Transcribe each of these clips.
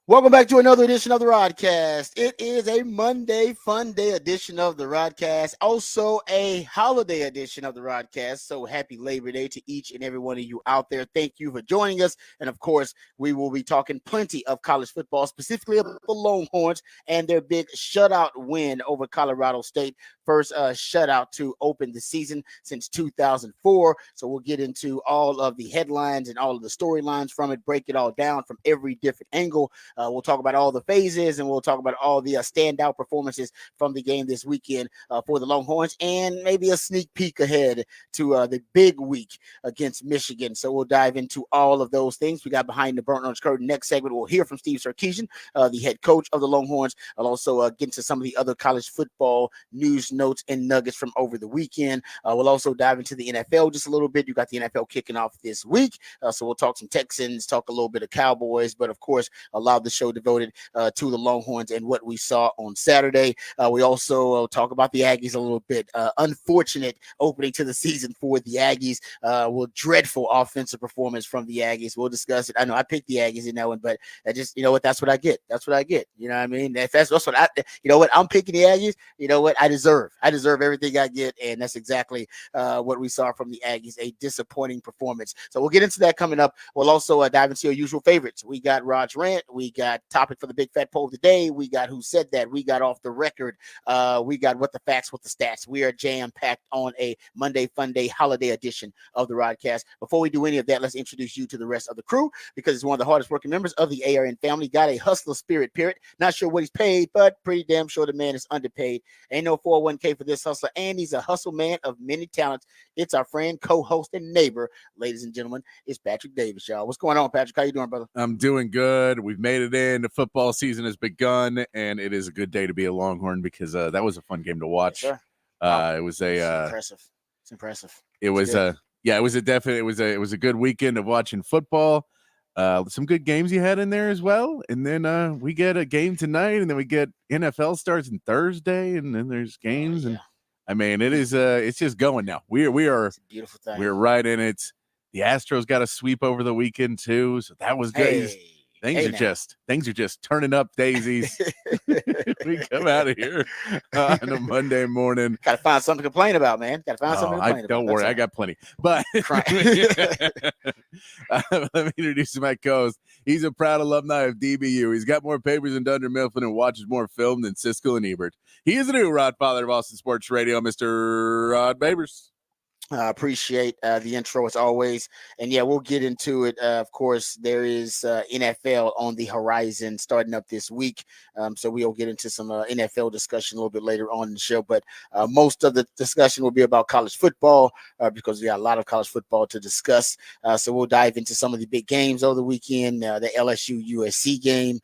Welcome back to another edition of the Rodcast. It is a Monday fun day edition of the Rodcast, also a holiday edition of the Rodcast. So happy Labor Day to each and every one of you out there. Thank you for joining us. And of course, we will be talking plenty of college football, specifically about the Longhorns and their big shutout win over Colorado State. First shutout to open the season since 2004. So we'll get into all of the headlines and all of the storylines from it, break it all down from every different angle. We'll talk about all the phases, and we'll talk about all the standout performances from the game this weekend for the Longhorns, and maybe a sneak peek ahead to the big week against Michigan. So we'll dive into all of those things. We got behind the burnt orange curtain. Next segment, we'll hear from Steve Sarkisian, the head coach of the Longhorns. I'll also get into some of the other college football news, notes, and nuggets from over the weekend. We'll also dive into the NFL just a little bit. You got the NFL kicking off this week, so we'll talk some Texans, talk a little bit of Cowboys, but of course, a lot of the show devoted to the Longhorns and what we saw on Saturday. We also talk about the Aggies a little bit. Unfortunate opening to the season for the Aggies. Dreadful offensive performance from the Aggies. We'll discuss it. I know I picked the Aggies in that one, but I just, that's what I get. That's what I get. You know what I mean? If that's what I'm picking the Aggies. You know what? I deserve everything I get, and that's exactly what we saw from the Aggies. A disappointing performance. So we'll get into that coming up. We'll also dive into our usual favorites. We got Rod's rant. We got topic for the big fat poll today. We got who said that. We got off the record. We got what the facts, what the stats. We are jam packed on a Monday Fun Day holiday edition of the Rodcast. Before we do any of that, let's introduce you to the rest of the crew, because it's one of the hardest working members of the ARN family. Got a hustler spirit, period. Not sure what he's paid, but pretty damn sure the man is underpaid. Ain't no 401k for this hustler, and he's a hustle man of many talents. It's our friend, co-host, and neighbor, ladies and gentlemen. It's Patrick Davis, y'all. What's going on, Patrick? How you doing, brother? I'm doing good. We've made it in. The football season has begun, and it is a good day to be a Longhorn because that was a fun game to watch. Yes, wow. It was a impressive. It's impressive. It was a good weekend of watching football. Some good games you had in there as well, and then we get a game tonight, and then we get NFL starts on Thursday, and then there's games, and I mean it is it's just going now. We are it's a beautiful thing. We're right in it. The Astros got a sweep over the weekend too, so that was good. Things are just turning up daisies. We come out of here on a Monday morning. Got to find something to complain about, man. Got to find something to complain about. Don't worry, I got plenty. But let me introduce my co-host. He's a proud alumni of DBU. He's got more papers than Dunder Mifflin and watches more film than Siskel and Ebert. He is the new Rod Father of Austin Sports Radio, Mr. Rod Babers. I appreciate the intro as always. And yeah, we'll get into it. Of course, there is NFL on the horizon starting up this week. So we'll get into some NFL discussion a little bit later on in the show. But most of the discussion will be about college football because we got a lot of college football to discuss. So we'll dive into some of the big games over the weekend, the LSU USC game.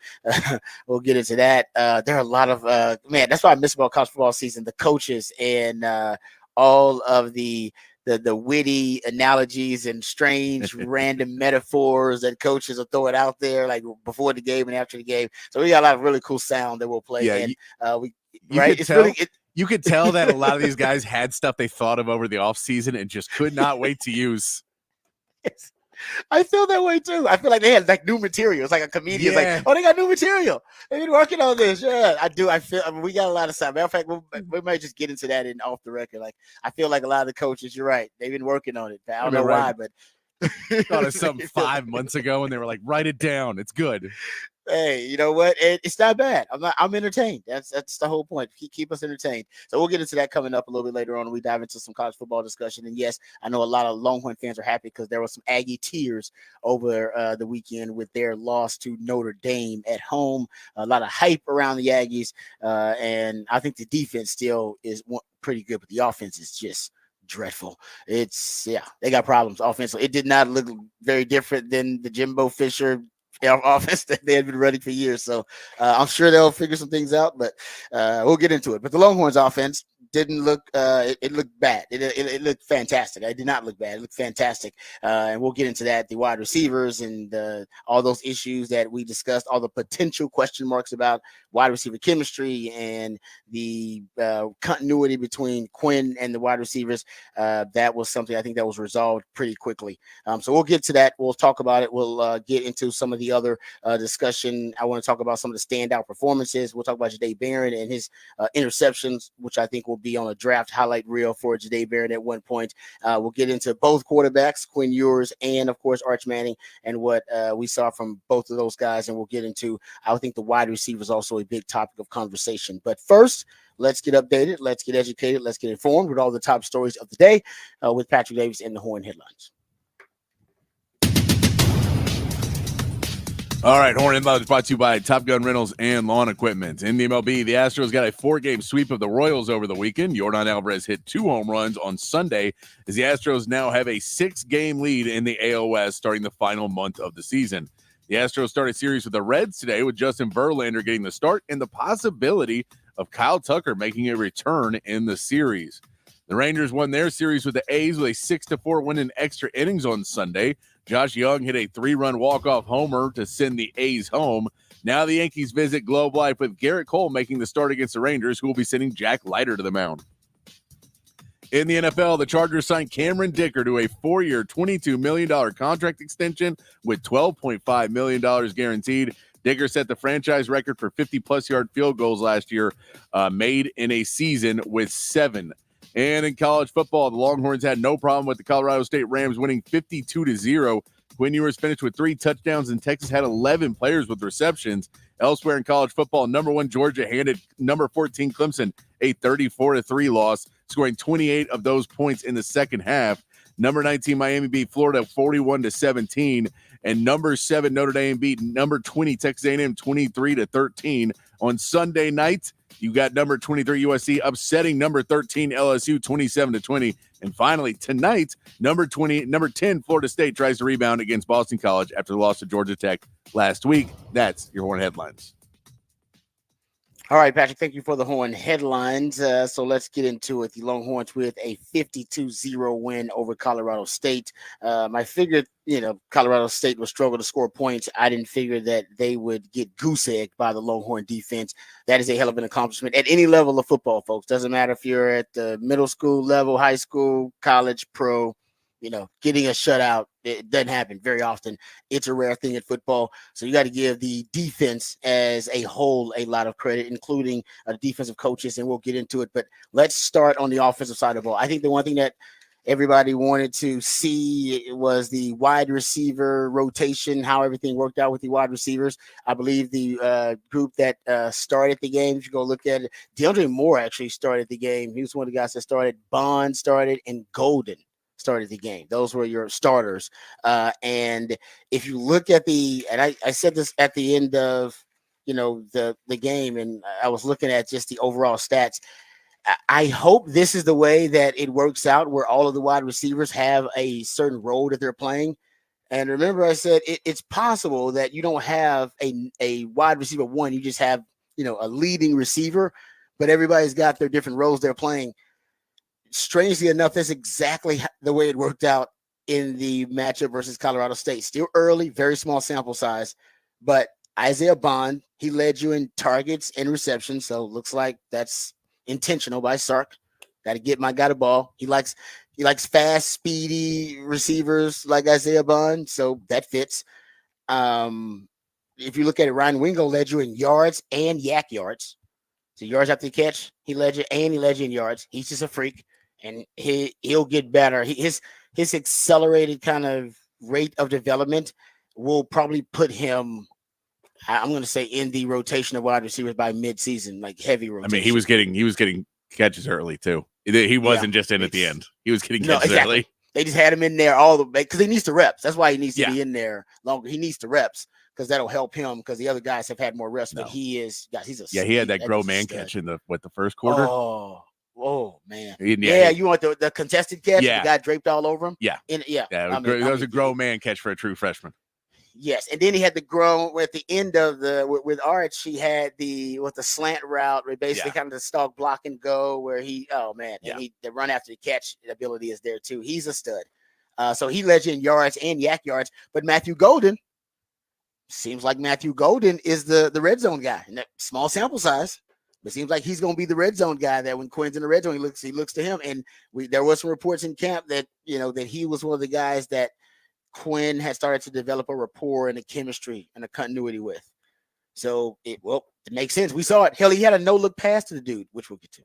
We'll get into that. There are a lot of, that's what I miss about college football season, the coaches and all of the witty analogies and strange random metaphors that coaches are throwing out there, like before the game and after the game. So we got a lot of really cool sound that we'll play. Yeah, you could tell that a lot of these guys had stuff they thought of over the offseason and just could not wait to use. Yes. I feel that way too. I feel like they had like new material. It's like a comedian, like, oh, they got new material. They've been working on this. Yeah, I do. We got a lot of stuff. Matter of fact, we might just get into that in off the record. Like, I feel like a lot of the coaches, you're right. They've been working on it. I don't know why, but thought of something 5 months ago, and they were like, write it down. It's good. Hey, you know what? It's not bad. I'm entertained. That's the whole point. Keep us entertained. So we'll get into that coming up a little bit later on. We dive into some college football discussion. And yes, I know a lot of Longhorn fans are happy because there was some Aggie tears over the weekend with their loss to Notre Dame at home. A lot of hype around the Aggies. And I think the defense still is pretty good, but the offense is just dreadful. They got problems offensively. It did not look very different than the Jimbo Fisher offense that they had been running for years. So I'm sure they'll figure some things out, but we'll get into it. But the Longhorns offense, didn't look it looked bad. It looked fantastic. It did not look bad. It looked fantastic. And we'll get into that, the wide receivers and all those issues that we discussed, all the potential question marks about wide receiver chemistry and the continuity between Quinn and the wide receivers. That was something I think that was resolved pretty quickly. So we'll get to that. We'll talk about it. We'll get into some of the other discussion. I want to talk about some of the standout performances. We'll talk about Jahdae Barron and his interceptions, which I think will be on a draft highlight reel for Jahdae Barron at one point. We'll get into both quarterbacks, Quinn Ewers and, of course, Arch Manning, and what we saw from both of those guys. And we'll get into, I think, the wide receivers also a big topic of conversation. But first, let's get updated. Let's get educated. Let's get informed with all the top stories of the day with Patrick Davis and the Horn Headlines. All right, Horn Headlines brought to you by Top Gun Rentals and Lawn Equipment. In the MLB, the Astros got a 4-game sweep of the Royals over the weekend. Yordan Alvarez hit 2 home runs on Sunday as the Astros now have a 6-game lead in the AL West starting the final month of the season. The Astros started series with the Reds today with Justin Verlander getting the start and the possibility of Kyle Tucker making a return in the series. The Rangers won their series with the A's with a 6-4 win in extra innings on Sunday. Josh Young hit a 3-run walk-off homer to send the A's home. Now the Yankees visit Globe Life with Garrett Cole making the start against the Rangers, who will be sending Jack Leiter to the mound. In the NFL, the Chargers signed Cameron Dicker to a 4-year, $22 million contract extension with $12.5 million guaranteed. Dicker set the franchise record for 50-plus yard field goals last year, made in a season with 7. And in college football, the Longhorns had no problem with the Colorado State Rams winning 52-0. Quinn Ewers finished with 3 touchdowns, and Texas had 11 players with receptions. Elsewhere in college football, number 1 Georgia handed number 14 Clemson a 34-3 loss, scoring 28 of those points in the second half. Number 19 Miami beat Florida 41-17, and number 7 Notre Dame beat number 20 Texas A&M 23-13. On Sunday night, you got number 23 USC upsetting number 13 LSU 27-20. And finally, tonight, number 10 Florida State tries to rebound against Boston College after the loss to Georgia Tech last week. That's your Horn Headlines. All right, Patrick, thank you for the Horn Headlines. So let's get into it. The Longhorns with a 52-0 win over Colorado State. I figured, Colorado State would struggle to score points. I didn't figure that they would get goose-egged by the Longhorn defense. That is a hell of an accomplishment at any level of football, folks. Doesn't matter if you're at the middle school level, high school, college, pro. Getting a shutout, it doesn't happen very often. It's a rare thing in football. So you got to give the defense as a whole a lot of credit, including the defensive coaches, and we'll get into it. But let's start on the offensive side of the ball. I think the one thing that everybody wanted to see was the wide receiver rotation, how everything worked out with the wide receivers. I believe the group that started the game, if you go look at it, DeAndre Moore actually started the game. He was one of the guys that started. Bond started, and Golden started the game. Those were your starters. And if you look at and I said this at the end of, the game, and I was looking at just the overall stats. I hope this is the way that it works out, where all of the wide receivers have a certain role that they're playing. And remember, I said it's possible that you don't have a wide receiver one. You just have, a leading receiver, but everybody's got their different roles they're playing. Strangely enough, that's exactly the way it worked out in the matchup versus Colorado State. Still early, very small sample size, but Isaiah Bond, he led you in targets and receptions, so looks like that's intentional by Sark. Got to get my guy the ball. He likes fast, speedy receivers like Isaiah Bond, so that fits. If you look at it, Ryan Wingo led you in yards and yak yards. So yards after the catch, he led you in yards. He's just a freak. And he'll get better. His accelerated kind of rate of development will probably put him, I'm going to say, in the rotation of wide receivers by midseason, like heavy rotation. I mean, he was getting catches early too. He wasn't just in at the end. He was getting catches early. They just had him in there all the way because he needs the reps. That's why he needs to be in there longer. He needs the reps because that'll help him because the other guys have had more reps. But he's he had that grow man catch in the first quarter. Oh man! You want the contested catch? The guy draped all over him. That was a grown man catch for a true freshman. Yes, and then he had the grown at the end of the with Arch. He had the slant route where basically Yeah. kind of the stalk block and go where oh man, and Yeah. the run after the catch ability is there too. He's a stud. So he led you in yards and yak yards. But Matthew Golden seems like Matthew Golden is the red zone guy. And that small sample size, but seems like he's going to be the red zone guy. That when Quinn's in the red zone, he looks to him. And there was some reports in camp that that he was one of the guys that Quinn had started to develop a rapport and a chemistry and a continuity with. So it makes sense. We saw it. Hell, he had a no look pass to the dude, which we'll get to.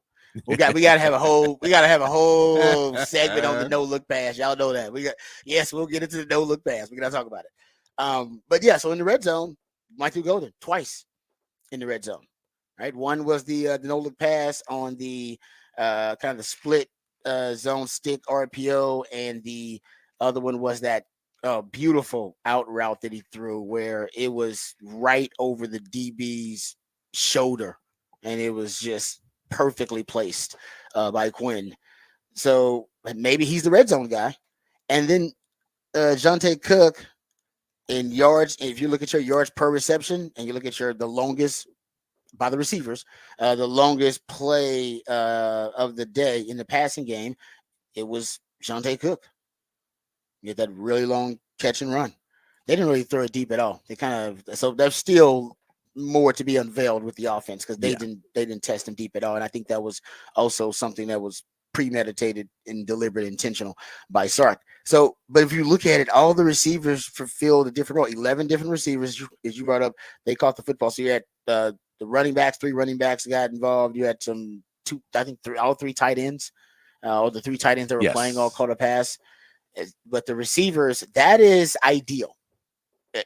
We gotta have a whole segment on the no look pass. Y'all know that. We'll get into the no look pass. We're gonna talk about it. But yeah, so in the red zone, Matthew Golden twice in the red zone. Right, one was the no look pass on the kind of the split zone stick RPO, and the other one was that beautiful out route that he threw where it was right over the DB's shoulder, and it was just perfectly placed by Quinn. So maybe he's the red zone guy. And then Jonte Cook in yards, if you look at your yards per reception and you look at the longest by the receivers, the longest play of the day in the passing game, it was Jonte Cook. You get that really long catch and run. They didn't really throw it deep at all. So there's still more to be unveiled with the offense because they didn't test him deep at all. And I think that was also something that was premeditated and deliberate, intentional by Sark. So, but if you look at it, all the receivers fulfilled a different role. 11 different receivers, as you brought up, they caught the football. So you had the running backs, 3 running backs got involved. You had all 3 tight ends, or the 3 tight ends that were playing all caught a pass. But the receivers, that is ideal.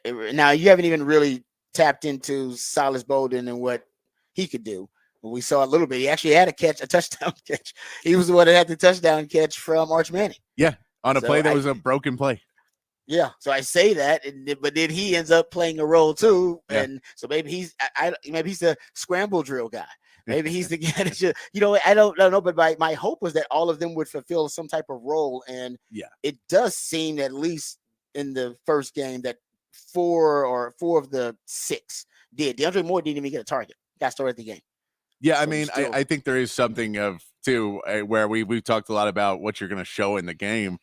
Now, you haven't even really tapped into Silas Bolden and what he could do. We saw a little bit. He actually had a touchdown catch. He was the one that had the touchdown catch from Arch Manning. Yeah, on a play that was a broken play. Yeah, so I say that, but then he ends up playing a role too, and so maybe he's the scramble drill guy. Maybe he's the guy that I don't know, but my hope was that all of them would fulfill some type of role, and it does seem at least in the first game that 4 of the 6 did. DeAndre Moore didn't even get a target. Got started the game. Yeah, so I mean, I think there is something of too where we've talked a lot about what you're going to show in the game.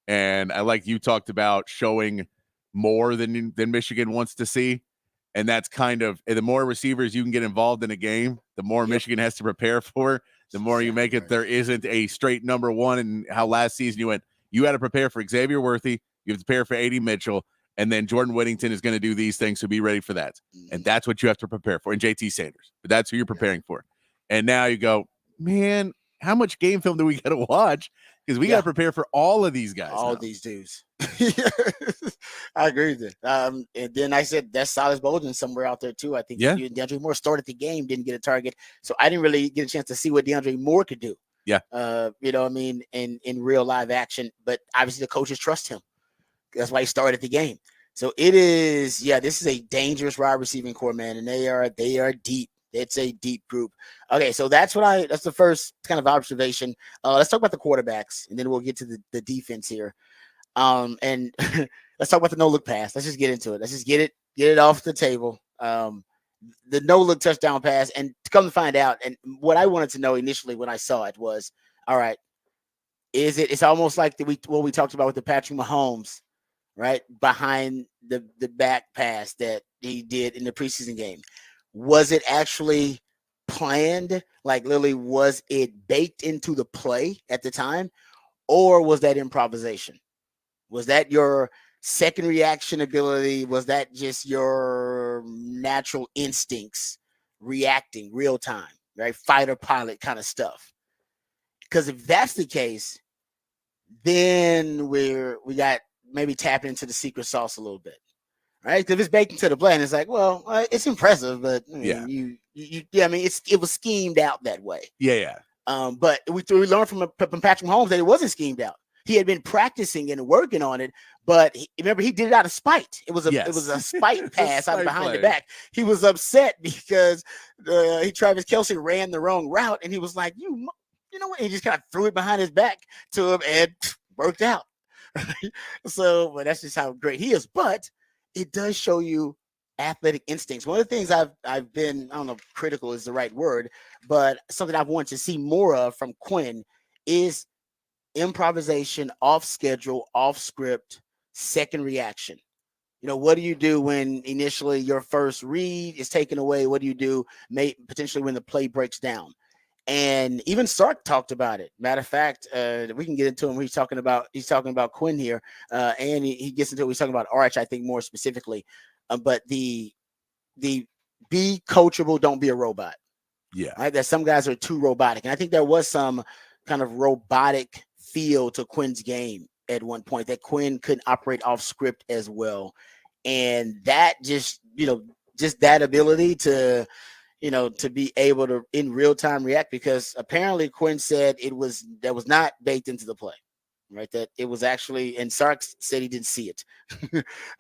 And I like you talked about showing more than Michigan wants to see. And that's kind of the more receivers you can get involved in a game, the more Michigan has to prepare for, the more you make it. There isn't a straight number one. And how last season you had to prepare for Xavier Worthy, you have to prepare for A.D. Mitchell, and then Jordan Whittington is going to do these things. So be ready for that. And that's what you have to prepare for. And JT Sanders, but that's who you're preparing for. And now you go, man, how much game film do we got to watch? Because we got to prepare for all of these guys. All these dudes. I agree with it. And then I said that's Silas Bolden somewhere out there too. I think DeAndre Moore started the game, didn't get a target. So I didn't really get a chance to see what DeAndre Moore could do. Yeah. You know what I mean? In real live action. But obviously the coaches trust him. That's why he started the game. So it is, this is a dangerous wide receiving core, man. And they are deep. It's a deep group. Okay, so that's the first kind of observation. Let's talk about the quarterbacks, and then we'll get to the defense here. And let's talk about the no-look pass. Let's just get into it. Let's just get it off the table. The no-look touchdown pass, and to come to find out, and what I wanted to know initially when I saw it was, all right, it's almost like what we talked about with the Patrick Mahomes, right, behind the back pass that he did in the preseason game. Was it actually planned? Like, literally, was it baked into the play at the time? Or was that improvisation? Was that your second reaction ability? Was that just your natural instincts reacting real time, right? Fighter pilot kind of stuff. Because if that's the case, then we got maybe tapping into the secret sauce a little bit. Right, because if it's baked into the plan, it's like, well, it's impressive, but I mean, it was schemed out that way. But we learned from Patrick Mahomes that it wasn't schemed out. He had been practicing and working on it, but remember, he did it out of spite. It was a spite pass out behind the back. He was upset because Travis Kelce ran the wrong route, and he was like, you know what? He just kind of threw it behind his back to him and worked out. So, but that's just how great he is. But it does show you athletic instincts. One of the things I've been, I don't know if critical is the right word, but something I've wanted to see more of from Quinn is improvisation, off schedule, off script, second reaction. What do you do when initially your first read is taken away? What do you do potentially when the play breaks down? And even Sark talked about it. Matter of fact, we can get into him. He's talking about Quinn here, and he gets into it. He's talking about Arch, I think, more specifically. But the be coachable, don't be a robot. Yeah. Right. That some guys are too robotic, and I think there was some kind of robotic feel to Quinn's game at one point. That Quinn couldn't operate off script as well, and that just that ability to to be able to in real time react, because apparently Quinn said that was not baked into the play, right? That it was actually, and Sark said he didn't see it.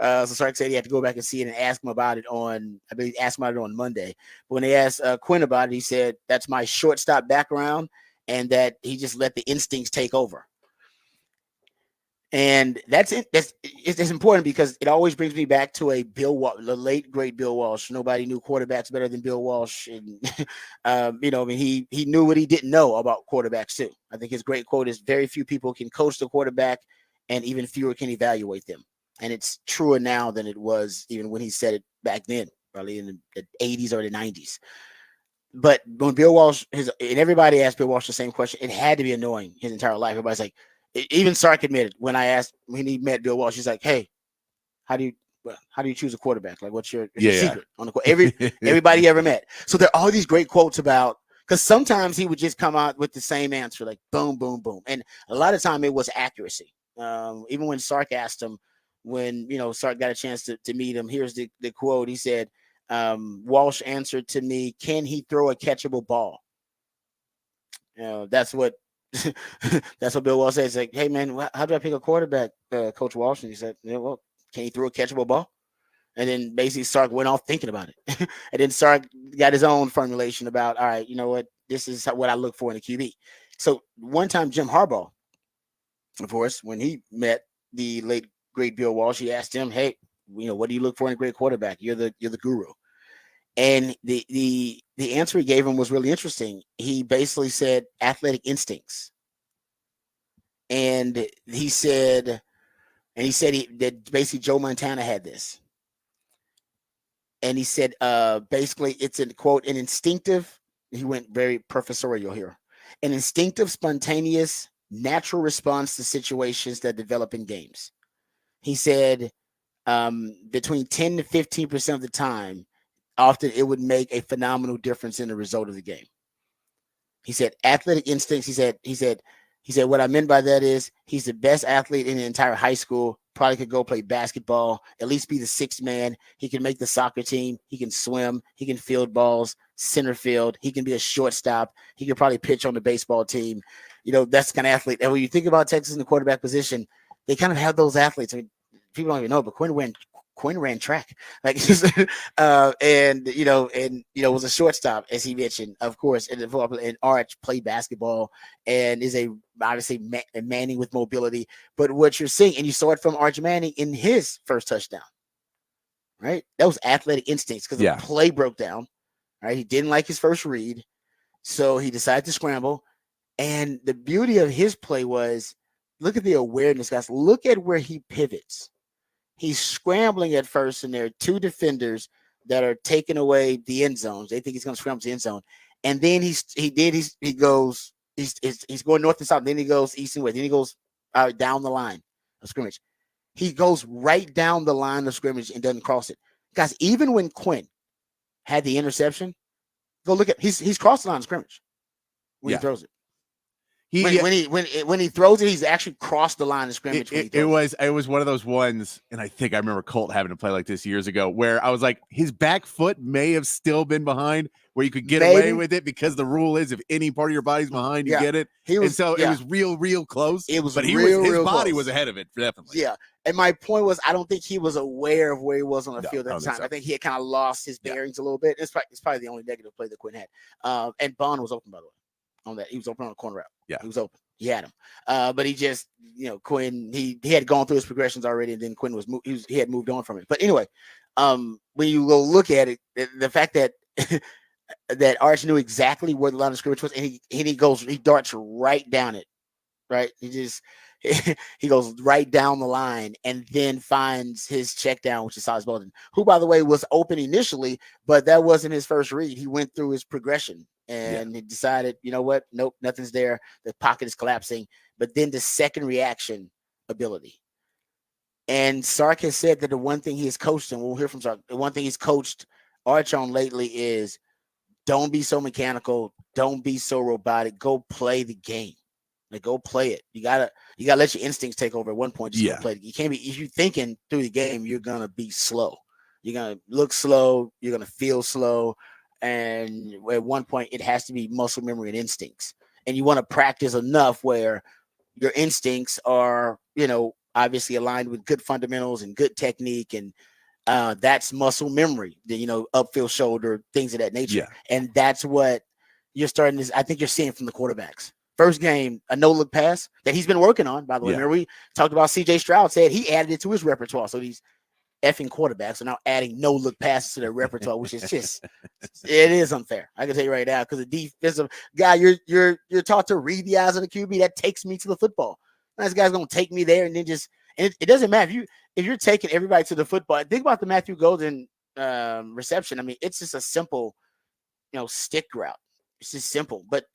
So Sark said he had to go back and see it and ask him about it I believe asked him about it on Monday. But when they asked Quinn about it, he said, that's my shortstop background, and that he just let the instincts take over. And that's it. It's important because it always brings me back to the late great Bill Walsh. Nobody knew quarterbacks better than Bill Walsh, and he knew what he didn't know about quarterbacks too. I think his great quote is, "Very few people can coach the quarterback, and even fewer can evaluate them." And it's truer now than it was even when he said it back then, probably in the 80s or the 90s. But when Bill Walsh, and everybody asked Bill Walsh the same question, it had to be annoying his entire life. Everybody's like, even Sark admitted when he met Bill Walsh, he's like, "Hey, how do you choose a quarterback? Like, what's your secret on the everybody ever met?" So there are all these great quotes about, because sometimes he would just come out with the same answer, like boom, boom, boom, and a lot of time it was accuracy. Even when Sark asked him, when Sark got a chance to meet him, here's the quote. He said, Walsh answered to me, "Can he throw a catchable ball?" That's what that's what Bill Walsh said. It's like, "Hey man, how do I pick a quarterback, Coach Walsh?" And he said, "Well, can he throw a catchable ball?" And then basically Sark went off thinking about it. And then Sark got his own formulation about, all right, you know what, this is what I look for in a QB. So one time Jim Harbaugh, of course, when he met the late great Bill Walsh, he asked him, "Hey, what do you look for in a great quarterback? You're the guru." And the answer he gave him was really interesting. He basically said athletic instincts. And he said that basically Joe Montana had this. And he said, basically, it's a quote, an instinctive, he went very professorial here, an instinctive, spontaneous, natural response to situations that develop in games. He said, between 10 to 15% of the time, often it would make a phenomenal difference in the result of the game. He said athletic instincts. He said, what I meant by that is he's the best athlete in the entire high school. Probably could go play basketball, at least be the sixth man. He can make the soccer team. He can swim. He can field balls, center field. He can be a shortstop. He could probably pitch on the baseball team. That's the kind of athlete. And when you think about Texas in the quarterback position, they kind of have those athletes. I mean, people don't even know, but Quinn ran track, like, and was a shortstop, as he mentioned, of course, and Arch played basketball and is obviously Manning with mobility. But what you're seeing, and you saw it from Arch Manning in his first touchdown, right? That was athletic instincts, because the play broke down, right? He didn't like his first read, so he decided to scramble. And the beauty of his play was, look at the awareness, guys. Look at where he pivots. He's scrambling at first, and there are two defenders that are taking away the end zones. They think he's going to scramble to the end zone, and then he's going north and south. Then he goes east and west. Then he goes down the line of scrimmage. He goes right down the line of scrimmage and doesn't cross it, guys. Even when Quinn had the interception, go look at he's crossed the line of scrimmage when he throws it. When he throws it, he's actually crossed the line of scrimmage. It was one of those ones, and I think I remember Colt having to play like this years ago, where I was like, his back foot may have still been behind, where you could get away with it, because the rule is if any part of your body's behind, you get it. It was real close. It was, but his body was ahead of it, definitely. Yeah, and my point was, I don't think he was aware of where he was on the field at the time. So. I think he had kind of lost his bearings a little bit. It's probably the only negative play that Quinn had. And Bond was open, by the way, on that. He was open on the corner route. Yeah. He was open. He had him. But he just, Quinn, he had gone through his progressions already, and then Quinn he had moved on from it. But anyway, when you go look at it, the fact that that Arch knew exactly where the line of scrimmage was, and he darts right down it, right? He goes right down the line and then finds his check down, which is Silas Bolden, who, by the way, was open initially, but that wasn't his first read. He went through his progression and he decided, you know what? Nope, nothing's there. The pocket is collapsing. But then the second reaction ability. And Sark has said that the one thing he has coached, and we'll hear from Sark, the one thing he's coached Arch on lately is don't be so mechanical. Don't be so robotic. Go play the game. Like, go play it. You gotta let your instincts take over at one point. Just go play it. You can't be, if you're thinking through the game, you're gonna be slow. You're gonna look slow. You're gonna feel slow. And at one point, it has to be muscle memory and instincts. And you want to practice enough where your instincts are, obviously aligned with good fundamentals and good technique, and that's muscle memory. Upfield shoulder, things of that nature. Yeah. And that's what you're starting to. I think you're seeing from the quarterbacks. First game, a no-look pass that he's been working on, by the way. Remember, we talked about C.J. Stroud said he added it to his repertoire. So these effing quarterbacks are now adding no-look passes to their repertoire, which is just, it is unfair. I can tell you right now, because the defensive guy, you're taught to read the eyes of the QB. That takes me to the football. This guy's going to take me there, and then it doesn't matter. If you're taking everybody to the football, think about the Matthew Golden reception. I mean, it's just a simple, stick route. It's just simple, but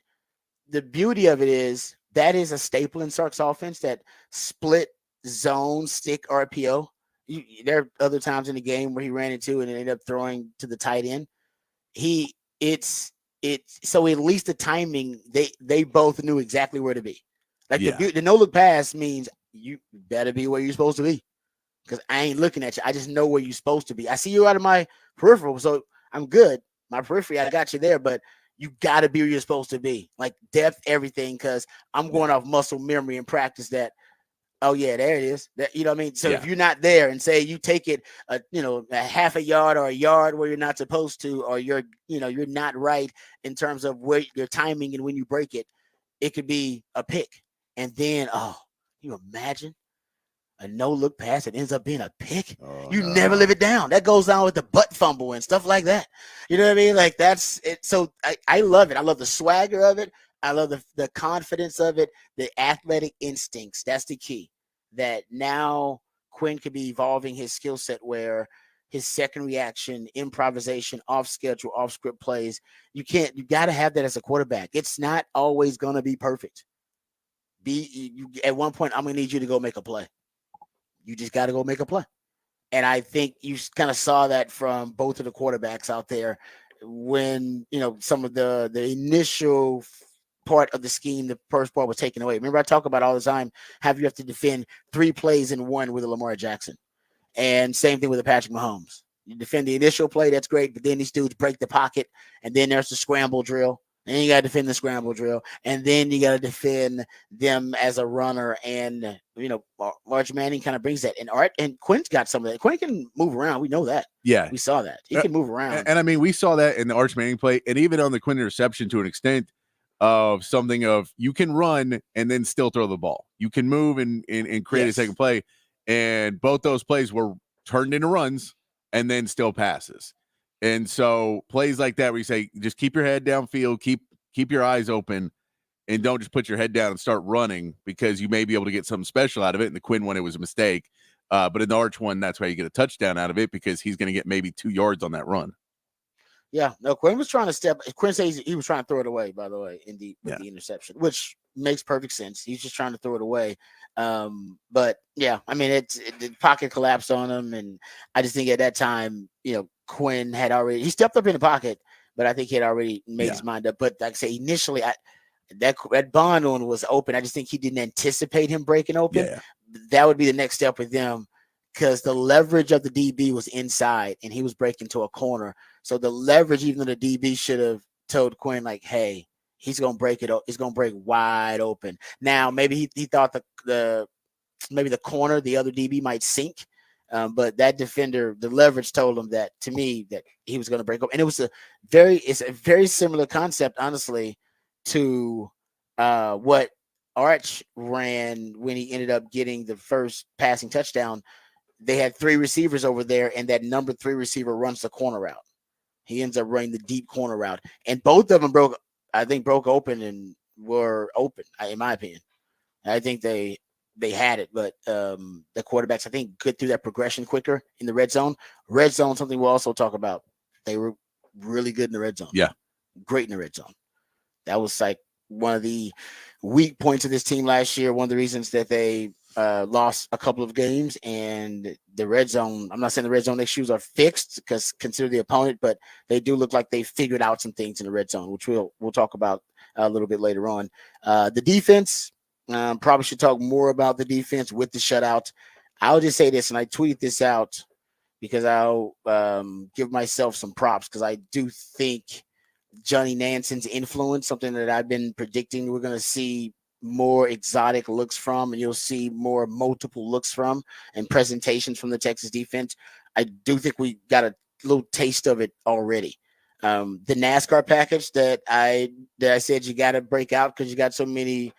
the beauty of it is that is a staple in Sark's offense, that split zone stick RPO. There are other times in the game where he ran into and ended up throwing to the tight end. So at least the timing, they both knew exactly where to be. Like the no look pass means you better be where you're supposed to be, because I ain't looking at you. I just know where you're supposed to be. I see you out of my peripheral, so I'm good. My periphery, I got you there, but you got to be where you're supposed to be. Like depth, everything, because I'm going off muscle memory and practice that. Oh, yeah, there it is. That, what I mean? So if you're not there and say you take it, a half a yard or a yard where you're not supposed to, or you're not right in terms of where your timing and when you break it, it could be a pick. And then, you imagine a no-look pass that ends up being a pick. Never live it down. That goes down with the butt fumble and stuff like that. You know what I mean? Like, that's it. So I love it. I love the swagger of it. I love the confidence of it, the athletic instincts. That's the key. That now Quinn could be evolving his skill set where his second reaction, improvisation, off schedule, off script plays, you got to have that as a quarterback. It's not always going to be perfect. At one point, I'm going to need you to go make a play. You just got to go make a play. And I think you kind of saw that from both of the quarterbacks out there when, some of the initial part of the scheme, the first part was taken away. Remember, I talk about all the time how you have to defend 3 plays in one with a Lamar Jackson. And same thing with a Patrick Mahomes. You defend the initial play, that's great, but then these dudes break the pocket, and then there's the scramble drill. And you got to defend the scramble drill. And then you got to defend them as a runner. And, Arch Manning kind of brings that. And Quinn's got some of that. Quinn can move around. We know that. Yeah. We saw that. He can move around. And I mean, we saw that in the Arch Manning play, and even on the Quinn interception to an extent of something of you can run and then still throw the ball. You can move and create a second play. And both those plays were turned into runs and then still passes. And so plays like that where you say, just keep your head downfield, keep your eyes open, and don't just put your head down and start running, because you may be able to get something special out of it. And the Quinn one, it was a mistake. But in the Arch one, that's why you get a touchdown out of it, because he's going to get maybe 2 yards on that run. Yeah, no, Quinn was trying to step. Quinn says he was trying to throw it away, by the way, with the interception, which makes perfect sense. He's just trying to throw it away. But yeah, I mean, the pocket collapsed on him, and I just think at that time, Quinn had he stepped up in the pocket, but I think he had already made his mind up. But like I say, initially, that Bond one was open. I just think he didn't anticipate him breaking open. Yeah. That would be the next step with them, because the leverage of the DB was inside, and he was breaking to a corner. So the leverage, even though the DB should have told Quinn, like, hey, he's going to break it. He's going to break wide open. Now, maybe he thought maybe the corner, the other DB might sink. But that defender, the leverage told him that, to me, that he was going to break up. And it's a very similar concept, honestly, to what Arch ran when he ended up getting the first passing touchdown. They had three receivers over there, and that number three receiver runs the corner route. He ends up running the deep corner route, and both of them broke open and were open, in my opinion. I think they had it, but the quarterbacks, I think, could through that progression quicker in the red zone. Red zone, something we'll also talk about. They were really good in the red zone. Yeah. Great in the red zone. That was like one of the weak points of this team last year. One of the reasons that they lost a couple of games, and the red zone. I'm not saying the red zone issues are fixed because consider the opponent, but they do look like they figured out some things in the red zone, which we'll talk about a little bit later on. The defense, probably should talk more about the defense with the shutout. I'll just say this, and I tweeted this out because I'll give myself some props because I do think Johnny Nanson's influence, something that I've been predicting we're going to see more exotic looks from, and you'll see more multiple looks from and presentations from the Texas defense. I do think we got a little taste of it already. The NASCAR package that I said you got to break out because you got so many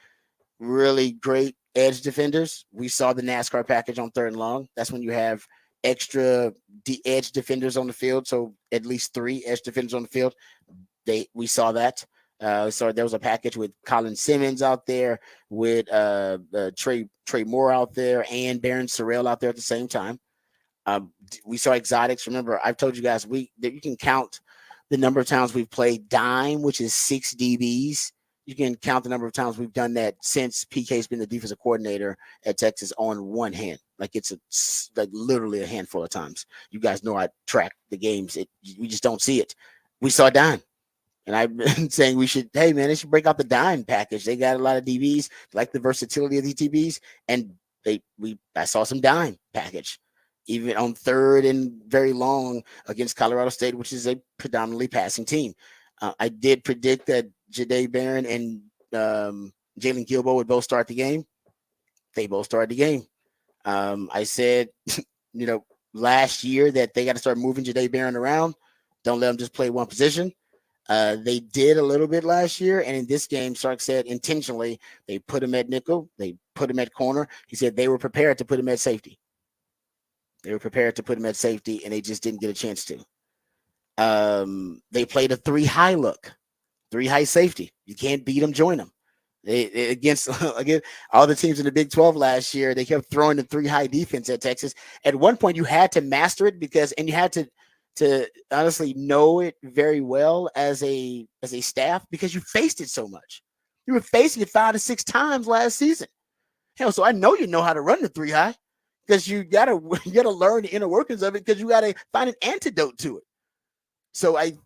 really great edge defenders. We saw the NASCAR package on third and long. That's when you have extra edge defenders on the field. So at least three edge defenders on the field. We saw that. So there was a package with Colin Simmons out there, with Trey Moore out there, and Baron Sorrell out there at the same time. We saw exotics. Remember, I've told you guys that you can count the number of times we've played dime, which is 6 DBs. You can count the number of times we've done that since PK's been the defensive coordinator at Texas on one hand. Like it's like literally a handful of times. You guys know I track the games. We just don't see it. We saw dime. And I've been saying they should break out the dime package. They got a lot of DBs, like the versatility of these DBs, and I saw some dime package, even on third and very long against Colorado State, which is a predominantly passing team. I did predict that Jahdae Barron and Jalen Gilbo would both start the game. They both started the game. I said, last year that they got to start moving Jahdae Barron around. Don't let them just play one position. They did a little bit last year, and in this game, Sark said intentionally they put him at nickel, they put him at corner. He said they were prepared to put him at safety. And they just didn't get a chance to. They played a 3-high look, 3-high safety. You can't beat them, join them. They against again all the teams in the Big 12 last year, they kept throwing the 3-high defense at Texas. At one point, you had to master it and you had to honestly know it very well as a staff because you faced it so much. You were facing it 5 to 6 times last season. Hell, so I know you know how to run the 3-high because you gotta learn the inner workings of it because you gotta find an antidote to it. So and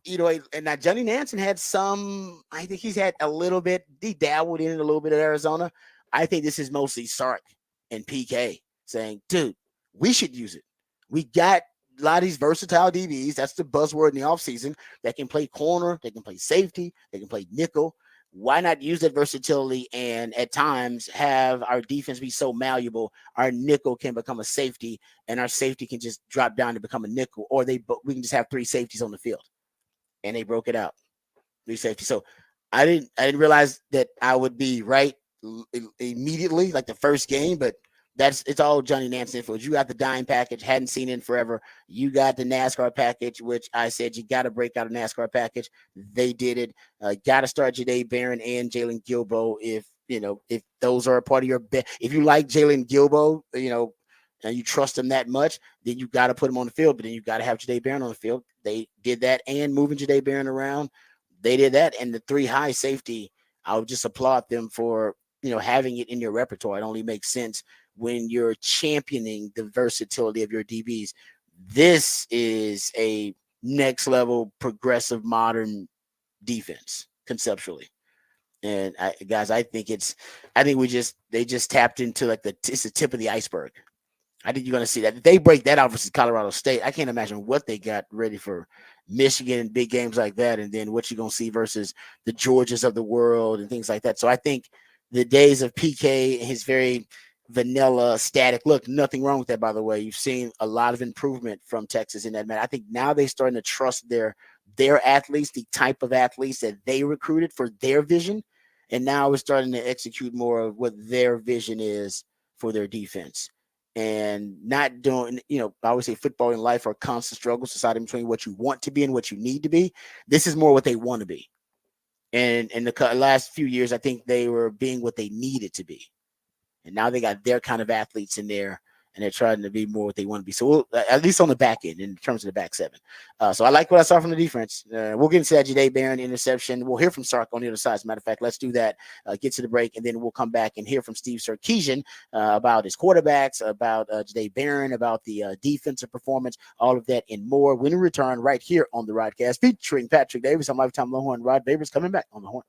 now Johnny Nansen had some. I think he's had a little bit. He dabbled in it a little bit at Arizona. I think this is mostly Sark and PK saying, "Dude, we should use it. We got a lot of these versatile DBs. That's the buzzword in the offseason. That can play corner, they can play safety, they can play nickel. Why not use that versatility and at times have our defense be so malleable? Our nickel can become a safety, and our safety can just drop down to become a nickel, or we can just have 3 safeties on the field." And they broke it out, 3 safeties. So I didn't realize that I would be right immediately, like the first game, but it's all Johnny Nansen influence. You got the dime package, hadn't seen it in forever. You got the NASCAR package, which I said you got to break out a NASCAR package. They did it. Got to start Jahdae Barron and Jalen Gilbo if those are a part of your bet. If you like Jalen Gilbo, and you trust him that much, then you got to put him on the field. But then you got to have Jahdae Barron on the field. They did that, and moving Jahdae Barron around, they did that. And the 3-high safety, I would just applaud them for having it in your repertoire. It only makes sense when you're championing the versatility of your DBs. This is a next level progressive modern defense conceptually. And I think they just tapped into it's the tip of the iceberg. I think you're going to see that. If they break that out versus Colorado State, I can't imagine what they got ready for Michigan and big games like that. And then what you're going to see versus the Georgias of the world and things like that. So I think the days of PK and his very vanilla static look, nothing wrong with that, by the way. You've seen a lot of improvement from Texas in that matter. I think now they're starting to trust their athletes, the type of athletes that they recruited for their vision. And now we're starting to execute more of what their vision is for their defense. And not doing, I always say football and life are constant struggles deciding between what you want to be and what you need to be. This is more what they want to be. And in the last few years, I think they were being what they needed to be. And now they got their kind of athletes in there, and they're trying to be more what they want to be. So we'll, at least on the back end, in terms of the back seven. So I like what I saw from the defense. We'll get into that Jahdae Barron interception. We'll hear from Sark on the other side. As a matter of fact, let's do that. Get to the break, and then we'll come back and hear from Steve Sarkisian about his quarterbacks, about Jahdae Barron, about the defensive performance, all of that and more when we return right here on the Rodcast, featuring Patrick Davis. I'm Lifetime Longhorn. Rod Davis coming back on the horn.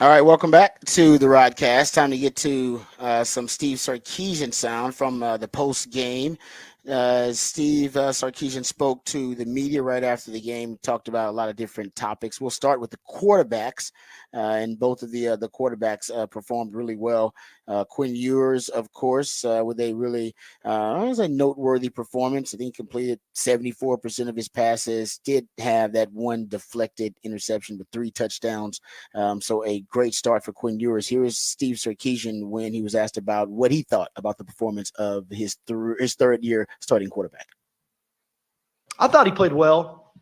All right, welcome back to the Rodcast. Time to get to some Steve Sarkisian sound from the post game. Steve Sarkisian spoke to the media right after the game, talked about a lot of different topics. We'll start with the quarterbacks, and both of the quarterbacks performed really well. Quinn Ewers, of course, with a really it was a noteworthy performance. I think he completed 74% of his passes, did have that one deflected interception with 3 touchdowns. So a great start for Quinn Ewers. Here is Steve Sarkisian when he was asked about what he thought about the performance of his third year starting quarterback. I thought he played well.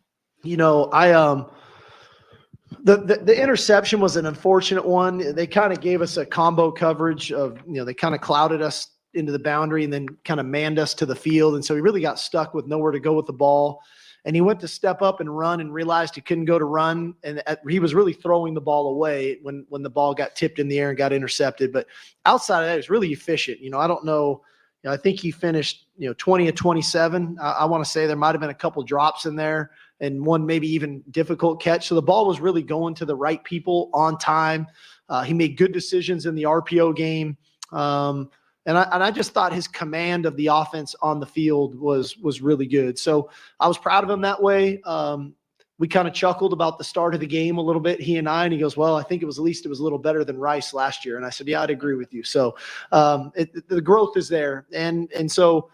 The interception was an unfortunate one. They kind of gave us a combo coverage of, they kind of clouded us into the boundary and then kind of manned us to the field. And so he really got stuck with nowhere to go with the ball. And he went to step up and run and realized he couldn't go to run. And he was really throwing the ball away when the ball got tipped in the air and got intercepted. But outside of that, it was really efficient. I don't know. I think he finished, 20 of 27. I want to say there might have been a couple drops in there and one maybe even difficult catch. So the ball was really going to the right people on time. He made good decisions in the RPO game. And I just thought his command of the offense on the field was really good. So I was proud of him that way. We kind of chuckled about the start of the game a little bit, he and I, and he goes, well, I think it was a little better than Rice last year. And I said, yeah, I'd agree with you. So the growth is there. And so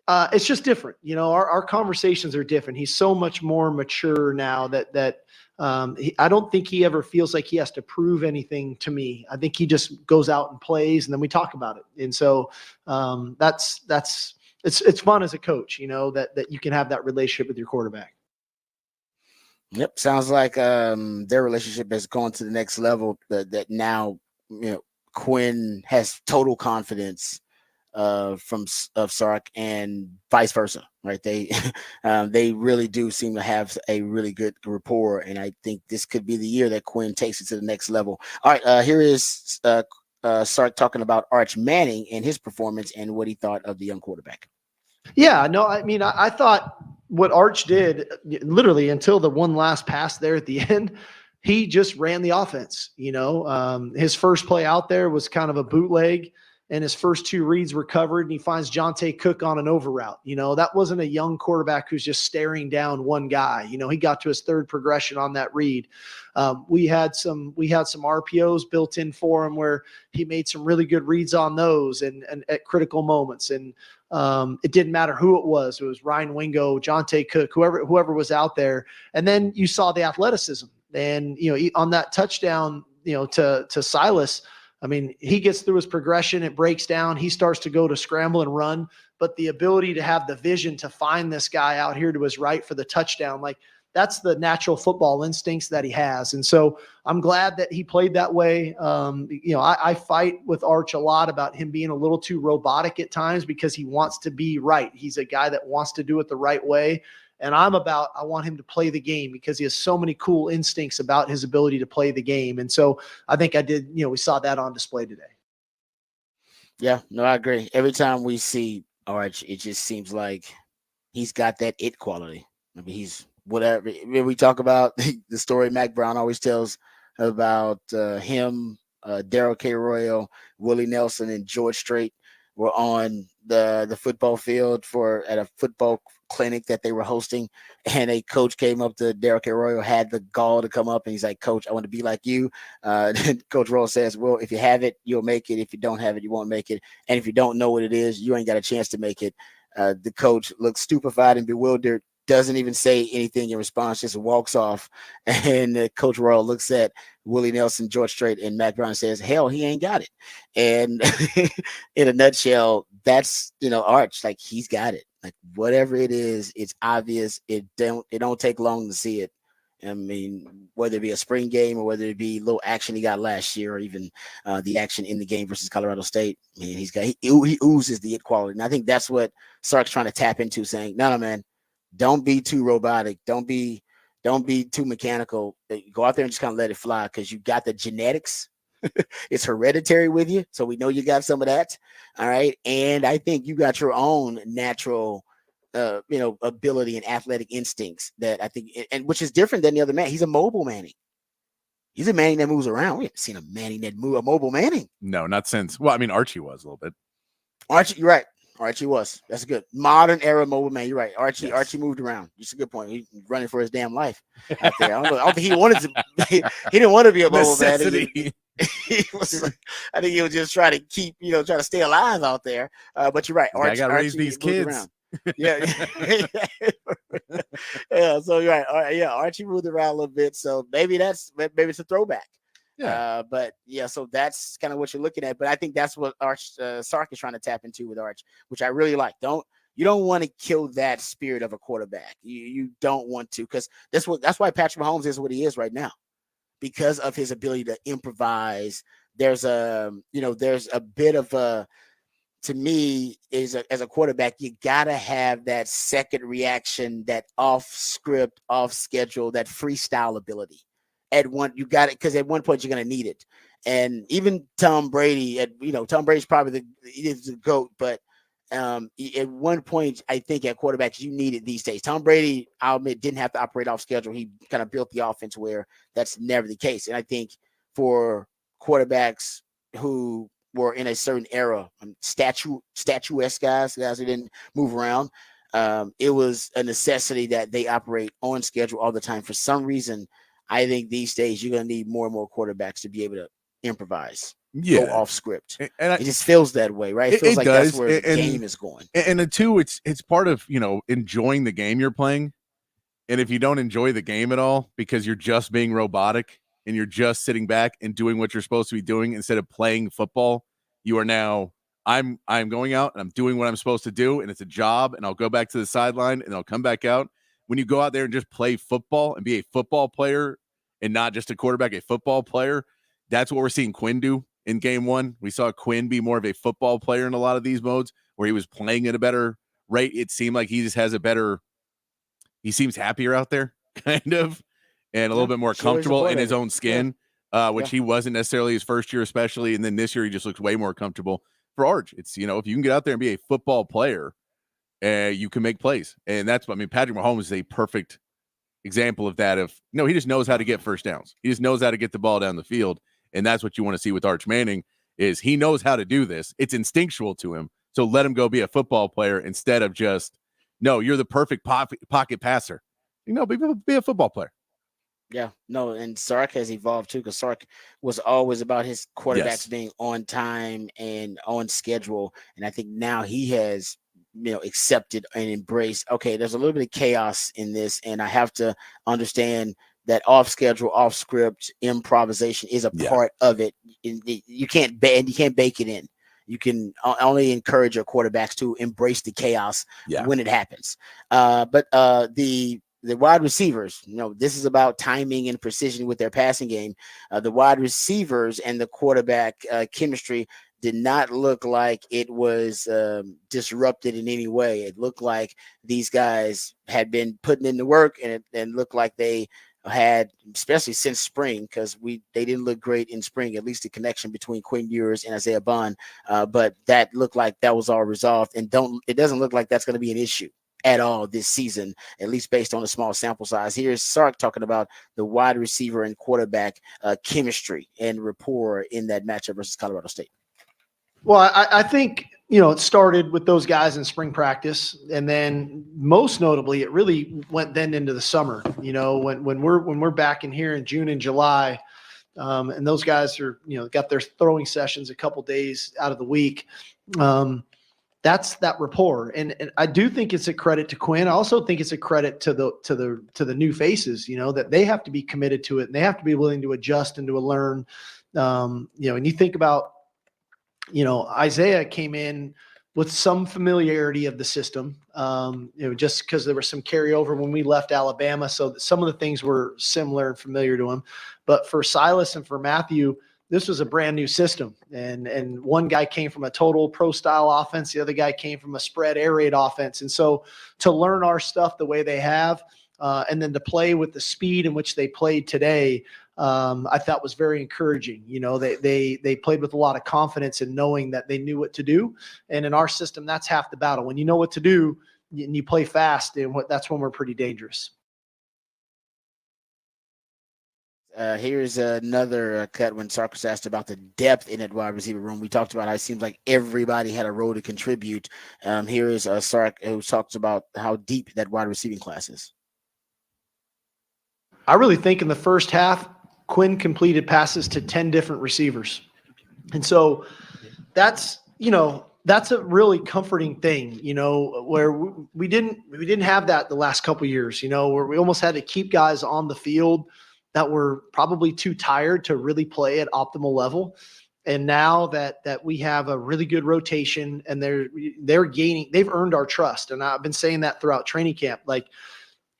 it's just different. Our conversations are different. He's so much more mature now that I don't think he ever feels like he has to prove anything to me. I think he just goes out and plays, and then we talk about it. And so it's fun as a coach, that you can have that relationship with your quarterback. Yep, sounds like their relationship has gone to the next level. That now Quinn has total confidence of Sark and vice versa, right? They they really do seem to have a really good rapport, and I think this could be the year that Quinn takes it to the next level. All right, here is Sark talking about Arch Manning and his performance and what he thought of the young quarterback. Yeah, no, I mean, I thought what Arch did literally until the one last pass there at the end, he just ran the offense. His first play out there was kind of a bootleg, and his first two reads were covered, and he finds Jonte Cook on an over route. That wasn't a young quarterback who's just staring down one guy. He got to his third progression on that read. We had some RPOs built in for him where he made some really good reads on those and at critical moments. And it didn't matter who it was. It was Ryan Wingo, Jonte Cook, whoever was out there. And then you saw the athleticism. And, on that touchdown, to Silas, I mean, he gets through his progression, it breaks down, he starts to go to scramble and run, but the ability to have the vision to find this guy out here to his right for the touchdown, like that's the natural football instincts that he has. And so I'm glad that he played that way. I fight with Arch a lot about him being a little too robotic at times because he wants to be right. He's a guy that wants to do it the right way. And I want him to play the game because he has so many cool instincts about his ability to play the game. And so I think we saw that on display today. Yeah, no, I agree. Every time we see Arch, it just seems like he's got that it quality. I mean, he's whatever. When we talk about the story Mac Brown always tells about him, Daryl K. Royal, Willie Nelson, and George Strait were on the football field at a football clinic that they were hosting, and a coach came up to Daryl K. Royal, had the gall to come up, and he's like, "Coach, I want to be like you." Coach Royal says, "Well, if you have it, you'll make it. If you don't have it, you won't make it. And if you don't know what it is, you ain't got a chance to make it." The coach looks stupefied and bewildered, doesn't even say anything in response, just walks off. And Coach Royal looks at Willie Nelson, George Strait, and Mac Brown and says, "Hell, he ain't got it." And in a nutshell, that's Arch, like he's got it. Like whatever it is, it's obvious. It don't take long to see it. I mean, whether it be a spring game or whether it be a little action he got last year, or even the action in the game versus Colorado State, man, he oozes the it quality. And I think that's what Sark's trying to tap into, saying, no, man, don't be too robotic. Don't be too mechanical. Go out there and just kind of let it fly, because you got the genetics. It's hereditary with you, so we know you got some of that. All right, and I think you got your own natural ability and athletic instincts that I think, and which is different than the other man. He's a mobile Manning. He's a Manning that moves around. We haven't seen a Manning a mobile Manning. No, not since. Well, I mean, Archie was a little bit. You're right. Archie was. That's good. Modern era mobile man. You're right. Archie moved around. It's a good point. He's running for his damn life out there. I don't think he wanted to. He didn't want to be a mobile man. I think he was just trying to keep, trying to stay alive out there. But you're right. I got to raise these kids. Around. Yeah. Yeah. So you're right. Yeah. Archie moved around a little bit. So maybe it's a throwback. Yeah. But yeah, so that's kind of what you're looking at. But I think that's what Sark is trying to tap into with Arch, which I really like. You don't want to kill that spirit of a quarterback. You don't want to, because that's why Patrick Mahomes is what he is right now, because of his ability to improvise. There's a bit of a, to me, as a quarterback, you gotta have that second reaction, that off script, off schedule, that freestyle ability. You got it, because at one point you're gonna need it. And even Tom Brady, Tom Brady's probably the GOAT, but at one point, I think at quarterbacks you need it these days. Tom Brady, I'll admit, didn't have to operate off schedule. He kind of built the offense where that's never the case. And I think for quarterbacks who were in a certain era, statuesque guys who didn't move around. It was a necessity that they operate on schedule all the time. For some reason, I think these days you're going to need more and more quarterbacks to be able to improvise, go Yeah. off script. And It just feels that way, right? It feels like does. that's where the game is going. And the two, it's part of, enjoying the game you're playing. And if you don't enjoy the game at all because you're just being robotic and you're just sitting back and doing what you're supposed to be doing instead of playing football, you are now I'm going out and I'm doing what I'm supposed to do, and it's a job, and I'll go back to the sideline and I'll come back out. When you go out there and just play football and be a football player and not just a quarterback, a football player, that's what we're seeing Quinn do in game one. We saw Quinn be more of a football player in a lot of these modes where he was playing at a better rate. It seemed like he just has he seems happier out there, kind of, and a little bit more comfortable in his own skin, which he wasn't necessarily his first year, especially. And then this year, he just looks way more comfortable. For Arch, it's, if you can get out there and be a football player, you can make plays. And that's what, Patrick Mahomes is a perfect example of that. He just knows how to get first downs. He just knows how to get the ball down the field. And that's what you want to see with Arch Manning is he knows how to do this. It's instinctual to him. So let him go be a football player instead of just, no, you're the perfect pocket passer. Be a football player. Yeah, no, and Sark has evolved too, because Sark was always about his quarterbacks being on time and on schedule. And I think now he has, accepted and embraced, okay, there's a little bit of chaos in this, and I have to understand that off schedule, off script improvisation is a part of it. You can't bake it in. You can only encourage your quarterbacks to embrace the chaos when it happens. But the wide receivers, this is about timing and precision with their passing game. The wide receivers and the quarterback chemistry did not look like it was disrupted in any way. It looked like these guys had been putting in the work, and it looked like they had, especially since spring, because they didn't look great in spring, at least the connection between Quinn Ewers and Isaiah Bond. But that looked like that was all resolved, and it doesn't look like that's going to be an issue at all this season, at least based on a small sample size. Here's Sark talking about the wide receiver and quarterback chemistry and rapport in that matchup versus Colorado State. Well, I think, it started with those guys in spring practice, and then most notably, it really went then into the summer. When we're back in here in June and July, and those guys are, got their throwing sessions a couple days out of the week. That's that rapport, and I do think it's a credit to Quinn. I also think it's a credit to the new faces. That they have to be committed to it, and they have to be willing to adjust and to learn. And you think about, Isaiah came in with some familiarity of the system, just because there was some carryover when we left Alabama. So some of the things were similar and familiar to him. But for Silas and for Matthew, this was a brand new system. And one guy came from a total pro style offense. The other guy came from a spread air raid offense. And so to learn our stuff the way they have, and then to play with the speed in which they played today, I thought was very encouraging. They played with a lot of confidence in knowing that they knew what to do. And in our system, that's half the battle. When you know what to do and you play fast, that's when we're pretty dangerous. Here's another cut when Sark was asked about the depth in that wide receiver room. We talked about how it seems like everybody had a role to contribute. Here is Sark, who talks about how deep that wide receiving class is. I really think in the first half, Quinn completed passes to 10 different receivers. And so that's a really comforting thing, where we didn't have that the last couple of years, where we almost had to keep guys on the field that were probably too tired to really play at optimal level. And now that we have a really good rotation and they've earned our trust. And I've been saying that throughout training camp. Like,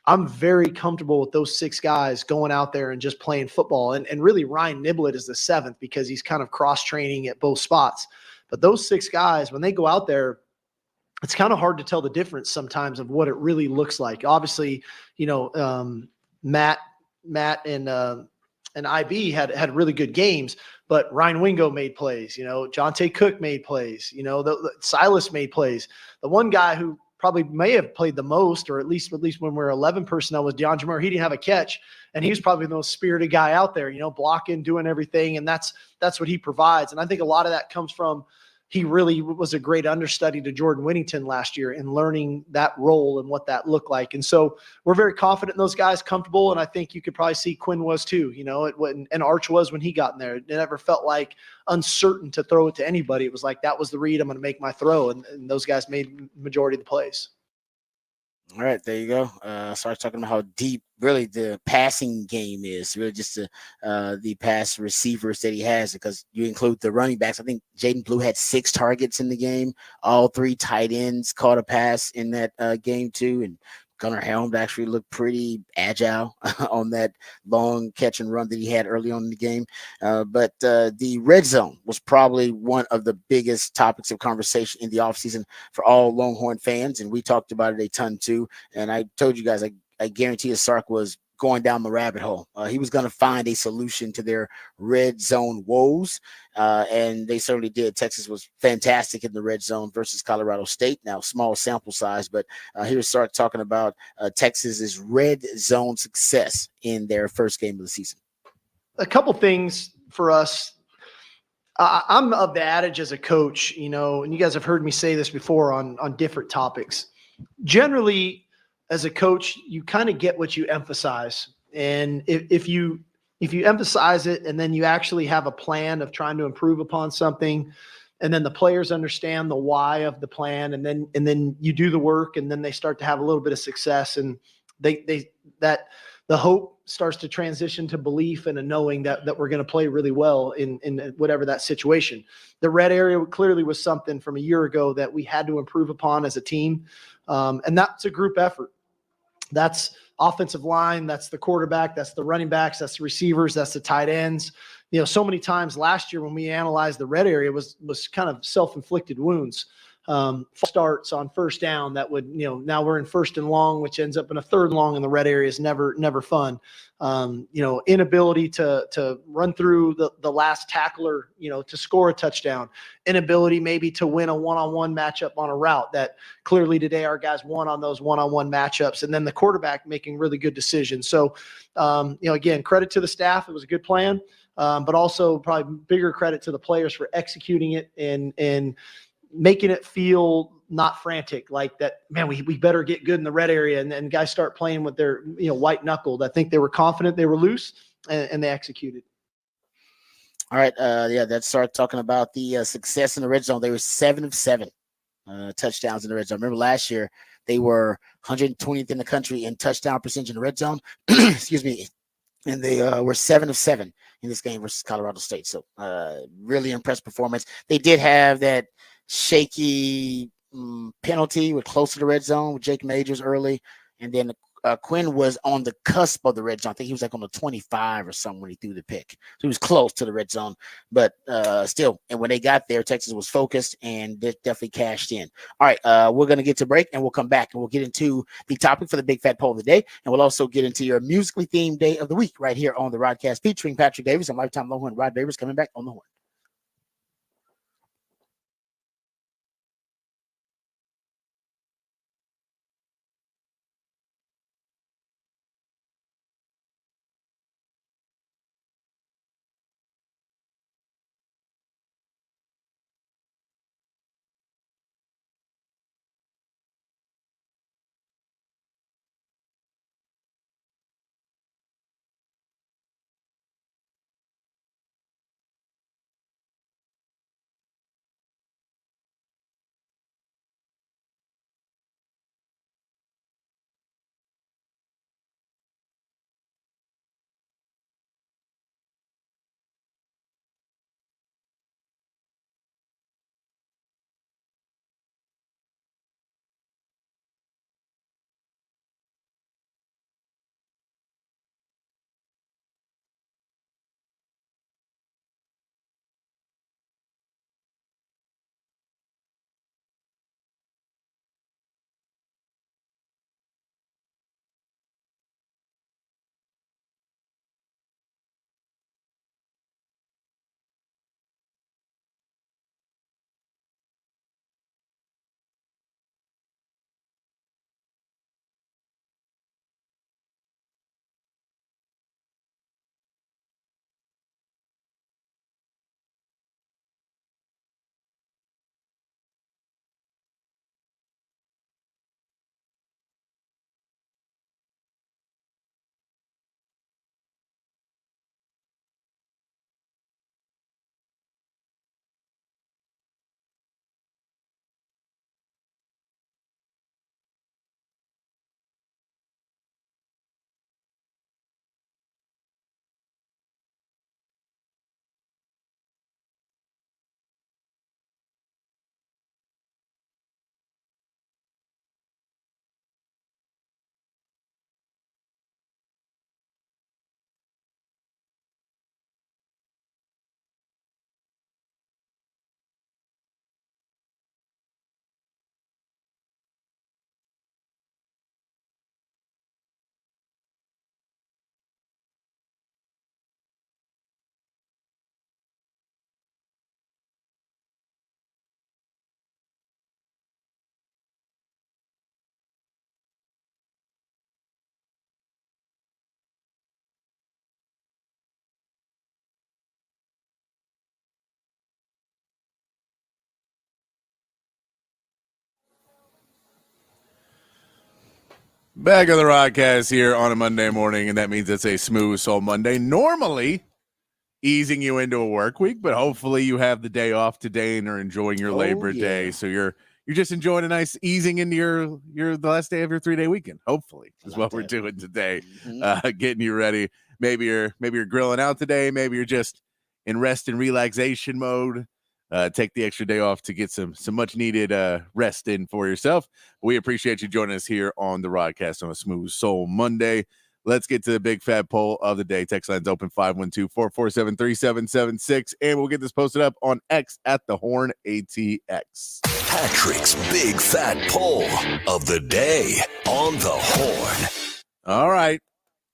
I'm very comfortable with those 6 guys going out there and just playing football. And really Ryan Niblett is the 7th because he's kind of cross-training at both spots. But those 6 guys, when they go out there, it's kind of hard to tell the difference sometimes of what it really looks like. Obviously, Matt and IB had really good games, but Ryan Wingo made plays. Jonte Cook made plays. Silas made plays. The one guy who probably may have played the most, or at least when we were 11 personnel, was DeAndre Moore. He didn't have a catch, and he was probably the most spirited guy out there, blocking, doing everything, and that's what he provides. And I think a lot of that comes from he really was a great understudy to Jordan Whittington last year in learning that role and what that looked like. And so we're very confident in those guys, comfortable. And I think you could probably see Quinn was too, and Arch was when he got in there. It never felt like uncertain to throw it to anybody. It was like, that was the read. I'm going to make my throw. And those guys made majority of the plays. All right, there you go. Starts talking about how deep really the passing game is. Really just the pass receivers that he has, because you include the running backs. I think Jaden Blue had 6 targets in the game. All 3 tight ends caught a pass in that game too, and Gunnar Helm actually looked pretty agile on that long catch and run that he had early on in the game. But the red zone was probably one of the biggest topics of conversation in the offseason for all Longhorn fans. And we talked about it a ton too. And I told you guys, I guarantee you Sark was going down the rabbit hole. He was going to find a solution to their red zone woes. And they certainly did. Texas was fantastic in the red zone versus Colorado State. Now, small sample size, but here's Sark talking about Texas's red zone success in their first game of the season. A couple things for us. I'm of the adage as a coach, and you guys have heard me say this before on different topics. Generally, as a coach, you kind of get what you emphasize. And if you emphasize it and then you actually have a plan of trying to improve upon something, and then the players understand the why of the plan, and then you do the work, and then they start to have a little bit of success, and that the hope starts to transition to belief and a knowing that we're going to play really well in whatever that situation. The red area clearly was something from a year ago that we had to improve upon as a team. And that's a group effort. That's offensive line. That's the quarterback. That's the running backs. That's the receivers. That's the tight ends. So many times last year when we analyzed the red area was kind of self-inflicted wounds. Starts on first down that would, now we're in first and long, which ends up in a third and long in the red area is never fun. Inability to run through the last tackler, to score a touchdown, inability maybe to win a one-on-one matchup on a route that clearly today our guys won on those one-on-one matchups, and then the quarterback making really good decisions. So, again, credit to the staff. It was a good plan, but also probably bigger credit to the players for executing it and making it feel not frantic, like that, man, we better get good in the red area. And then guys start playing with their, white knuckled. I think they were confident, they were loose, and they executed. All right. That started talking about the success in the red zone. They were 7 of 7 touchdowns in the red zone. Remember last year, they were 120th in the country in touchdown percentage in the red zone. Excuse me. And they were 7 of 7 in this game versus Colorado State. So really impressive performance. They did have that shaky penalty with close to the red zone with Jake Majors early. And then Quinn was on the cusp of the red zone. I think he was like on the 25 or something when he threw the pick. So he was close to the red zone, but still. And when they got there, Texas was focused and definitely cashed in. All right, we're going to get to break and we'll come back and we'll get into the topic for the big fat poll of the day. And we'll also get into your musically themed day of the week right here on the Rodcast featuring Patrick Davis and lifetime Longhorn Rod Babers coming back on the horn. Back on the Rodcast here on a Monday morning, and that means it's a smooth soul Monday. Normally easing you into a work week, but hopefully you have the day off today and are enjoying your Labor Day. So you're just enjoying a nice easing into your the last day of your 3-day weekend. Hopefully is what we're doing today. Getting you ready. Maybe you're grilling out today. Maybe you're just in rest and relaxation mode. Take the extra day off to get some much needed rest in for yourself. We appreciate you joining us here on the Rodcast on a Smooth Soul Monday. Let's get to the big fat poll of the day. Text line's open 512-447-3776, and we'll get this posted up on X at the Horn ATX. Patrick's big fat poll of the day on the Horn. All right.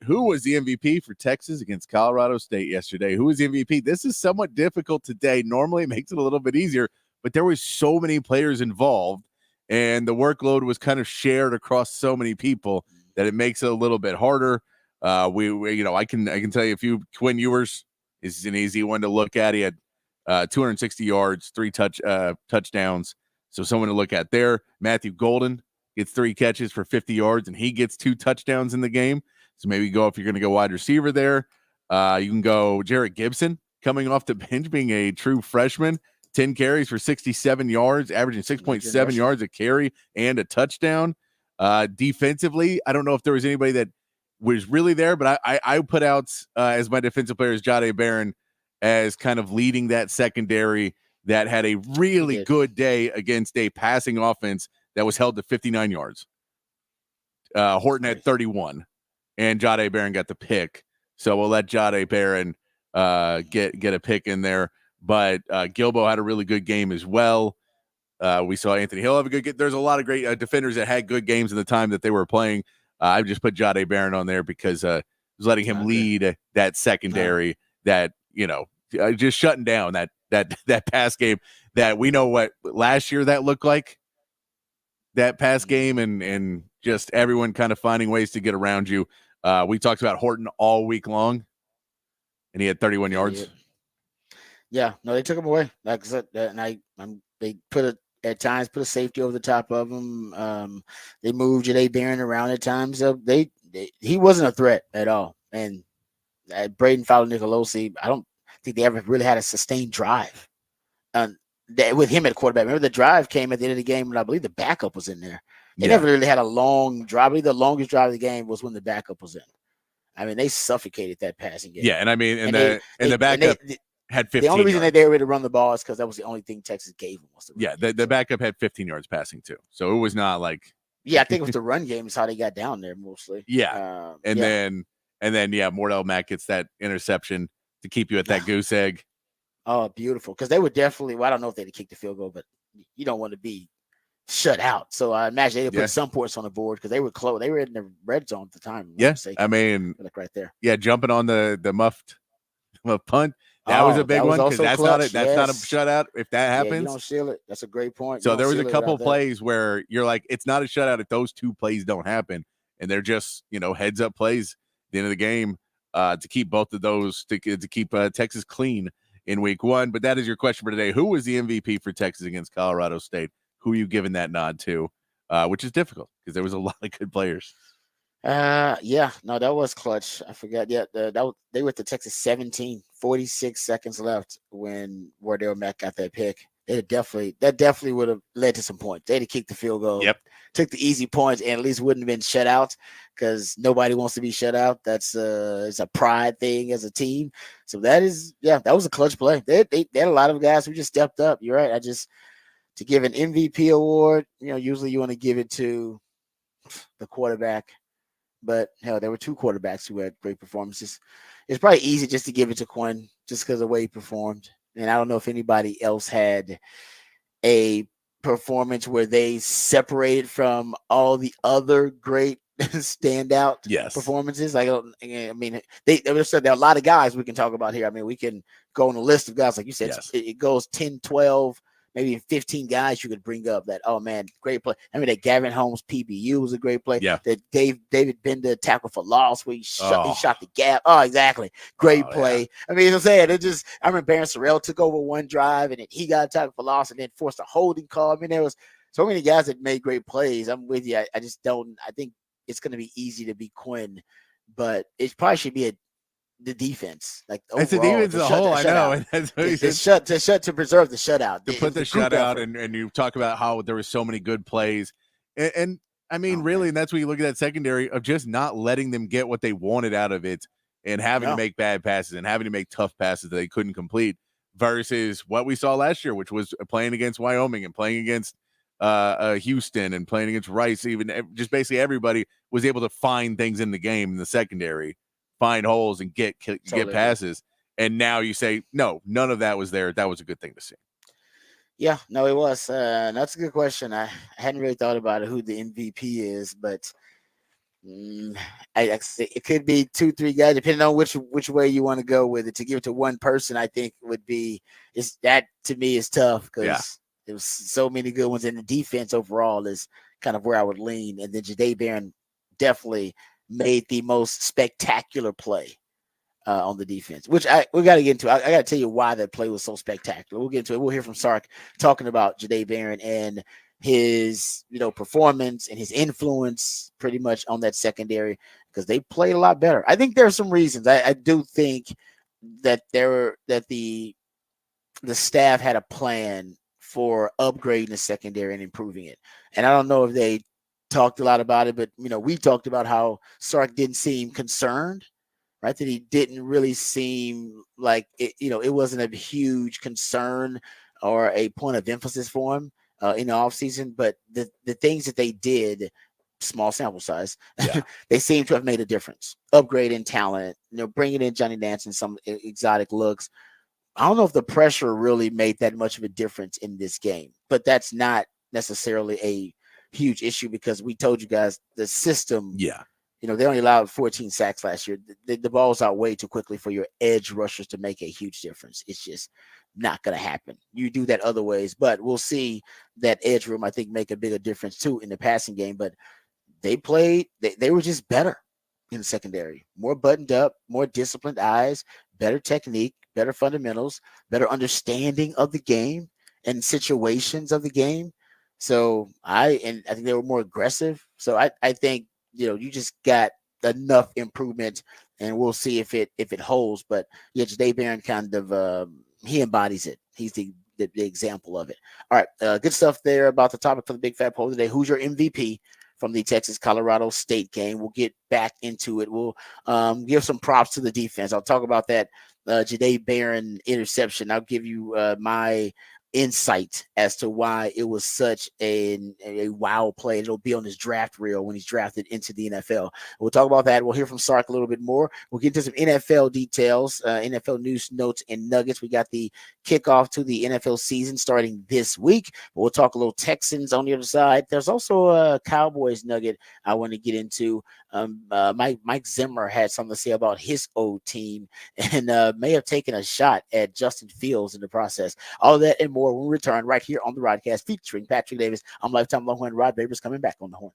Who was the MVP for Texas against Colorado State yesterday? Who was the MVP? This is somewhat difficult today. Normally it makes it a little bit easier, but there were so many players involved, and the workload was kind of shared across so many people that it makes it a little bit harder. I can tell you a few. Quinn Ewers is an easy one to look at. He had 260 yards, 3 touchdowns. So someone to look at there. Matthew Golden gets 3 catches for 50 yards, and he gets 2 touchdowns in the game. So maybe go if you're going to go wide receiver there. You can go Jarrett Gibson coming off the bench, being a true freshman. 10 carries for 67 yards, averaging 6.7 yards a carry and a touchdown. Defensively, I don't know if there was anybody that was really there, but I put out as my defensive player is Jahdae Barron as kind of leading that secondary that had a really good day against a passing offense that was held to 59 yards. Horton had 31. And Jahdae Barron got the pick. So we'll let Jahdae Barron get a pick in there. But Gilbo had a really good game as well. We saw Anthony Hill have a good game. There's a lot of great defenders that had good games in the time that they were playing. I just put Jahdae Barron on there because I was letting him lead that secondary that, just shutting down that pass game that we know what last year that looked like. That pass game and just everyone kind of finding ways to get around you. We talked about Horton all week long, and he had 31 yards. Yeah, no, they took him away. Like I said, and they put a safety over the top of him. They moved Jahdae Barron around at times. He wasn't a threat at all. And Braden Fowler-Nicolosi, I don't think they ever really had a sustained drive. With him at quarterback. Remember the drive came at the end of the game when I believe the backup was in there. They never really had a long drive. I believe the longest drive of the game was when the backup was in. I mean, they suffocated that passing game. Yeah, and I mean, the backup had 15. The only reason yards. they were able to run the ball is because that was the only thing Texas gave them. The backup had 15 yards passing too, so it was not like. Yeah, I think it was the run game is how they got down there mostly. Yeah, then Mordell Mack gets that interception to keep you at that goose egg. Oh, beautiful! Because they would definitely. Well, I don't know if they'd kick the field goal, but you don't want to be shut out. So I imagine they'd put some points on the board because they were close. They were in the red zone at the time. I mean, like right there. Yeah, jumping on the muffed punt. That was a big one because that's not a shutout. If that happens, you don't seal it. That's a great point. So there was a couple plays where you're like, it's not a shutout if those 2 plays don't happen, and they're just heads up plays at the end of the game to keep both of those to keep Texas clean in week 1. But that is your question for today. Who was the MVP for Texas against Colorado State? Who are you giving that nod to? Which is difficult because there was a lot of good players. That was clutch. I forgot. Yeah, they were at the Texas 17, 46 seconds left when Wardell Mack got that pick. That definitely would have led to some points. They'd have kicked the field goal. Yep. Took the easy points and at least wouldn't have been shut out because nobody wants to be shut out. That's it's a pride thing as a team. So that was a clutch play. They had a lot of guys who just stepped up. You're right. To give an MVP award, usually you want to give it to the quarterback. But hell, there were 2 quarterbacks who had great performances. It's probably easy just to give it to Quinn just because of the way he performed. And I don't know if anybody else had a performance where they separated from all the other great standout performances. Like, I mean, there are a lot of guys we can talk about here. I mean, we can go on a list of guys. Like you said, it goes 10, 12, maybe 15 guys you could bring up that, oh man, great play. I mean, that Gavin Holmes PBU was a great play. Yeah. That David Bender tackle for loss where he shot the gap. Oh, exactly. Great play. Yeah. I mean, as I said, I remember Barron Sorrell took over one drive and then he got a tackle for loss and then forced a holding call. I mean, there was so many guys that made great plays. I'm with you. I think it's going to be easy to be Quinn, but it probably should be the defense, like It's the overall, defense as a whole. I know. shutout. And that's what he said. To preserve the shutout. To It put was the a group shutout, effort. and you talk about how there were so many good plays, and I mean, Oh, really, man. and that's where you look at that secondary of just not letting them get what they wanted out of it, and having to No. make bad passes and having to make tough passes that they couldn't complete, versus what we saw last year, which was playing against Wyoming and playing against Houston and playing against Rice. Even just basically everybody was able to find things in the game in the secondary, find holes and get Totally passes. And now you say, no, none of that was there. That was a good thing to see. Yeah, no, it was. That's a good question. I hadn't really thought about it, who the MVP is, but it could be 2-3 guys, depending on which way you want to go with it. To give it to one person, I think would be that to me is tough because there was so many good ones, and the defense overall is kind of where I would lean. And then Jahdae Barron definitely made the most spectacular play on the defense, which we got to get into. I got to tell you why that play was so spectacular. We'll get into it. We'll hear from Sark talking about Jahdae Barron and his performance and his influence pretty much on that secondary, because they played a lot better. I think there are some reasons. I do think that the staff had a plan for upgrading the secondary and improving it. And I don't know if they talked a lot about it, but we talked about how Sark didn't seem concerned, right? That he didn't really seem like it, it wasn't a huge concern or a point of emphasis for him in the offseason. But the things that they did, small sample size, they seem to have made a difference. Upgrading talent, bringing in Johnny Nance and some exotic looks. I don't know if the pressure really made that much of a difference in this game, but that's not necessarily a huge issue because we told you guys the system. Yeah. They only allowed 14 sacks last year. The ball's out way too quickly for your edge rushers to make a huge difference. It's just not going to happen. You do that other ways, but we'll see that edge room, I think, make a bigger difference too in the passing game. But they played, they were just better in the secondary, more buttoned up, more disciplined eyes, better technique, better fundamentals, better understanding of the game and situations of the game. So I think they were more aggressive. So I think, you just got enough improvement, and we'll see if it holds. But yeah, Jahdae Barron kind of he embodies it. He's the example of it. All right, good stuff there about the topic for the Big Fat Poll today. Who's your MVP from the Texas-Colorado State game? We'll get back into it. We'll give some props to the defense. I'll talk about that Jahdae Barron interception. I'll give you my insight as to why it was such a wow play. It'll be on his draft reel when he's drafted into the NFL. We'll talk about that. We'll hear from Sark a little bit more. We'll get into some NFL details, NFL news, notes, and nuggets. We got the kickoff to the NFL season starting this week. We'll talk a little Texans on the other side. There's also a Cowboys nugget I want to get into. Mike Zimmer had something to say about his old team and may have taken a shot at Justin Fields in the process. All that and more when we return right here on the Rodcast featuring Patrick Davis. I'm Lifetime Longhorn Rod Babers coming back on the horn.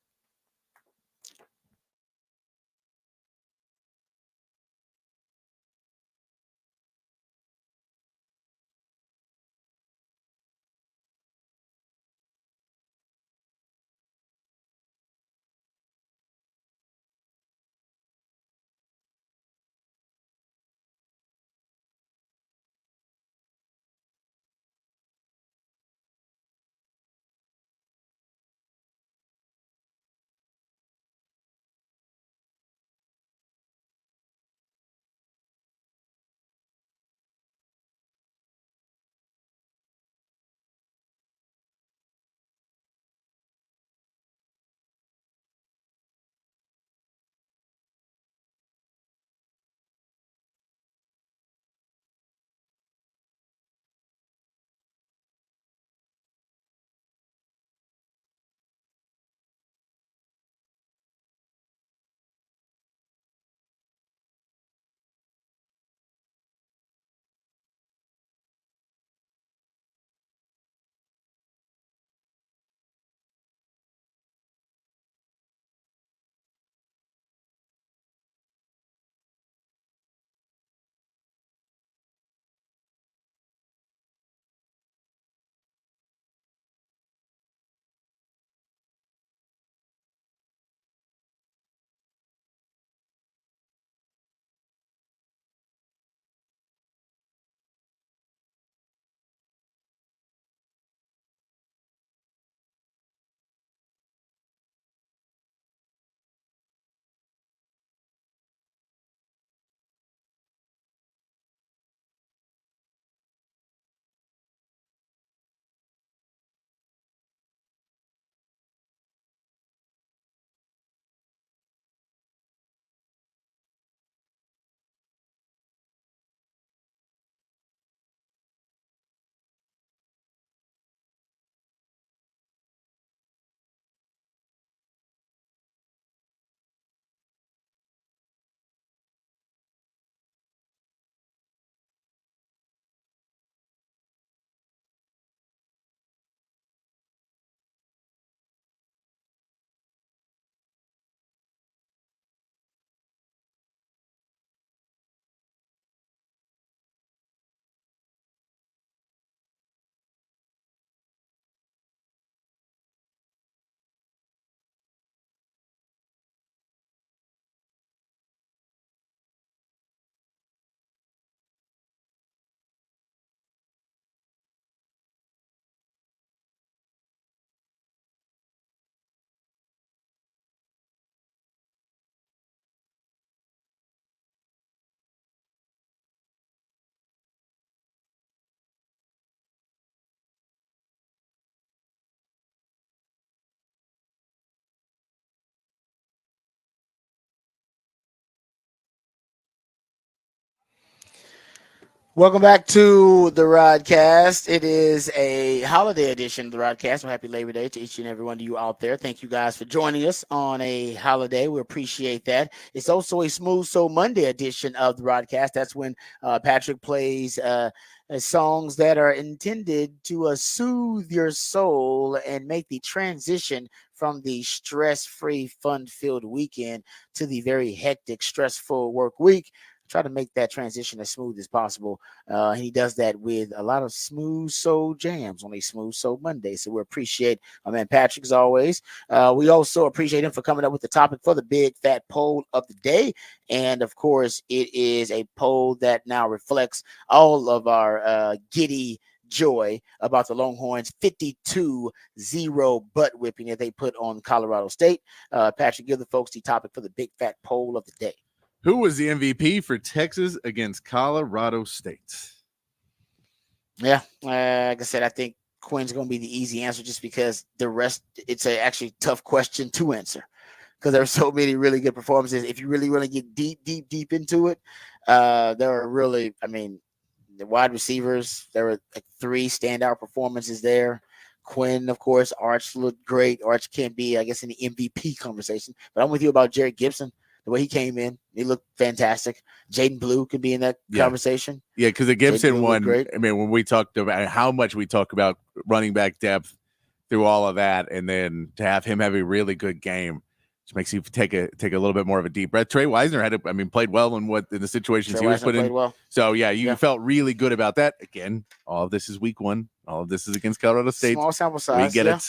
Welcome back to the Rodcast. It is a holiday edition of the Rodcast. Well, happy Labor Day to each and every one of you out there. Thank you guys for joining us on a holiday. We appreciate that. It's also a Smooth Soul Monday edition of the Rodcast. That's when Patrick plays songs that are intended to soothe your soul and make the transition from the stress-free, fun-filled weekend to the very hectic, stressful work week. Try to make that transition as smooth as possible. He does that with a lot of smooth soul jams on a Smooth Soul Monday. So we appreciate my man Patrick as always. We also appreciate him for coming up with the topic for the big fat poll of the day. And of course, it is a poll that now reflects all of our giddy joy about the Longhorns 52-0 butt whipping that they put on Colorado State. Patrick, give the folks the topic for the big fat poll of the day. Who was the MVP for Texas against Colorado State? Yeah, like I said, I think Quinn's going to be the easy answer just because the rest, it's a actually tough question to answer because there are so many really good performances. If you really want to get deep into it, there are really, I mean, the wide receivers, there were like 3 standout performances there. Quinn, of course, Arch looked great. Arch can't be, I guess, in the MVP conversation, but I'm with you about Jared Gibson. The way he came in, he looked fantastic. Jaden Blue could be in that conversation. Yeah, because the Gibson one, great. I mean, when we talked about how much we talk about running back depth through all of that, and then to have him have a really good game, which makes you take a little bit more of a deep breath. Trey Wisner played well in the situations he was put in. Well. So you felt really good about that. Again, all of this is week 1. All of this is against Colorado State. Small sample size. We get it.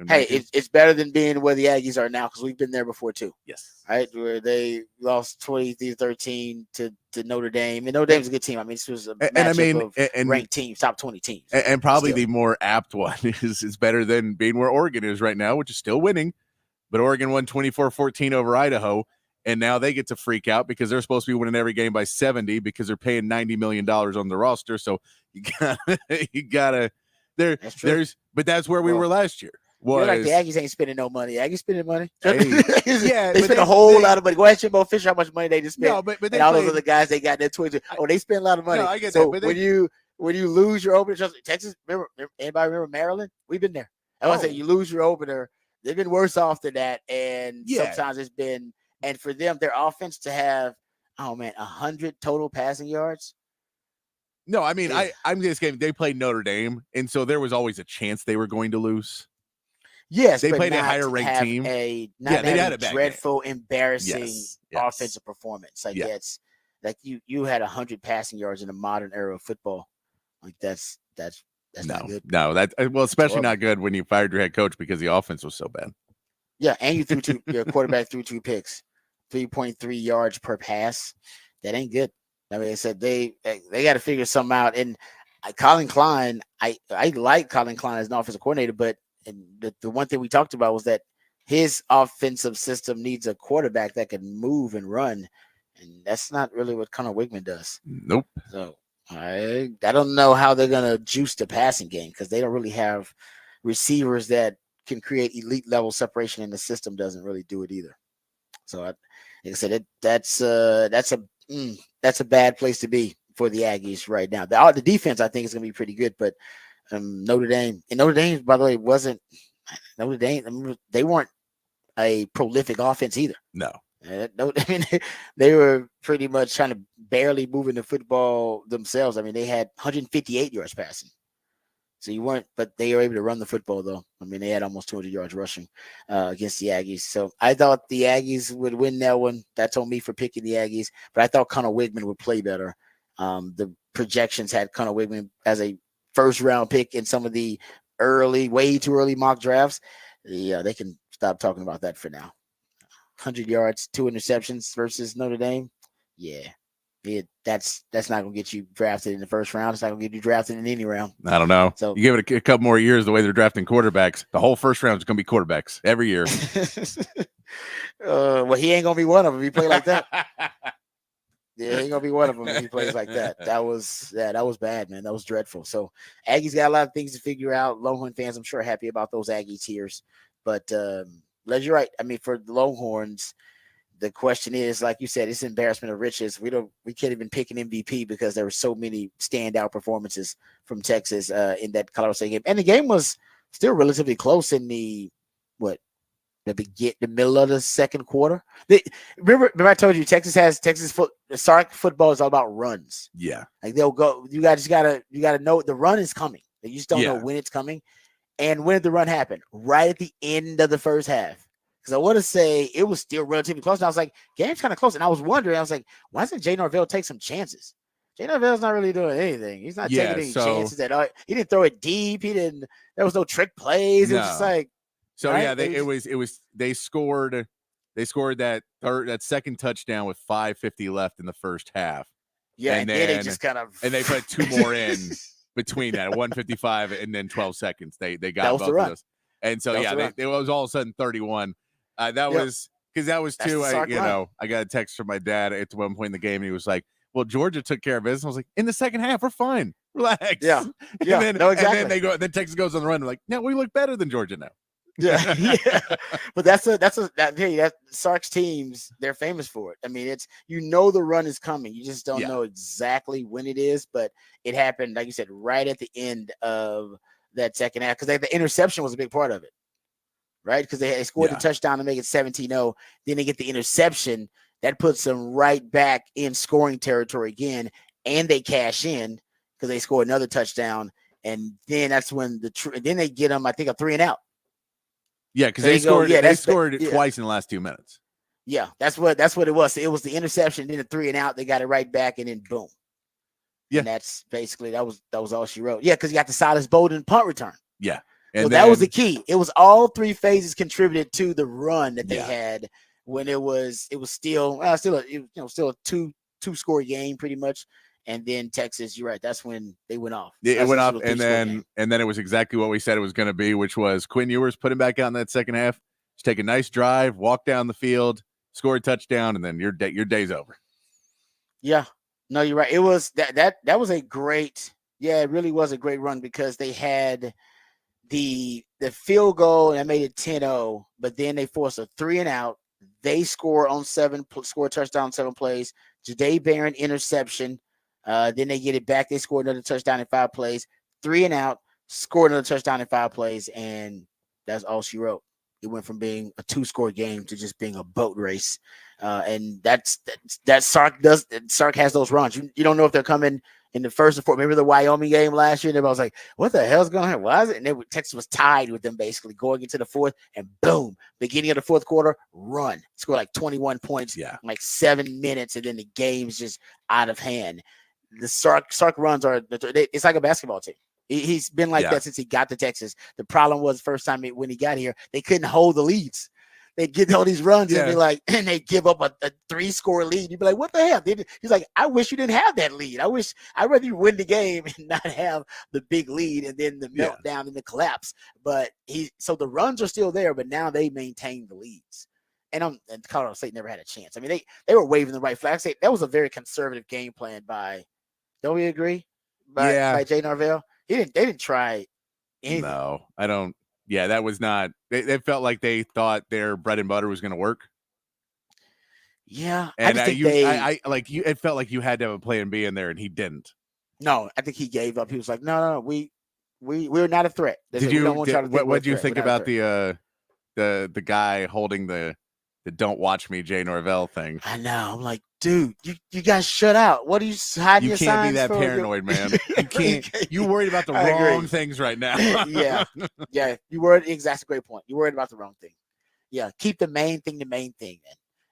Hey, it's better than being where the Aggies are now because we've been there before too. Yes. Right, where they lost 23-13 to Notre Dame. And Notre Dame's a good team. I mean, this was a matchup of ranked teams, top 20 teams. And probably the more apt one is better than being where Oregon is right now, which is still winning. But Oregon won 24-14 over Idaho, and now they get to freak out because they're supposed to be winning every game by 70 because they're paying $90 million on the roster. So you gotta but that's where we were last year. You're like the Aggies ain't spending no money. Aggies spending money. Hey, yeah, they spend a whole lot of money. Go ask Jimbo Fisher how much money they just spent. No, but and all those other guys they got their Twitter. They spend a lot of money. No, I get so that. But when you lose your opener, Texas, anybody remember Maryland? We've been there. I want to say you lose your opener. They've been worse off than that, and sometimes it's been. And for them, their offense to have 100 total passing yards. No, I mean I'm just kidding. They played Notre Dame, and so there was always a chance they were going to lose. Yes, they played a higher ranked team. They had a dreadful, embarrassing offensive performance. Like that's like you had 100 passing yards in the modern era of football. Like that's not good. No, especially not good when you fired your head coach because the offense was so bad. Yeah, and you threw your quarterback threw 2 picks, 3.3 yards per pass. That ain't good. I mean, I said they got to figure something out. And Colin Klein, I like Colin Klein as an offensive coordinator, but the one thing we talked about was that his offensive system needs a quarterback that can move and run, and that's not really what Connor Wigman does. Nope. So I don't know how they're gonna juice the passing game because they don't really have receivers that can create elite level separation, and the system doesn't really do it either. So like I said, that's a bad place to be for the Aggies right now. The defense I think is gonna be pretty good, but Notre Dame, by the way, wasn't Notre Dame. They weren't a prolific offense either. No, I mean they were pretty much trying to barely moving the football themselves. I mean they had 158 yards passing, so you weren't, but they were able to run the football though. I mean they had almost 200 yards rushing against the Aggies. So I thought the Aggies would win that one. That's on me for picking the Aggies, but I thought Connor Wigman would play better. The projections had Connor Wigman as a first round pick in some of the way too early mock drafts. They can stop talking about that for now. 100 yards, 2 interceptions versus Notre Dame. Yeah, that's not going to get you drafted in the first round. It's not going to get you drafted in any round. I don't know. So you give it a couple more years, the way they're drafting quarterbacks, the whole first round is going to be quarterbacks every year. Well, he ain't going to be one of them if he play like that. Yeah, he ain't gonna be one of them if he plays like that. That was bad, man. That was dreadful. So Aggies got a lot of things to figure out. Longhorn fans, I'm sure, are happy about those Aggie tears. But Les, you're right. I mean, for the Longhorns, the question is, like you said, it's embarrassment of riches. We can't even pick an MVP because there were so many standout performances from Texas in that Colorado State game, and the game was still relatively close in the middle of the second quarter. Remember I told you Sark football is all about runs. Yeah, like they'll go. You gotta know the run is coming. You just don't know when it's coming. And when did the run happen? Right at the end of the first half. Because I want to say it was still relatively close. And I was like, game's kind of close. And I was wondering, I was like, why doesn't Jay Norvell take some chances? Jay Norvell's not really doing anything. He's not taking any chances at all. He didn't throw it deep. There was no trick plays. It was just like. So right? yeah, they scored that second touchdown with 5:50 left in the first half. Yeah, and then they just kind of and they put two more in between that 1:55 and then 12 seconds. They got both of those. And so it was all of a sudden 31. Was because that was too. I got a text from my dad at one point in the game, and he was like, "Well, Georgia took care of business." I was like, "In the second half, we're fine. Relax." Yeah, And then then Texas goes on the run. They're like, "No, we look better than Georgia now." Yeah. But that's Sark's teams. They're famous for it. I mean, it's the run is coming. You just don't know exactly when it is, but it happened, like you said, right at the end of that second half because the interception was a big part of it, right? Because they scored the touchdown to make it 17-0. Then they get the interception that puts them right back in scoring territory again, and they cash in because they score another touchdown, and then that's when then they get them, I think, a 3-and-out. Yeah, because they scored twice in the last 2 minutes. Yeah, that's what it was. It was the interception, then the 3-and-out. They got it right back, and then boom. Yeah, and that's basically that was all she wrote. Yeah, because you got the Silas Bowden punt return. Yeah, and so that was the key. It was all three phases contributed to the run that they had when it was still a two-score game pretty much. And then Texas, you're right. That's when they went off. It went off, and then it was exactly what we said it was going to be, which was Quinn Ewers put him back out in that second half. Just take a nice drive, walk down the field, score a touchdown, and then your day's over. Yeah, no, you're right. It was that was a great. Yeah, it really was a great run because they had the field goal and that made it 10-0, but then they forced a 3-and-out. They score a touchdown on 7 plays. Jahdae Barron interception. Then they get it back. They scored another touchdown in 5 plays, 3-and-out, scored another touchdown in 5 plays, and that's all she wrote. It went from being a 2-score game to just being a boat race. And that Sark has those runs. You don't know if they're coming in the first and fourth. Remember the Wyoming game last year? And everybody was like, what the hell's going on? Why is it? And Texas was tied with them basically going into the fourth, and boom, beginning of the fourth quarter, run. Scored like 21 points in like 7 minutes, and then the game's just out of hand. The Sark runs it's like a basketball team. He's been like that since he got to Texas. The problem was first time when he got here, they couldn't hold the leads. They'd get all these runs and be like, and they give up a 3-score lead. You'd be like, what the hell? He's like, I wish you didn't have that lead. I'd rather you win the game and not have the big lead and then the meltdown and the collapse. But so the runs are still there, but now they maintain the leads. And Colorado State never had a chance. I mean, they were waving the right flag. That was a very conservative game plan by. Don't we agree? By Jay Norvell, they didn't try anything. No, I don't. Yeah, that was not. They felt like they thought their bread and butter was going to work. Yeah, and it felt like you had to have a plan B in there, and he didn't. No, I think he gave up. He was like, no, we're not a threat. What did you think about the guy holding the "Don't watch me, Jay Norvell" thing? I know. I'm like, dude, you guys shut out. What are you hiding your signs? You can't be that paranoid, man. You can't. You worried about the wrong things right now. Yeah. You worried. That's a great point. You worried about the wrong thing. Yeah, keep the main thing, man.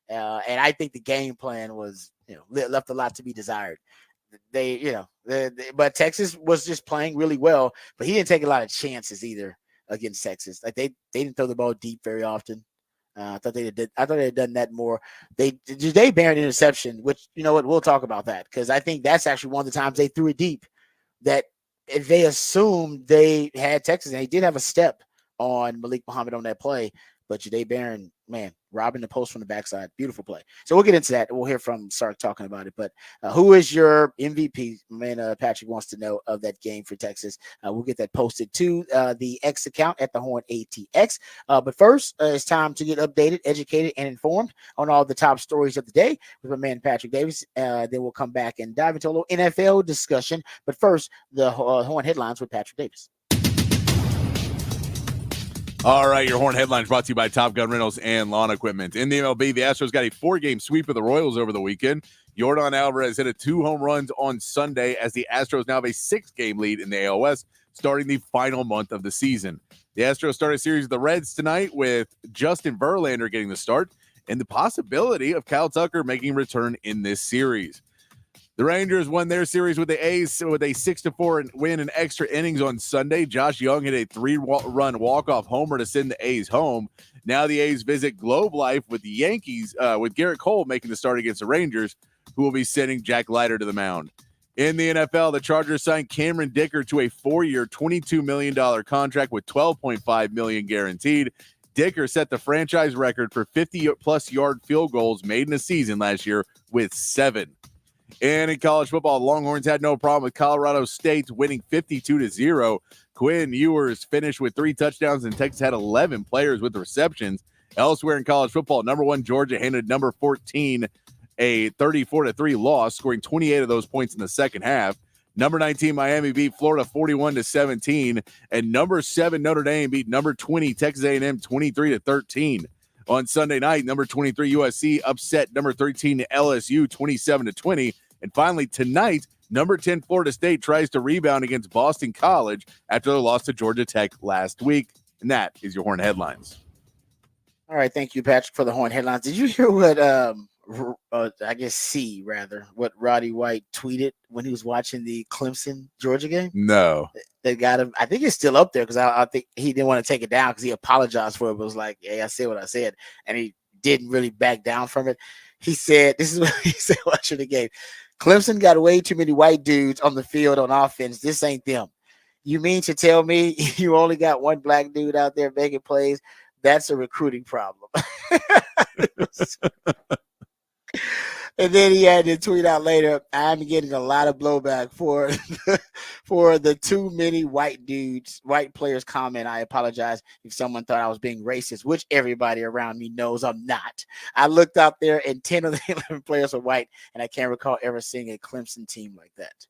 And I think the game plan was, left a lot to be desired. But Texas was just playing really well, but he didn't take a lot of chances either against Texas. Like they didn't throw the ball deep very often. I thought they had done that more. They Barron interception, which you know what, we'll talk about that because I think that's actually one of the times they threw it deep. That if they assumed they had Texas, and they did have a step on Malik Muhammad on that play, but Jahdae Barron, man, robbing the post from the backside. Beautiful play. So we'll get into that. We'll hear from Sark talking about it. But who is your MVP? Man, Patrick wants to know of that game for Texas. We'll get that posted to the X account at the Horn ATX. But first, it's time to get updated, educated, and informed on all the top stories of the day with my man Patrick Davis. Then we'll come back and dive into a little NFL discussion. But first, the Horn headlines with Patrick Davis. All right, your Horn headlines brought to you by Top Gun Rentals and Lawn Equipment. In the MLB, the Astros got a 4-game sweep of the Royals over the weekend. Yordan Alvarez hit 2 home runs on Sunday as the Astros now have a 6-game lead in the AL West, starting the final month of the season. The Astros start a series with the Reds tonight with Justin Verlander getting the start and the possibility of Kyle Tucker making a return in this series. The Rangers won their series with the A's with a 6-4 win in extra innings on Sunday. Josh Young hit a 3-run walk-off homer to send the A's home. Now the A's visit Globe Life with the Yankees, with Garrett Cole making the start against the Rangers, who will be sending Jack Leiter to the mound. In the NFL, the Chargers signed Cameron Dicker to a 4-year, $22 million contract with $12.5 million guaranteed. Dicker set the franchise record for 50-plus yard field goals made in a season last year with 7. And in college football, the Longhorns had no problem with Colorado State winning 52-0. Quinn Ewers finished with 3 touchdowns, and Texas had 11 players with receptions. Elsewhere in college football, number 1 Georgia handed number 14 a 34-3 loss, scoring 28 of those points in the second half. Number 19 Miami beat Florida 41-17, and number 7 Notre Dame beat number 20 Texas A&M 23-13. On Sunday night, number 23 USC upset number 13 LSU 27-20. And finally, tonight, number 10 Florida State tries to rebound against Boston College after their loss to Georgia Tech last week. And that is your Horn headlines. All right, thank you, Patrick, for the Horn headlines. Did you hear what what Roddy White tweeted when he was watching the Clemson Georgia game? No. They got him. I think it's still up there because I think he didn't want to take it down because he apologized for it. But it was like, yeah, I said what I said. And he didn't really back down from it. He said, this is what he said watching the game. Clemson got way too many white dudes on the field on offense. This ain't them. You mean to tell me you only got one black dude out there making plays? That's a recruiting problem. And then he had to tweet out later, I'm getting a lot of blowback for the too many white players comment. I apologize if someone thought I was being racist, which everybody around me knows I'm not. I looked out there and 10 of the 11 players are white, and I can't recall ever seeing a Clemson team like that.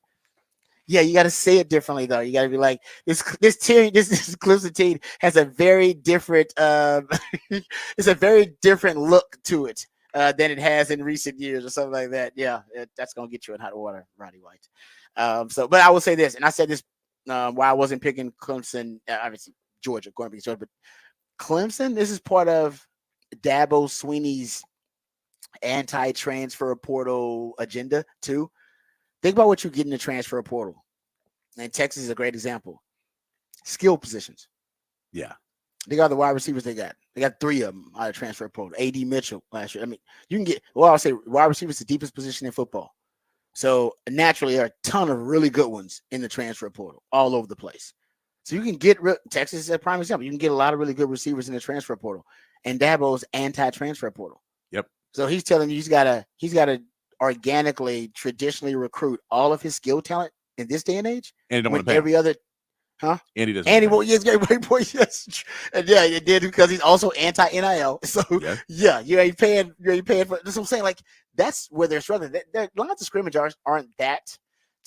Yeah, you got to say it differently, though. You got to be like, this Clemson team has a very different it's a very different look to it than it has in recent years or something like that. Yeah, that's going to get you in hot water, Roddy White. But I will say this, and I said this while I wasn't picking Clemson, obviously Georgia, going to be Georgia, but Clemson, this is part of Dabo Swinney's anti-transfer portal agenda, too. Think about what you get in the transfer portal. And Texas is a great example. Skill positions. Yeah. They got the wide receivers they got. They got 3 of them out of transfer portal. A.D. Mitchell last year. I mean, you can get, I'll say wide receiver is the deepest position in football. So naturally, there are a ton of really good ones in the transfer portal all over the place. So you can get, Texas is a prime example. You can get a lot of really good receivers in the transfer portal. And Dabo's anti-transfer portal. Yep. So he's telling you he's got to organically, traditionally recruit all of his skill talent in this day and age. And he don't want to pay every other, huh? And he doesn't. And he won't. Yes, yes. And yeah, it did because he's also anti-NIL. So yeah, you ain't paying for. That's what I'm saying. Like that's where they're struggling. Their lines of scrimmage aren't that.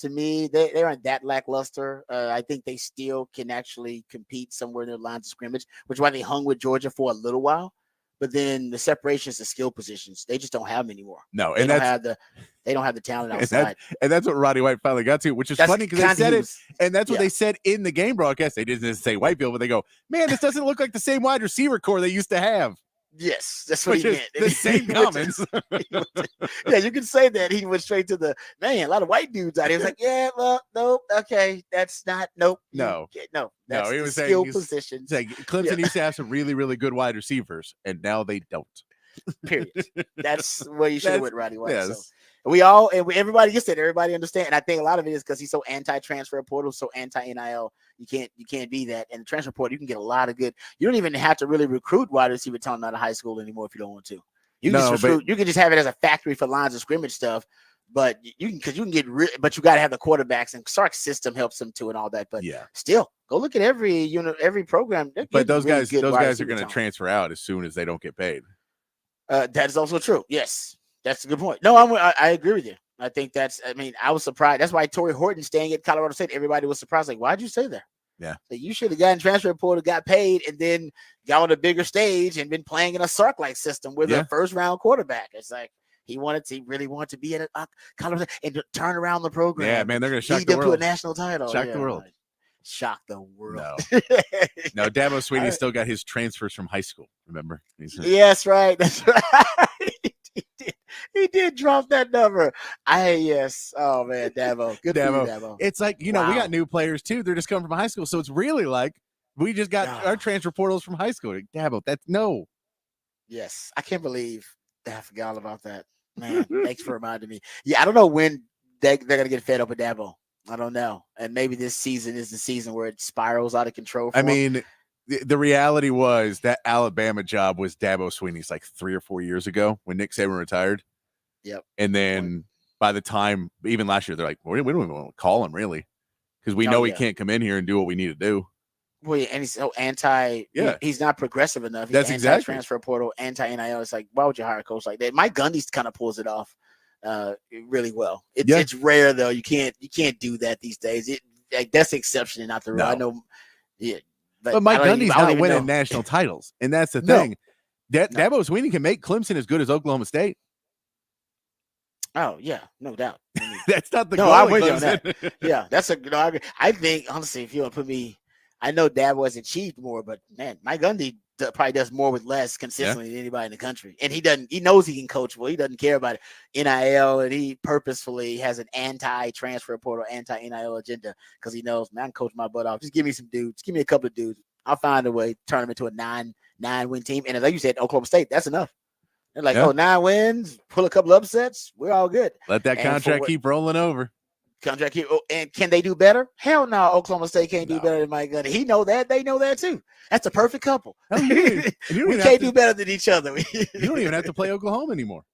To me, they aren't that lackluster. I think they still can actually compete somewhere in their lines of scrimmage, which is why they hung with Georgia for a little while. But then the separation is the skill positions. They just don't have them anymore. No, and they don't have the talent outside. And that's what Roddy White finally got to, which is funny because they said it, and that's what they said in the game broadcast. They didn't say Whitefield, but they go, man, this doesn't look like the same wide receiver core they used to have. Yes, that's what he meant. The same comments. Yeah, you can say that. He went straight to the, man, a lot of white dudes out here. He was like, yeah, well, nope, okay, that's not, nope. No. That's he was skill saying, positions. Like, Clemson used to have some really, really good wide receivers, and now they don't. Period. That's where you should have went, Roddy White. Yes. So Everybody gets it. Everybody understand. And I think a lot of it is because he's so anti-transfer portal, so anti-NIL. You can't be that. And the transfer portal, you can get a lot of good. You don't even have to really recruit wide receiver talent out of high school anymore if you don't want to. You can just have it as a factory for lines of scrimmage stuff. But you can get but you got to have the quarterbacks, and Sark's system helps them too and all that. But still, go look at every program. But those guys are going to transfer out as soon as they don't get paid. That is also true. Yes, that's a good point. No, I agree with you. I think I was surprised. That's why Torrey Horton staying at Colorado State. Everybody was surprised. Like, why'd you say that? Yeah. So you should have gotten transfer portal, got paid, and then got on a bigger stage and been playing in a Sark-like system with a first-round quarterback. It's like he really wanted to be at Colorado and turn around the program. Yeah, man, they're going to shock the world. To a national title. Shock the world. Shock the world. No, Dabo Swinney still got his transfers from high school. Remember? Yes, right. That's right. He did drop that number. Oh man, Dabo. Good for you, Dabo. It's like, we got new players too. They're just coming from high school. So it's really like we just got our transfer portals from high school. Dabo, no. Yes. I can't believe I forgot all about that. Man, thanks for reminding me. Yeah, I don't know when they're gonna get fed up with Dabo. I don't know. And maybe this season is the season where it spirals out of control. I mean, the reality was that Alabama job was Dabo Swinney's like 3 or 4 years ago when Nick Saban retired. Yep. And then by the time, even last year, they're like, we don't even want to call him really because we know he can't come in here and do what we need to do. Well, and he's so anti. Yeah. He's not progressive enough. He's That's exactly. Transfer portal, anti-NIL. It's like, why would you hire a coach like that? Mike Gundy kind of pulls it off really well. It's rare though. You can't do that these days. That's the exception and not the rule. No. I know. Yeah. But Mike Gundy's not winning national titles, and that's the thing. Dabo Swinney can make Clemson as good as Oklahoma State. Oh yeah, no doubt. That's not the goal. I'm with you on that. Yeah, that's I think honestly, if you want to put me, I know Dabo has achieved more, but man, Mike Gundy probably does more with less consistently than anybody in the country, and he knows he can coach well. He doesn't care about NIL, and he purposefully has an anti-transfer portal, anti-NIL agenda because he knows, man, I can coach my butt off. Just give me some dudes, give me a couple of dudes. I'll find a way to turn them into a nine-win team. And like you said, Oklahoma State, that's enough. They're like, 9 wins, pull a couple upsets, we're all good. Let that contract keep rolling over. And can they do better? Hell no, Oklahoma State can't do better than Mike Gundy. He know that. They know that too. That's a perfect couple. We can't do better than each other. You don't even have to play Oklahoma anymore.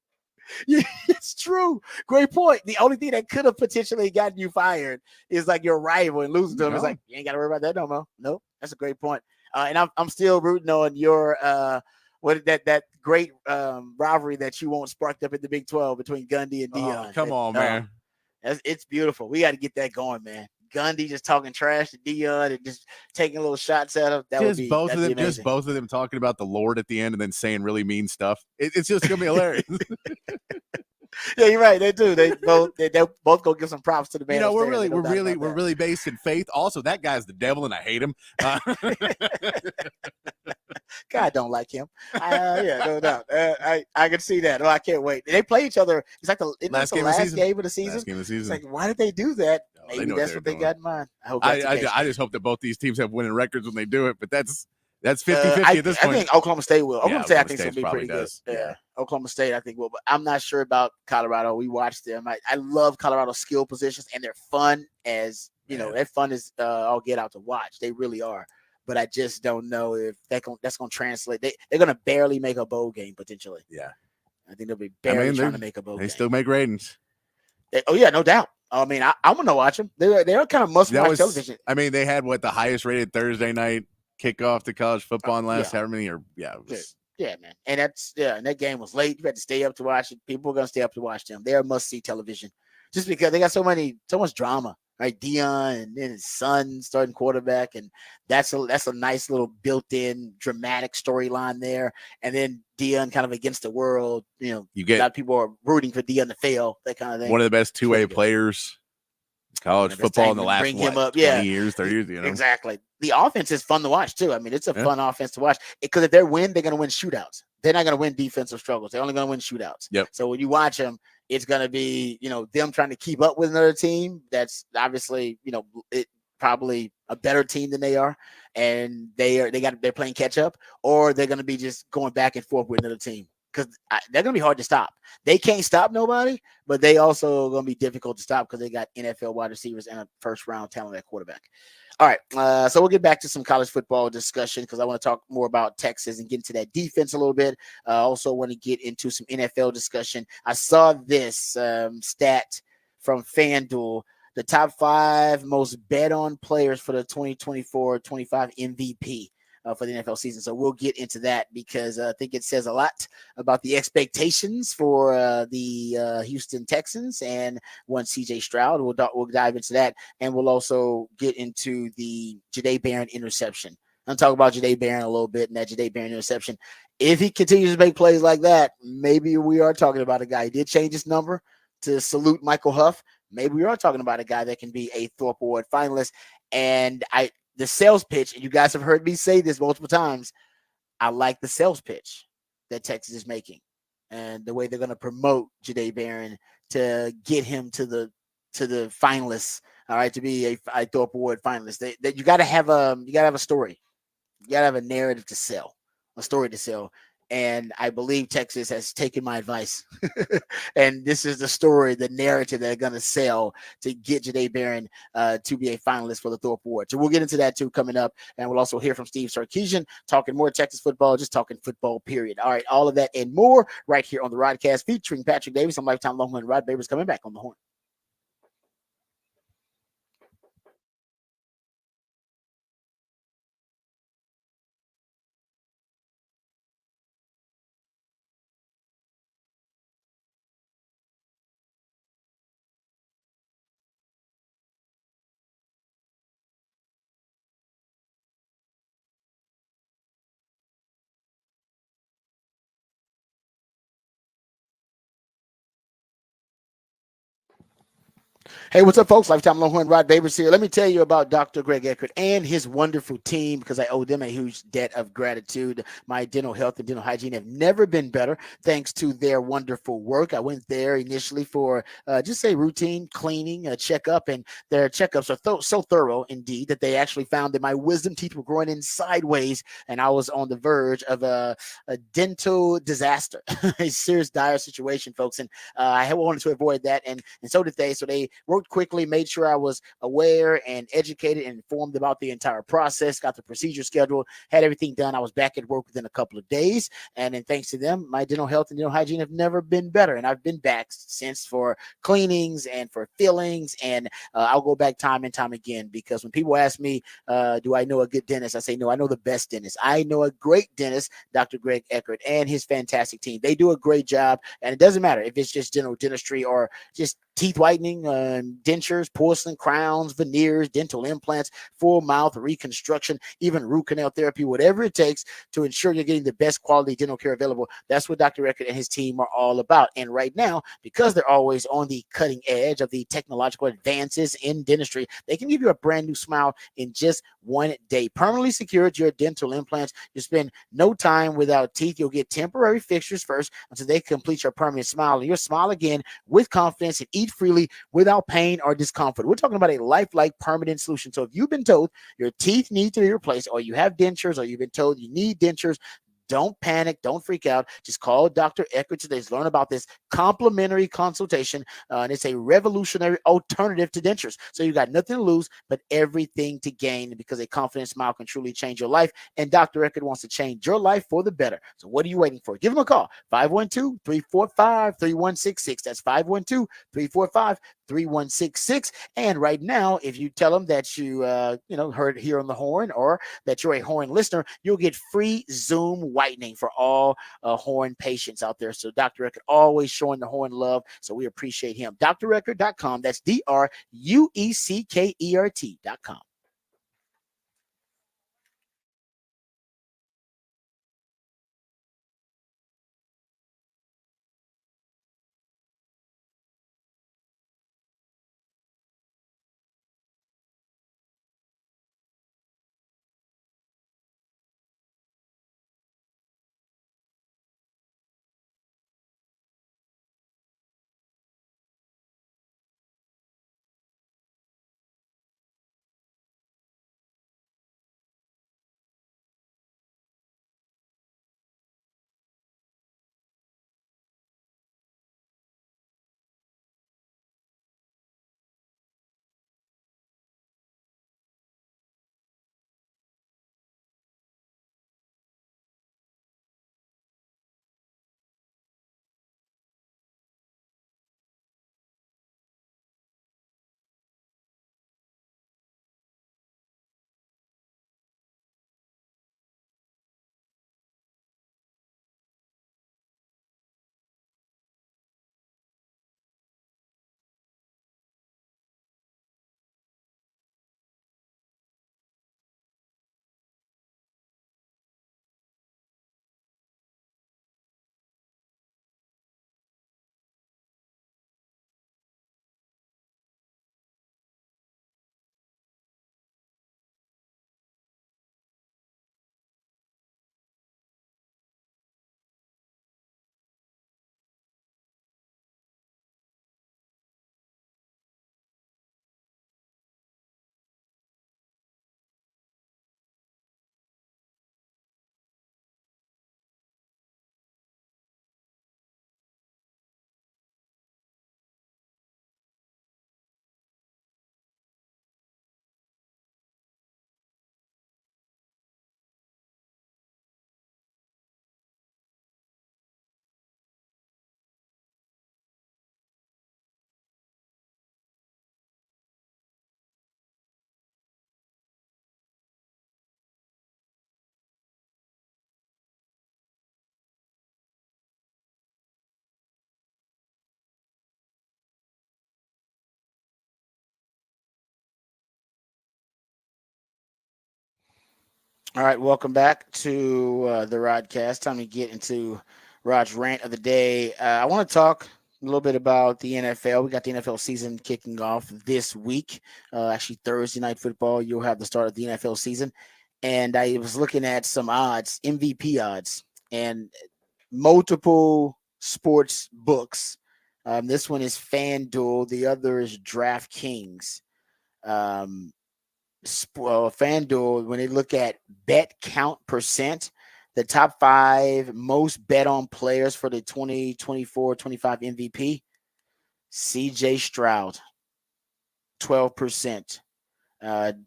Yeah, it's true. Great point. The only thing that could have potentially gotten you fired is like your rival and losing to him. It's like, you ain't got to worry about that no more. Nope. That's a great point. And I'm still rooting on your that great rivalry that you want sparked up in the Big 12 between Gundy and Deion. Oh, come on, man. It's beautiful. We got to get that going, man. Gundy just talking trash to Deion and just taking little shots at him. Both of them talking about the Lord at the end and then saying really mean stuff. It's just gonna be hilarious. Yeah, you're right. They do. They both go give some props to the man. We're really based in faith. Also, that guy's the devil, and I hate him. God don't like him. No doubt. I can see that. Oh, I can't wait. They play each other. It's like the last game of the season. Last game of the season. It's like, why did they do that? Maybe that's what they got in mind. I just hope that both these teams have winning records when they do it, but that's 50-50 at this point. I think Oklahoma State will. Oklahoma State, I think, is going to be pretty does. good. Yeah. Oklahoma State, I think, will. But I'm not sure about Colorado. We watched them. I love Colorado skill positions, and they're fun as, they're fun as all get out to watch. They really are. But I just don't know if that's going to translate. They're going to barely make a bowl game, potentially. Yeah. I think they'll be barely trying to make a bowl game. They still make ratings. No doubt. I mean, I'm going to watch them. They're kind of must-watch television. I mean, they had, the highest-rated Thursday night kickoff to college football in last however many years. Yeah, man. And and that game was late. You had to stay up to watch it. People are going to stay up to watch them. They're must-see television just because they got so much drama, right? Deion and then his son starting quarterback, and that's a nice little built-in dramatic storyline there. And then Deion kind of against the world, a lot of people are rooting for Deion to fail, that kind of thing. One of the best two-way players college football in the last 20 years, 30 years. Exactly. The offense is fun to watch too. I mean, it's a fun offense to watch because if they win, they're going to win shootouts. They're not going to win defensive struggles. They're only going to win shootouts. Yep. So when you watch them, it's going to be, them trying to keep up with another team that's obviously, probably a better team than they are, and they're playing catch up, or they're going to be just going back and forth with another team. because they're going to be hard to stop. They can't stop nobody, but they also going to be difficult to stop because they got NFL wide receivers and a first-round talent at quarterback. All right, so we'll get back to some college football discussion because I want to talk more about Texas and get into that defense a little bit. Also want to get into some NFL discussion. I saw this stat from FanDuel, the top 5 most bet on players for the 2024-25 MVP. For the NFL season. So we'll get into that because I think it says a lot about the expectations for the Houston Texans and one CJ Stroud. We'll dive into that, and we'll also get into the Jahdae Barron interception. I'm talking about Jahdae Barron a little bit and that Jahdae Barron interception. If he continues to make plays like that, maybe we are talking about a guy. He did change his number to salute Michael Huff. Maybe we are talking about a guy that can be a Thorpe Award finalist. And the sales pitch, and you guys have heard me say this multiple times, I like the sales pitch that Texas is making and the way they're going to promote Jahdae Barron to get him to the finalists, all right, to be a Thorpe Award finalist. That you got to have a story. You got to have a narrative to sell, a story to sell. And I believe Texas has taken my advice. And this is the story, the narrative they're going to sell to get Jahdae Barron to be a finalist for the Thorpe Award. So we'll get into that too coming up. And we'll also hear from Steve Sarkisian talking more Texas football, just talking football, period. All right, all of that and more right here on the Rodcast featuring Patrick Davis. I'm Lifetime Longhorn Rod Babers coming back on the horn. Hey, what's up, folks? Lifetime Longhorn Rod Babers here. Let me tell you about Dr. Greg Eckert and his wonderful team because I owe them a huge debt of gratitude. My dental health and dental hygiene have never been better thanks to their wonderful work. I went there initially for just a routine cleaning, a checkup, and their checkups are so thorough indeed that they actually found that my wisdom teeth were growing in sideways, and I was on the verge of a dental disaster, a serious dire situation, folks. And I wanted to avoid that, and so did they. So they worked quickly, made sure I was aware and educated and informed about the entire process, got the procedure scheduled, had everything done. I was back at work within a couple of days. And then thanks to them, my dental health and dental hygiene have never been better. And I've been back since for cleanings and for fillings. And I'll go back time and time again because when people ask me, do I know a good dentist? I say, no, I know the best dentist. I know a great dentist, Dr. Greg Eckert, and his fantastic team. They do a great job. And it doesn't matter if it's just general dentistry or just teeth whitening, dentures, porcelain crowns, veneers, dental implants, full mouth reconstruction, even root canal therapy, whatever it takes to ensure you're getting the best quality dental care available. That's what Dr. Eckert and his team are all about. And right now, because they're always on the cutting edge of the technological advances in dentistry, they can give you a brand new smile in just one day. Permanently secured your dental implants. You spend no time without teeth. You'll get temporary fixtures first until they complete your permanent smile. And you'll smile again with confidence and eat freely without pain or discomfort. We're talking about a lifelike permanent solution. So if you've been told your teeth need to be replaced, or you have dentures, or you've been told you need dentures, don't panic. Don't freak out. Just call Dr. Eckert today to learn about this complimentary consultation. And it's a revolutionary alternative to dentures. So you got nothing to lose, but everything to gain because a confident smile can truly change your life. And Dr. Eckert wants to change your life for the better. So what are you waiting for? Give him a call. 512-345-3166. That's 512-345-3166. And right now, if you tell them that you heard here on the horn or that you're a horn listener, you'll get free Zoom whitening for all horn patients out there. So Dr. Eckert always showing the horn love. So we appreciate him. DrEckert.com. That's DRUECKERT.com. All right, welcome back to the Rodcast. Time to get into Rod's rant of the day. I want to talk a little bit about the NFL. We got the NFL season kicking off this week. Actually, Thursday night football, you'll have the start of the NFL season. And I was looking at some odds, MVP odds, and multiple sports books. This one is FanDuel. The other is DraftKings. Um, FanDuel, when they look at bet count percent, the top 5 most bet on players for the 2024-25 MVP, CJ Stroud, 12%.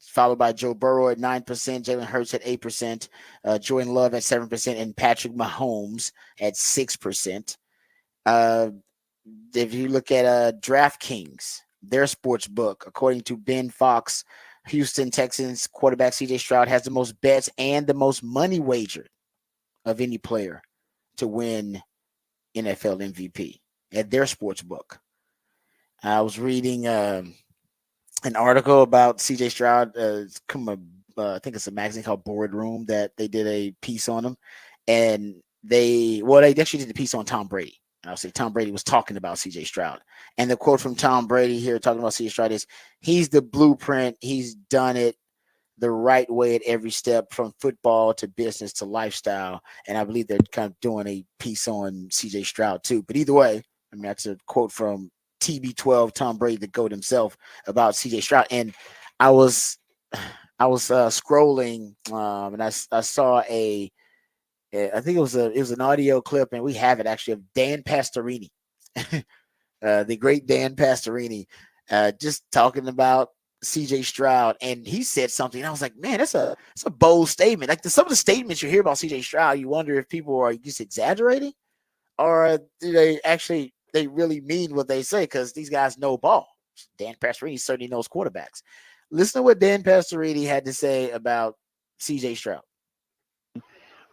Followed by Joe Burrow at 9%, Jalen Hurts at 8%, Jordan Love at 7%, and Patrick Mahomes at 6%. If you look at DraftKings, their sports book, according to Ben Fox, Houston Texans quarterback CJ Stroud has the most bets and the most money wagered of any player to win NFL MVP at their sports book. I was reading an article about CJ Stroud. I think it's a magazine called Boardroom that they did a piece on him, and they actually did a piece on Tom Brady. I'll say Tom Brady was talking about CJ Stroud. And the quote from Tom Brady here talking about CJ Stroud is, he's the blueprint. He's done it the right way at every step, from football to business to lifestyle. And I believe they're kind of doing a piece on CJ Stroud too. But either way, I mean, that's a quote from TB12, Tom Brady, the GOAT himself, about CJ Stroud. And I was scrolling and I saw I think it was an audio clip, and we have it actually, of Dan Pastorini, the great Dan Pastorini, just talking about CJ Stroud, and he said something, and I was like, man, that's a bold statement. Like some of the statements you hear about CJ Stroud, you wonder if people are just exaggerating, or do they really mean what they say, because these guys know ball. Dan Pastorini certainly knows quarterbacks. Listen to what Dan Pastorini had to say about CJ Stroud.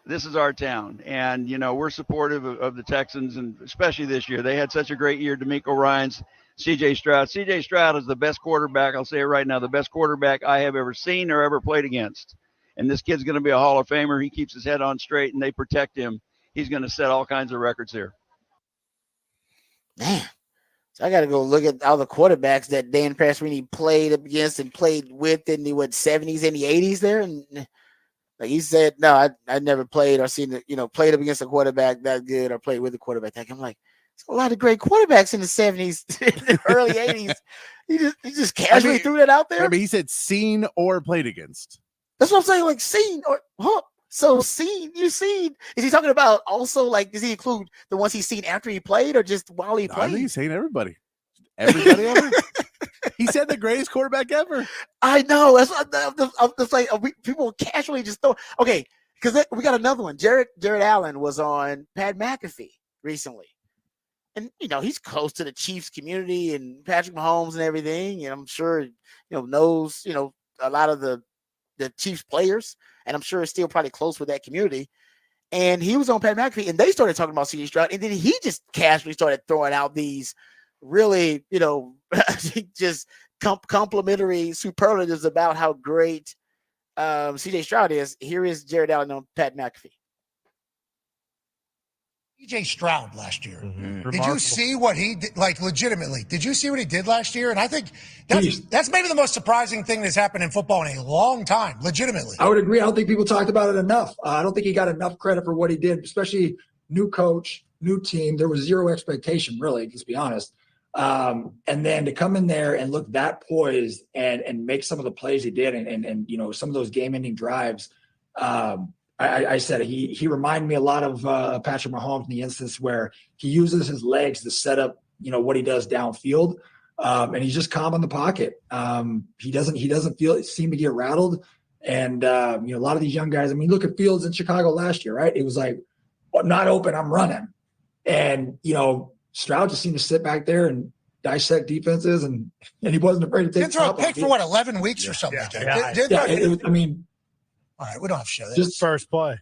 This is our town, and we're supportive of the Texans, and especially this year. They had such a great year. DeMeco Ryans, CJ Stroud is the best quarterback. I'll say it right now, the best quarterback I have ever seen or ever played against. And this kid's going to be a Hall of Famer. He keeps his head on straight, and they protect him. He's going to set all kinds of records here. Man, so I got to go look at all the quarterbacks that Dan Pastorini played against and played with in the 70s and the 80s there, and like he said, no, I never played or seen played up against a quarterback that good or played with a quarterback that good. I'm like, there's a lot of great quarterbacks in the 70s, the early 80s. He just casually threw that out there. I mean, he said seen or played against. That's what I'm saying, like seen or So seen, you've seen. Is he talking about also, like, does he include the ones he's seen after he played or just while he played? I think he's saying everybody. Everybody ever. He said the greatest quarterback ever. I know. That's what I'm just like, people casually just throw. Okay, because we got another one. Jared Allen was on Pat McAfee recently, and he's close to the Chiefs community and Patrick Mahomes and everything, and I'm sure knows a lot of the Chiefs players, and I'm sure it's still probably close with that community. And he was on Pat McAfee, and they started talking about CJ Stroud, and then he just casually started throwing out these really, just complimentary superlatives about how great CJ Stroud is. Here is Jared Allen on Pat McAfee. CJ Stroud last year. Mm-hmm. Did you see what he did? Like, legitimately, did you see what he did last year? And I think that's maybe the most surprising thing that's happened in football in a long time, legitimately. I would agree. I don't think people talked about it enough. I don't think he got enough credit for what he did, especially new coach, new team. There was zero expectation, really, let's be honest. And then to come in there and look that poised and make some of the plays he did and some of those game-ending drives, I said he reminded me a lot of Patrick Mahomes in the instance where he uses his legs to set up, what he does downfield, and he's just calm in the pocket. He doesn't seem to get rattled, and a lot of these young guys. I mean, look at Fields in Chicago last year, right? It was like, not open, I'm running, and Stroud just seemed to sit back there and dissect defenses, and he wasn't afraid to take. Didn't throw a pick for 11 weeks or something. All right, we don't have to show this. Just first play.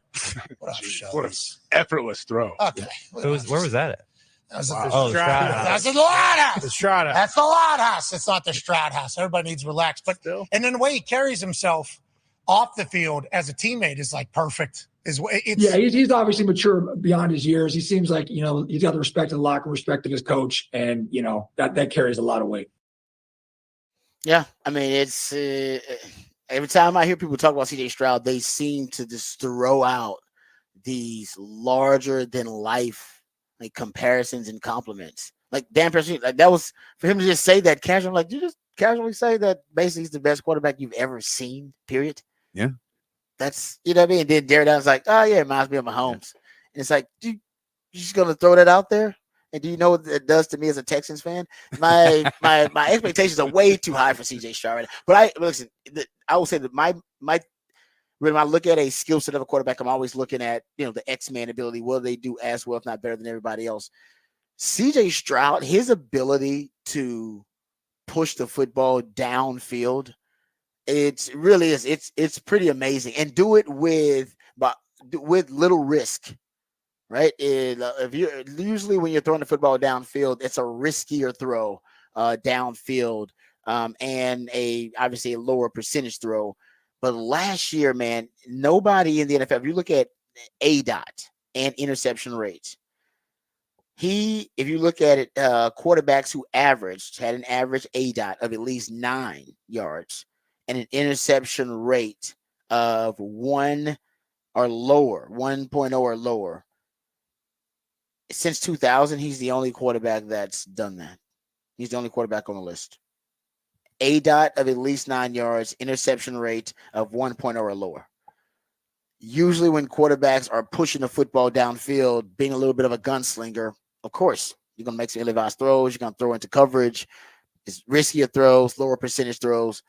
What an effortless throw. Okay. Where was that at? That was the Stroud House. That's the Loud House. The Stroud House. That's the Loud House. It's not the Stroud House. Everybody needs to relax. But and then the way he carries himself, off the field as a teammate is like perfect. Yeah, he's obviously mature beyond his years. He seems like, he's got the respect of the locker, respect of his coach, and, that carries a lot of weight. Yeah, I mean, it's every time I hear people talk about CJ Stroud, they seem to just throw out these larger than life like comparisons and compliments. Like Dan Preston, like that was for him to just say that casually. Like, you just casually say that basically he's the best quarterback you've ever seen. Period. Yeah. That's, you know what I mean. And then Jared Allen's like, oh yeah, it reminds me of Mahomes. Yeah. And it's like, you just gonna throw that out there? And do you know what it does to me as a Texans fan? My expectations are way too high for CJ Stroud. But listen. I will say that my when I look at a skill set of a quarterback, I'm always looking at the X-Man ability. Will they do as well, if not better than everybody else? CJ Stroud, his ability to push the football downfield, it's really is. It's pretty amazing, and do it with little risk. Right? If you usually when you're throwing the football downfield, it's a riskier throw downfield, and obviously a lower percentage throw. But last year, man, nobody in the NFL. If you look at ADOT and interception rates, if you look at it, quarterbacks who had an average ADOT of at least 9 yards and an interception rate of 1 or lower, 1.0 or lower. Since 2000, he's the only quarterback that's done that. He's the only quarterback on the list. ADOT of at least 9 yards, interception rate of 1.0 or lower. Usually when quarterbacks are pushing the football downfield, being a little bit of a gunslinger, of course, you're going to make some ill-advised throws. You're going to throw into coverage. It's riskier throws, lower percentage throws.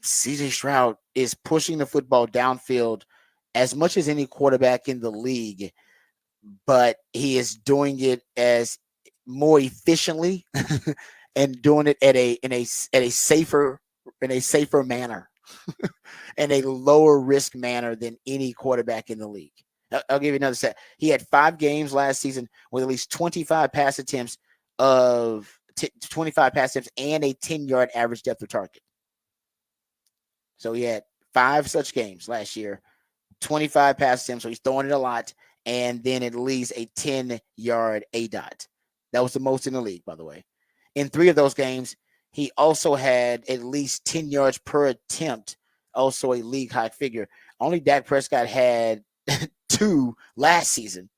CJ Stroud is pushing the football downfield as much as any quarterback in the league, but he is doing it as more efficiently and doing it in a safer manner and a lower risk manner than any quarterback in the league. I'll give you another set. He had 5 games last season with at least 25 pass attempts and a 10-yard average depth of target. So he had 5 such games last year, 25 pass attempts, so he's throwing it a lot, and then at least a 10-yard ADOT. That was the most in the league, by the way. In 3 of those games, he also had at least 10 yards per attempt, also a league high figure. Only Dak Prescott had 2 last season,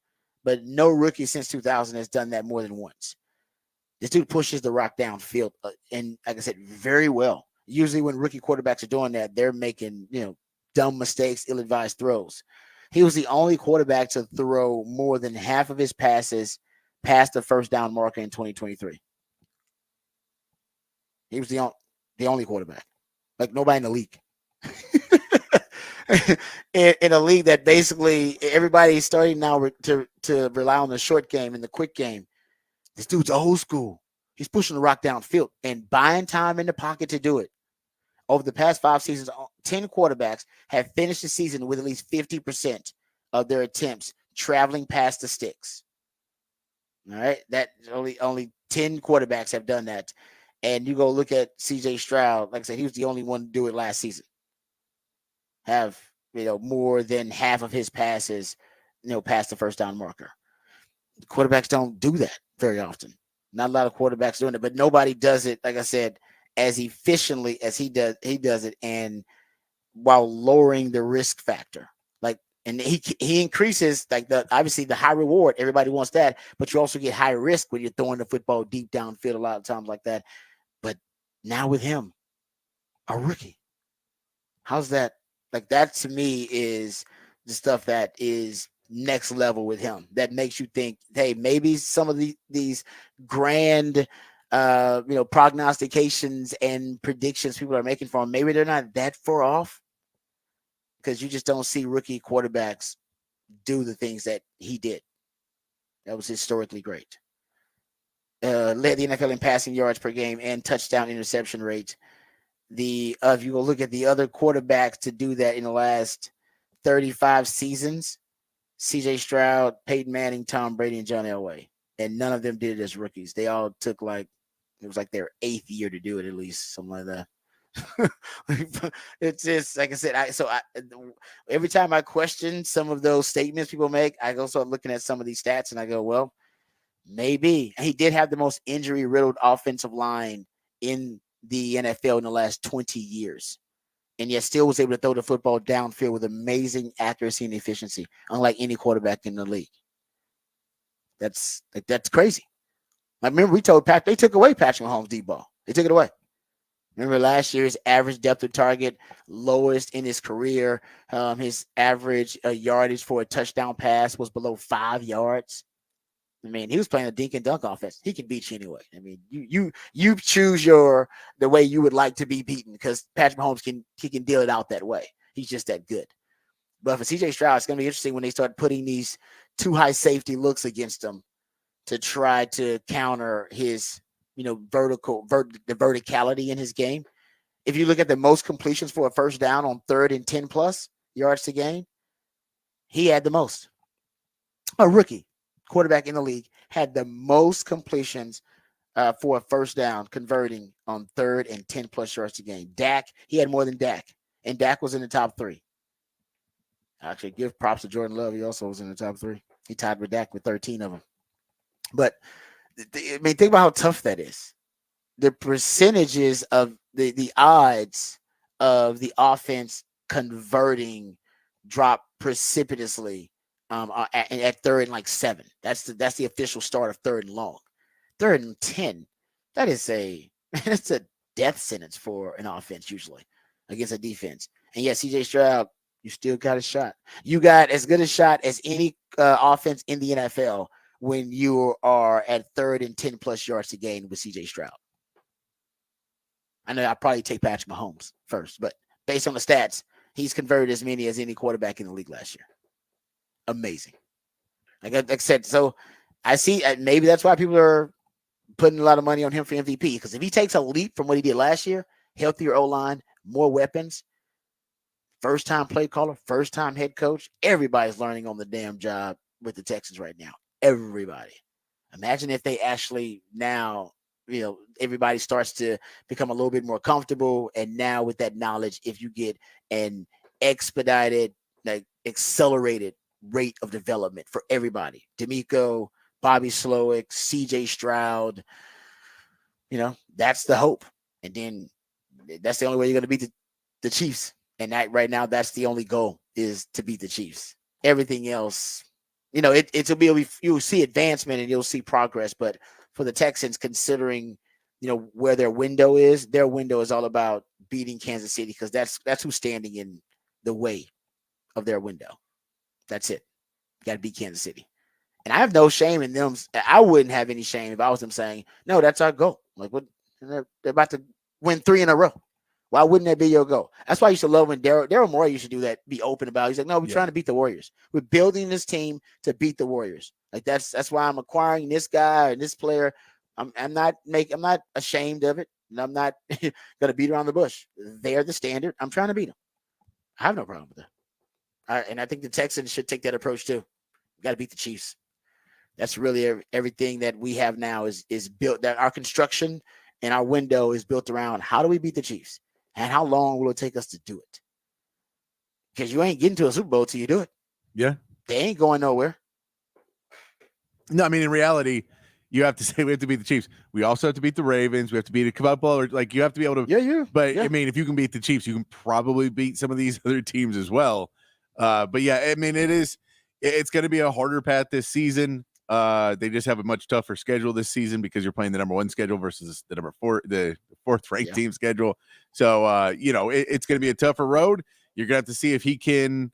but no rookie since 2000 has done that more than once. This dude pushes the rock downfield, and like I said, very well. Usually when rookie quarterbacks are doing that, they're making, dumb mistakes, ill-advised throws. He was the only quarterback to throw more than half of his passes past the first down marker in 2023. He was the only quarterback. Like nobody in the league. in a league that basically everybody's starting now to rely on the short game and the quick game. This dude's old school. He's pushing the rock downfield and buying time in the pocket to do it. Over the past 5 seasons, 10 quarterbacks have finished the season with at least 50% of their attempts traveling past the sticks. All right, that only 10 quarterbacks have done that. And you go look at CJ Stroud, like I said, he was the only one to do it last season. Have more than half of his passes, past the first down marker. Quarterbacks don't do that very often. Not a lot of quarterbacks doing it, but nobody does it, like I said, as efficiently as he does. He does it, and while lowering the risk factor. And he increases obviously the high reward. Everybody wants that, but you also get high risk when you're throwing the football deep downfield a lot of times like that. But now with him, a rookie, how's that? Like that to me is the stuff that is next level with him. That makes you think, hey, maybe some of these grand prognostications and predictions people are making for him, maybe they're not that far off, because you just don't see rookie quarterbacks do the things that he did. That was historically great. Led the NFL in passing yards per game and touchdown interception rate. If you go look at the other quarterbacks to do that in the last 35 seasons, CJ Stroud, Peyton Manning, Tom Brady, and John Elway. And none of them did it as rookies. They all took it was like their 8th year to do it, at least, something like that. It's just like I said. Every time I question some of those statements people make, I go start looking at some of these stats, and I go, well, maybe he did have the most injury-riddled offensive line in the NFL in the last 20 years, and yet still was able to throw the football downfield with amazing accuracy and efficiency, unlike any quarterback in the league. That's crazy. I remember we told Pat they took away Patrick Mahomes' deep ball. They took it away. Remember last year's average depth of target, lowest in his career. His average yardage for a touchdown pass was below 5 yards. I mean, he was playing a dink and dunk offense. He can beat you anyway. I mean, you choose the way you would like to be beaten because Patrick Mahomes can deal it out that way. He's just that good. But for CJ Stroud, it's going to be interesting when they start putting these too high safety looks against him to try to counter his the verticality in his game. If you look at the most completions for a first down on 3rd and 10 plus yards to gain, he had the most. A rookie quarterback in the league had the most completions for a first down converting on 3rd and 10 plus yards to gain. Dak, he had more than Dak, and Dak was in the top 3. Actually, give props to Jordan Love. He also was in the top 3. He tied with Dak with 13 of them. But I mean, think about how tough that is. The percentages of the odds of the offense converting drop precipitously at 3rd and 7. That's the official start of 3rd and long. 3rd and 10. That's a death sentence for an offense usually against a defense. And yet, CJ Stroud, you still got a shot. You got as good a shot as any offense in the NFL when you are at 3rd and 10 plus yards to gain with CJ Stroud. I know I'd probably take Patrick Mahomes first, but based on the stats, he's converted as many as any quarterback in the league last year. Amazing. Like I said, so I see maybe that's why people are putting a lot of money on him for MVP, because if he takes a leap from what he did last year, healthier O-line, more weapons, first-time play caller, first-time head coach, everybody's learning on the damn job with the Texans right now. Everybody. Imagine if they actually now, everybody starts to become a little bit more comfortable. And now with that knowledge, if you get an expedited, accelerated rate of development for everybody, D'Amico, Bobby Slowick, CJ Stroud, that's the hope. And then that's the only way you're going to beat the Chiefs. And that right now, that's the only goal, is to beat the Chiefs. Everything else, you'll see advancement and you'll see progress. But for the Texans, considering, where their window is all about beating Kansas City, because that's who's standing in the way of their window. That's it. You got to beat Kansas City. And I have no shame in them. I wouldn't have any shame if I was them saying, no, that's our goal. Like, what? They're about to win 3 in a row. Why wouldn't that be your goal? That's why I used to love when Daryl Morey used to do that, be open about it. He's like, no, we're trying to beat the Warriors. We're building this team to beat the Warriors. Like, that's why I'm acquiring this guy and this player. I'm not ashamed of it. And I'm not going to beat around the bush. They're the standard. I'm trying to beat them. I have no problem with that. And I think the Texans should take that approach too. We got to beat the Chiefs. That's really everything that we have now is built. That our construction and our window is built around how do we beat the Chiefs, and how long will it take us to do it? Because you ain't getting to a Super Bowl till you do it. Yeah, they ain't going nowhere. No, I mean, in reality, you have to say we have to beat the Chiefs. We also have to beat the Ravens. We have to beat a couple, or you have to be able to. Yeah. But I mean, if you can beat the Chiefs, you can probably beat some of these other teams as well. But yeah, I mean, it's going to be a harder path this season. They just have a much tougher schedule this season because you're playing the number 1 schedule versus the fourth ranked team schedule. So, it's going to be a tougher road. You're going to have to see if he can,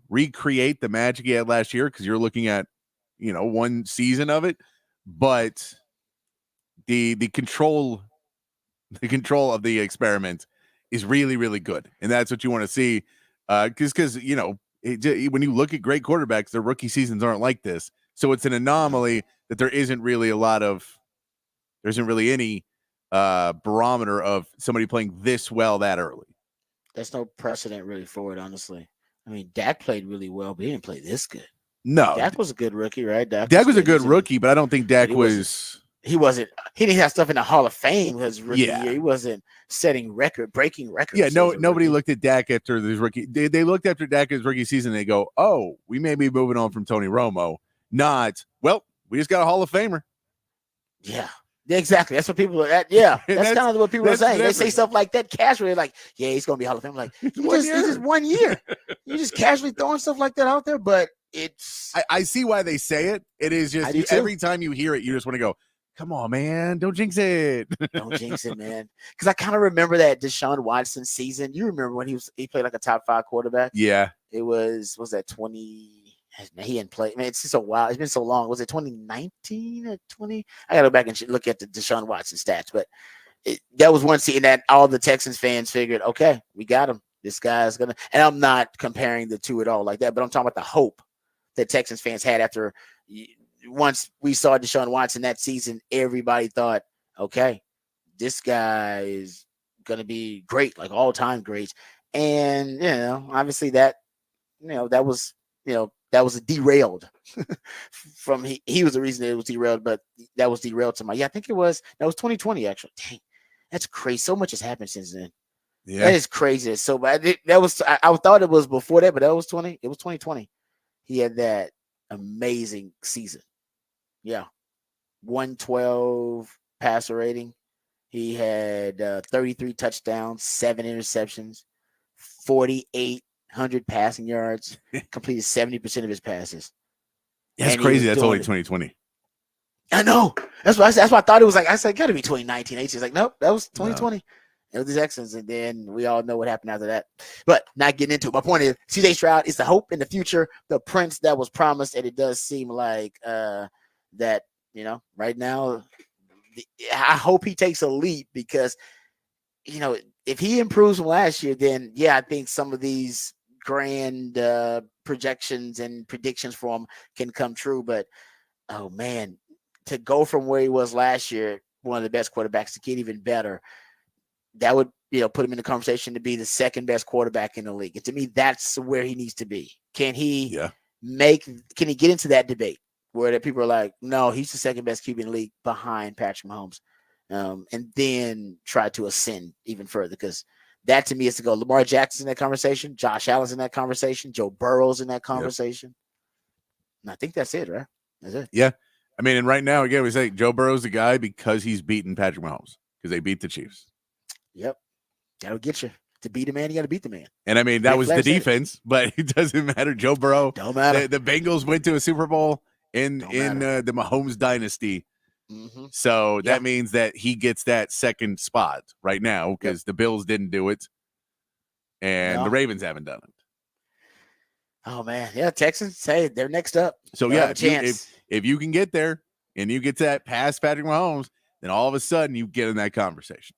recreate the magic he had last year, because you're looking at, 1 season of it. But the control of the experiment is really, really good. And that's what you want to see. Because when you look at great quarterbacks, their rookie seasons aren't like this. So it's an anomaly that there isn't really any barometer of somebody playing this well that early. There's no precedent really for it, honestly. I mean, Dak played really well, but he didn't play this good. No. Dak was a good rookie, right? Dak was a good rookie, but I don't think Dak was he didn't have stuff in the Hall of Fame his rookie Yeah. year. He wasn't breaking records. Yeah, as a nobody rookie. looked at Dak after his rookie. They looked after Dak his rookie season. And they go, oh, we may be moving on from Tony Romo. Not, well, we just got a Hall of Famer. Yeah. Exactly. That's what people are at. Yeah. And That's kind of what people are that's the saying. They say difference. stuff like that casually, like, yeah, he's gonna be Hall of Fame. Like, it's just 1 year. You're just casually throwing stuff like that out there, but it's I see why they say it. It is I just do too. every time you hear it, you just want to go, come on, man, don't jinx it. Don't jinx it, man. Because I kind of remember that Deshaun Watson season. You remember when he played like a top 5 quarterback? Yeah. It was that 20? He hadn't played. Man, it's just a while. It's been so long. Was it 2019 or 20? I gotta go back and look at the Deshaun Watson stats. But that was one season that all the Texans fans figured, okay, we got him. This guy's gonna. And I'm not comparing the two at all like that, but I'm talking about the hope that Texans fans had after once we saw Deshaun Watson that season. Everybody thought, okay, this guy is gonna be great, like all time greats. And obviously that was derailed from he was the reason it was derailed, but that was derailed to I think that was 2020 actually. Dang, that's crazy. So much has happened since then. Yeah. That is crazy. So but I thought it was before that, but it was 2020. He had that amazing season. Yeah. 112 passer rating. He had 33 touchdowns, 7 interceptions, 4,800 passing yards, completed 70% of his passes. That's And crazy. That's only 2020. I know. That's why I thought it was like. I said, got to be 2019. He's like, nope, that was 2020. It was the Texans, and then we all know what happened after that. But not getting into it. My point is, CJ Stroud is the hope in the future, the prince that was promised, and it does seem like that. Right now, I hope he takes a leap because, if he improves from last year, then I think some of these grand projections and predictions for him can come true. But oh man, to go from where he was last year, one of the best quarterbacks, to get even better, that would put him in the conversation to be the second best quarterback in the league. And to me, that's where he needs to be. Can he get into that debate where the people are like, no, he's the second best QB in the league behind Patrick Mahomes, and then try to ascend even further? Because that to me is to go. Lamar Jackson's in that conversation, Josh Allen's in that conversation, Joe Burrow's in that conversation. And I think that's it, right? That's it. Yeah. I mean, and right now, again, we say Joe Burrow's the guy because he's beaten Patrick Mahomes because they beat the Chiefs. Yep. That'll get you. To beat a man, you got to beat the man. And I mean, that was the defense, but it doesn't matter. Joe Burrow. Don't matter. The Bengals went to a Super Bowl in the Mahomes dynasty. Mm-hmm. So that means that he gets that second spot right now because the Bills didn't do it. And the Ravens haven't done it. Oh, man. Yeah, Texans, hey, they're next up. So, They'll have a chance. If you can get there and you get to that past Patrick Mahomes, then all of a sudden you get in that conversation.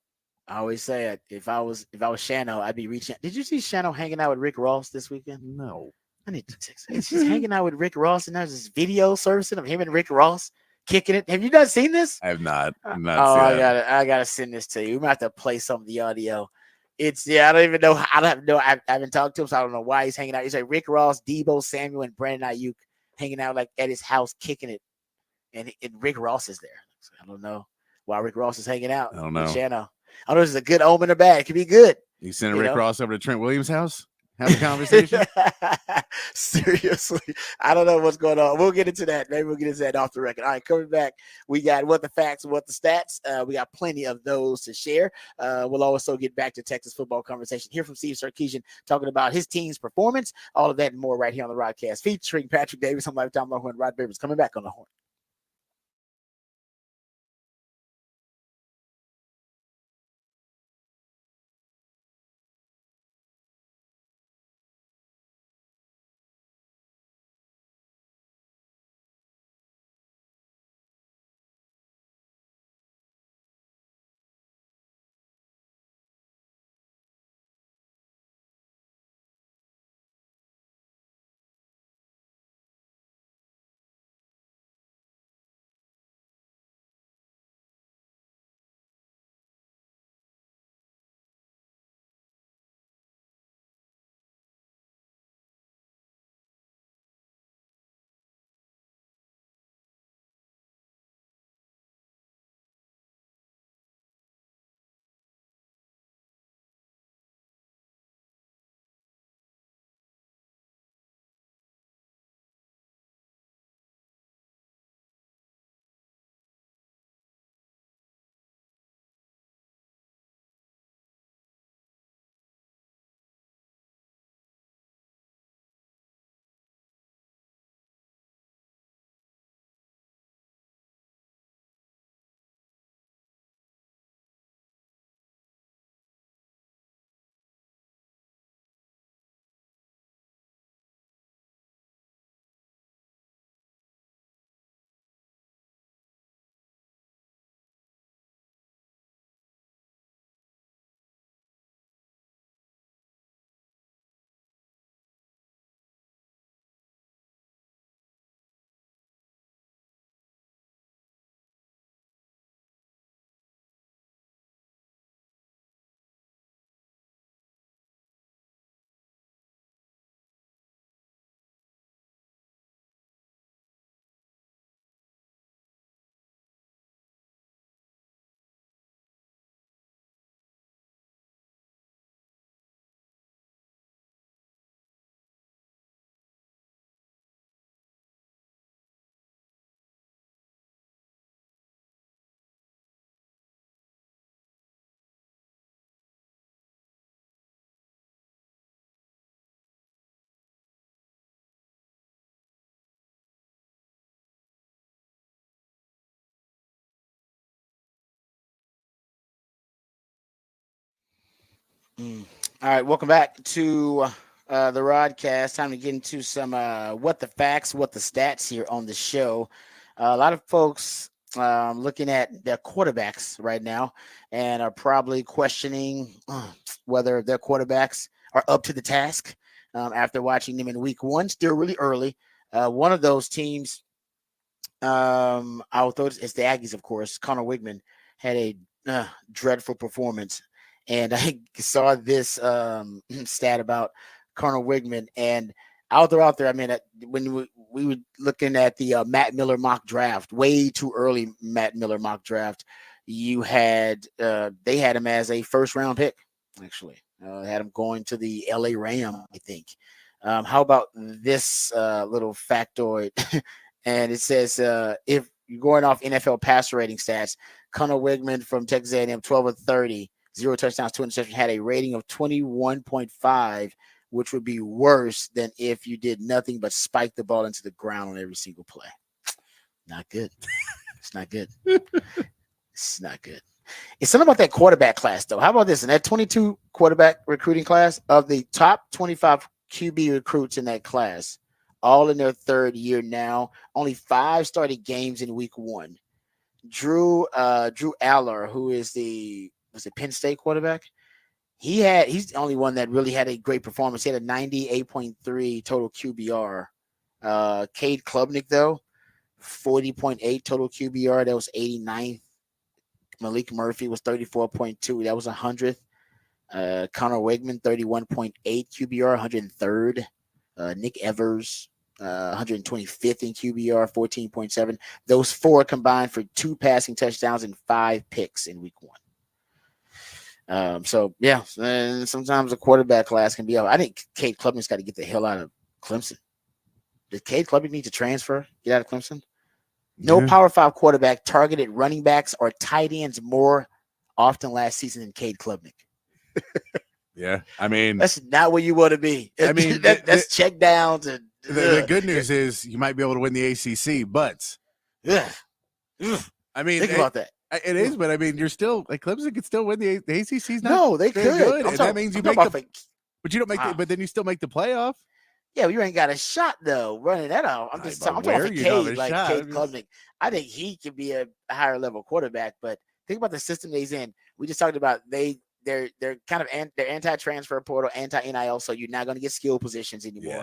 I always say it. If I was Shano, I'd be reaching. Did you see Shano hanging out with Rick Ross this weekend? No. I need to text. He's just hanging out with Rick Ross, and there's this video servicing of him and Rick Ross kicking it. Have you not seen this? I have not. I gotta send this to you. We might have to play some of the audio. I don't even know. I haven't talked to him, so I don't know why he's hanging out. He's like Rick Ross, Debo Samuel, and Brandon Ayuk hanging out like at his house kicking it, and Rick Ross is there. So I don't know why Rick Ross is hanging out. I don't know. With Shano. I don't know if it's a good omen or bad. It could be good. You sending Rick Ross over to Trent Williams' house? Have a conversation? Seriously. I don't know what's going on. We'll get into that. Maybe we'll get into that off the record. All right, coming back, we got what the facts and what the stats. We got plenty of those to share. We'll also get back to Texas football conversation. Hear from Steve Sarkisian talking about his team's performance. All of that and more right here on the Rodcast, featuring Patrick Davis. I'm Lifetime Low and Rod Babers coming back on the Horn. All right, welcome back to the Rodcast. Time to get into some what the facts, what the stats here on the show. A lot of folks looking at their quarterbacks right now and are probably questioning whether their quarterbacks are up to the task after watching them in week one. Still really early. One of those teams, I'll throw it's the Aggies, of course. Connor Wigman had a dreadful performance. And I saw this stat about Connor Wigman, and I'll throw out there. I mean, when we were looking at the Matt Miller mock draft, way too early Matt Miller mock draft, you had they had him as a first round pick. Actually, had him going to the LA Ram, I think. How about this little factoid? And it says if you're going off NFL passer rating stats, Connor Wigman from Texas A&M, 12 of 30. 0 touchdowns, 2 interceptions, had a rating of 21.5, which would be worse than if you did nothing but spike the ball into the ground on every single play. Not good. It's not good. It's not good. It's something about that quarterback class, though. How about this? In that 22 quarterback recruiting class, of the top 25 QB recruits in that class, all in their third year now, only 5 started games in week one. Drew Aller, who is the Penn State quarterback. He's the only one that really had a great performance. He had a 98.3 total QBR. Cade Klubnik, though, 40.8 total QBR. That was 89th. Malik Murphy was 34.2. That was 100th. Connor Wigman, 31.8 QBR, 103rd. Nick Evers, 125th in QBR, 14.7. Those 4 combined for 2 passing touchdowns and 5 picks in week one. So yeah, and sometimes a quarterback class can be. I think Cade Klubnik's got to get the hell out of Clemson. Does Cade Klubnik need to transfer? Get out of Clemson? No Power 5 quarterback targeted running backs or tight ends more often last season than Cade Klubnik. Yeah, I mean, that's not where you want to be. I mean, that's check downs. And the good news is you might be able to win the ACC, but I mean, think about that. It is, but I mean, you're still like Clemson could still win the ACC's not. No, they could. Good, and that means you make the. But you don't make but then you still make the playoff. Yeah, you ain't got a shot though running that off. I'm talking for Cade, like Cade Klubnik. I think he could be a higher level quarterback, but think about the system that he's in. We just talked about they're kind of they're anti-transfer portal, anti-NIL, so you're not going to get skill positions anymore.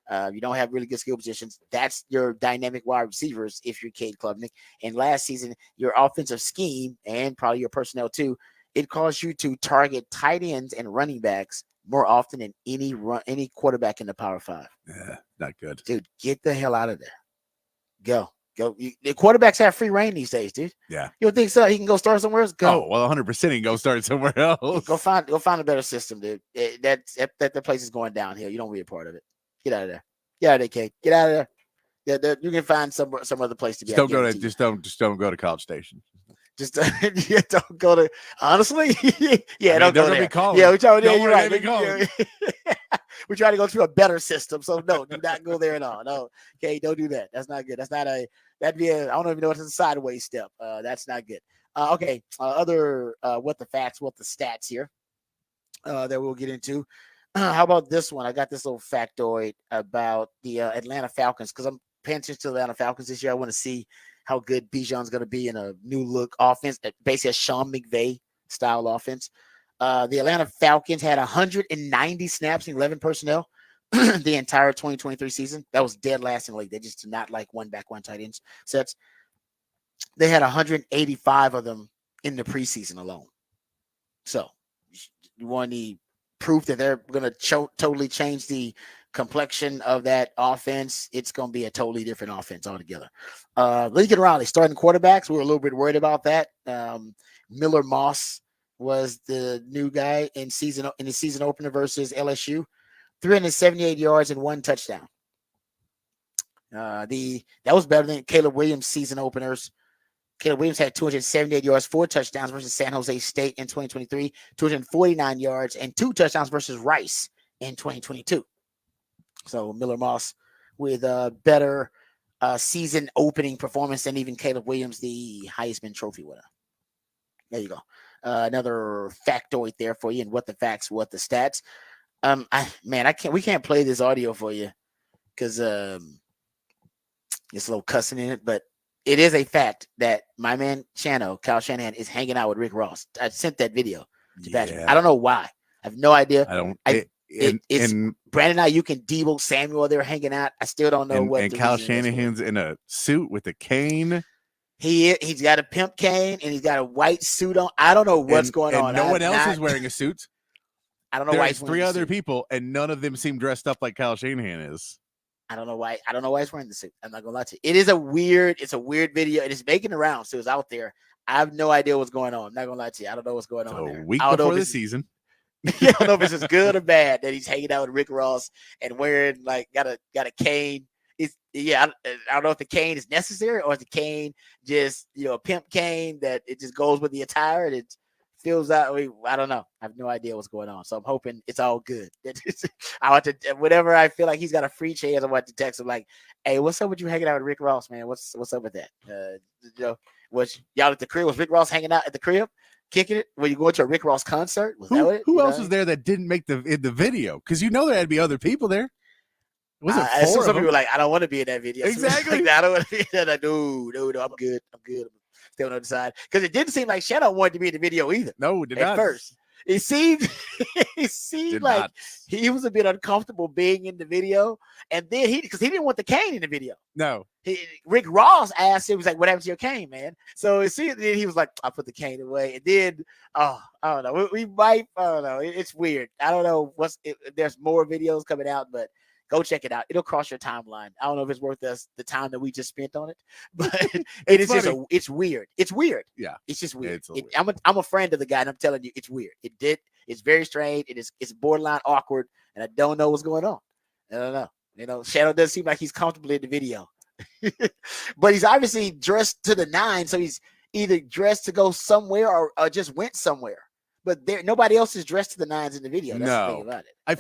Yeah. You don't have really good skill positions. That's your dynamic wide receivers if you're Cade Klubnik. And last season, your offensive scheme and probably your personnel too, it caused you to target tight ends and running backs more often than any quarterback in the Power 5. Yeah, not good. Dude, get the hell out of there. Go. The quarterbacks have free reign these days, dude. Yeah. You don't think so? He can go start somewhere else? Go. Oh, well, 100% he can go start somewhere else. Go find a better system, dude. That place is going downhill. You don't be a part of it. Get out of there. Get out of there, Kate. Get out of there. Yeah, you can find some other place to be. Just don't go to College Station. Just don't go to. Honestly, yeah, don't go there. Be calling. Yeah, you're right. We're trying to go to a better system, so no, do not go there at all. No, okay, don't do that. That's not good. That'd be I don't even know what's a sideways step. That's not good. Okay, other what the facts, what the stats here that we'll get into. How about this one? I got this little factoid about the Atlanta Falcons because I'm paying attention to the Atlanta Falcons this year. I want to see how good Bijan's going to be in a new look offense, basically a Sean McVay style offense. The Atlanta Falcons had 190 snaps and 11 personnel the entire 2023 season. That was dead last in the league. They just did not like one back, one tight ends sets. They had 185 of them in the preseason alone. So you want the proof that they're going to totally change the complexion of that offense. It's going to be a totally different offense altogether. Lincoln Riley starting quarterbacks. We were a little bit worried about that. Miller Moss was the new guy in the season opener versus LSU. 378 yards and 1 touchdown. That was better than Caleb Williams' season openers. Caleb Williams had 278 yards, 4 touchdowns versus San Jose State in 2023, 249 yards and 2 touchdowns versus Rice in 2022. So Miller Moss with a better season opening performance than even Caleb Williams, the Heisman Trophy winner. There you go. Another factoid there for you, and what the facts, what the stats. We can't play this audio for you because it's a little cussing in it, but it is a fact that my man Kyle Shanahan, is hanging out with Rick Ross. I sent that video to Patrick. I don't know why. I have no idea. I don't. It's Brandon Ayuk and Deebo Samuel. They're hanging out. I still don't know what. And Kyle Shanahan's in a suit with a cane. He's got a pimp cane and he's got a white suit on. I don't know what's going on. No one else is wearing a suit. I don't know why. There's 3 other people, and none of them seem dressed up like Kyle Shanahan is. I don't know why. I don't know why he's wearing the suit. I'm not gonna lie to you. It's a weird video. It is making the rounds, so it's out there. I have no idea what's going on. I'm not gonna lie to you. I don't know what's going on there. A week before the season. I don't know if it's as good or bad that he's hanging out with Rick Ross and wearing got a cane. I don't know if the cane is necessary or if the cane just a pimp cane that it just goes with the attire and it feels out. I don't know. I have no idea what's going on. So I'm hoping it's all good. I want to, whenever I feel like he's got a free chance, I want to text him like, "Hey, what's up with you hanging out with Rick Ross, man? What's up with that? Was y'all at the crib? Was Rick Ross hanging out at the crib, kicking it? Were you going to a Rick Ross concert? Who else was there that didn't make the video? Because there had to be other people there. Wasn't some people were like, I don't want to be in that video. Exactly. Like, I don't want to be in that. No, I'm good. I'm stay on the other side. Because it didn't seem like Shadow wanted to be in the video either. No, it did at not. First. It seemed like he was a bit uncomfortable being in the video. And then because he didn't want the cane in the video. No. Rick Ross asked him, was like, "What happened to your cane, man?" So then he was like, "I put the cane away." And then, I don't know. We might, I don't know. It's weird. I don't know there's more videos coming out, but go check it out. It'll cross your timeline. I don't know if it's worth us the time that we just spent on it, but it's weird. It's weird. Yeah. It's just weird. Weird. I'm a friend of the guy, and I'm telling you, it's weird. It's very strange. It's borderline awkward, and I don't know what's going on. I don't know. Shadow doesn't seem like he's comfortable in the video. But he's obviously dressed to the nines, so he's either dressed to go somewhere or just went somewhere. But nobody else is dressed to the nines in the video. That's the thing about it. I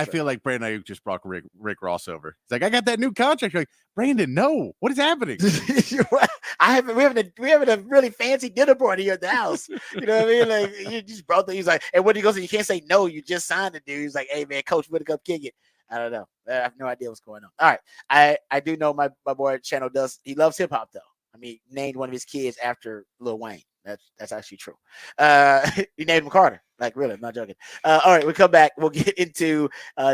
feel like Brandon Ayuk just brought Rick Ross over. It's like, I got that new contract. You're like, Brandon, no, what is happening? We having a really fancy dinner party here at the house. You know what I mean? Like, you just brought he's like, and when he goes, you can't say no. You just signed the dude. He's like, "Hey man, coach, better come kick it." I don't know. I have no idea what's going on. All right, I do know my boy Channel he loves hip hop though. I mean, named one of his kids after Lil Wayne. That's actually true. He named him Carter. Like, really, I'm not joking. All right, we'll come back. We'll get into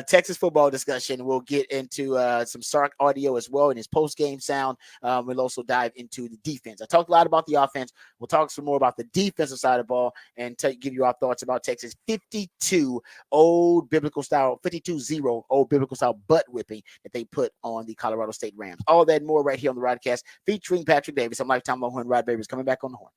Texas football discussion. We'll get into some Sark audio as well and his post-game sound. We'll also dive into the defense. I talked a lot about the offense. We'll talk some more about the defensive side of the ball and give you our thoughts about Texas 52-0 old biblical style butt whipping that they put on the Colorado State Rams. All that and more right here on the Rodcast featuring Patrick Davis. I'm Lifetime Longhorn Rod Babers coming back on the horn.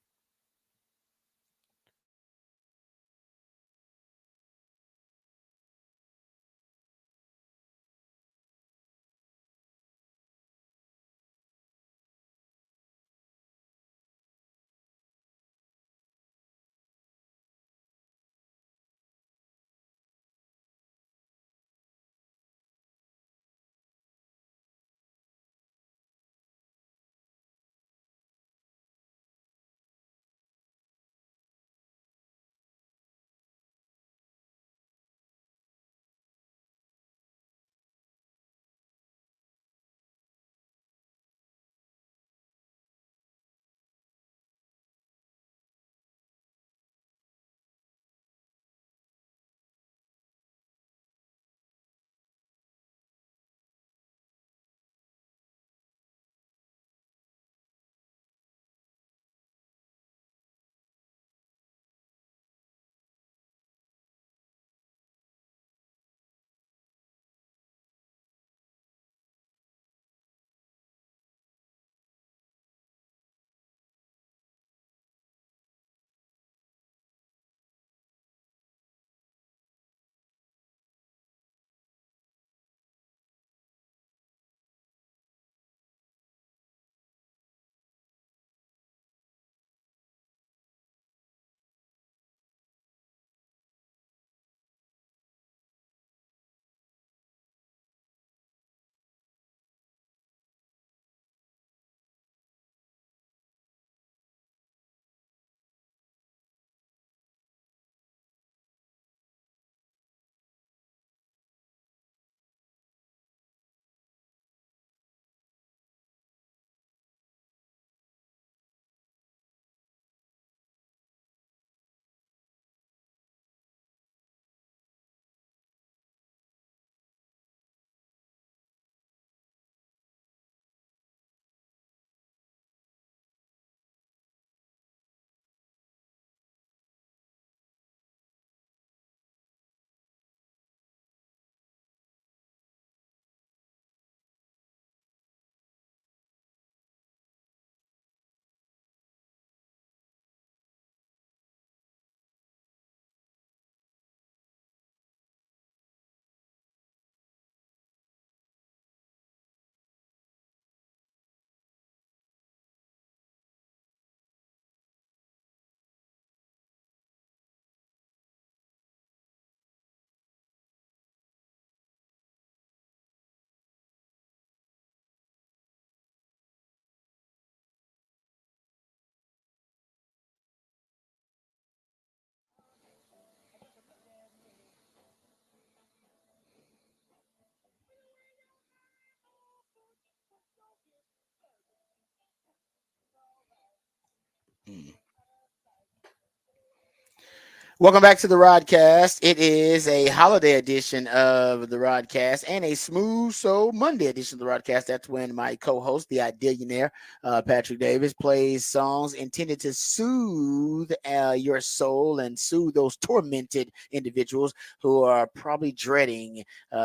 Welcome back to the Rodcast. It is a holiday edition of the Rodcast and a Smooth Soul Monday edition of the Rodcast. That's when my co-host, the Ideallionaire, Patrick Davis, plays songs intended to soothe your soul and soothe those tormented individuals who are probably dreading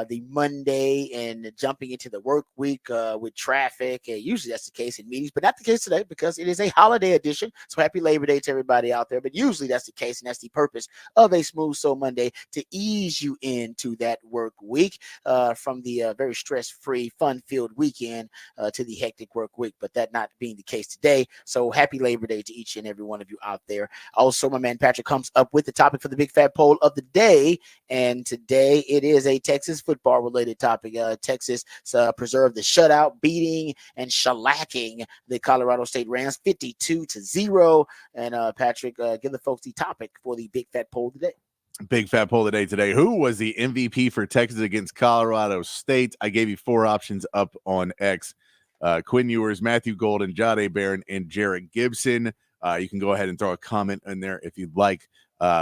the Monday and jumping into the work week with traffic. Usually that's the case in meetings, but not the case today because it is a holiday edition. So happy Labor Day to everybody out there. But usually that's the case, and that's the purpose of a Smooth Soul Monday, to ease you into that work week from the very stress-free, fun-filled weekend to the hectic work week, but that not being the case today. So happy Labor Day to each and every one of you out there. Also, my man Patrick comes up with the topic for the big fat poll of the day, and today it is a Texas football-related topic. Texas preserved the shutout, beating and shellacking the Colorado State Rams 52-0. And Patrick, give the folks the topic for the big fat poll today. Big fat poll today. Who was the MVP for Texas against Colorado State? I gave you 4 options up on X. Quinn Ewers, Matthew Golden, Jahdae Barron, and Jarrett Gibson. You can go ahead and throw a comment in there if you'd like.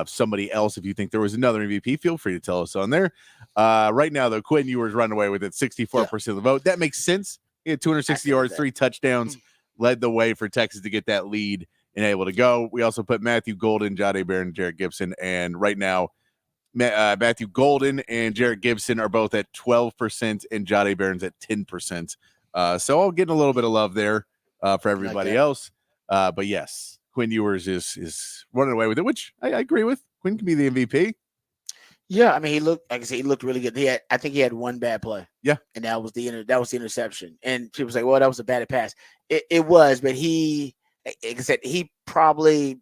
Somebody else, if you think there was another MVP, feel free to tell us on there. Right now, though, Quinn Ewers run away with it, 64% of the vote. That makes sense. He had 260 yards, 3 touchdowns, led the way for Texas to get that lead and able to go. We also put Matthew Golden, Jahdae Barron, and Jarrett Gibson. And right now, Matthew Golden and Jarrett Gibson are both at 12%, and Jahdae Barron's at 10%. So I'll get a little bit of love there for everybody else. But yes, Quinn Ewers is running away with it, which I agree with. Quinn can be the MVP. Yeah, I mean, he looked, like I said, he looked really good. I think he had one bad play. Yeah, and that was the interception. And people say, "Well, that was a bad pass." It was, but he, like I said, he probably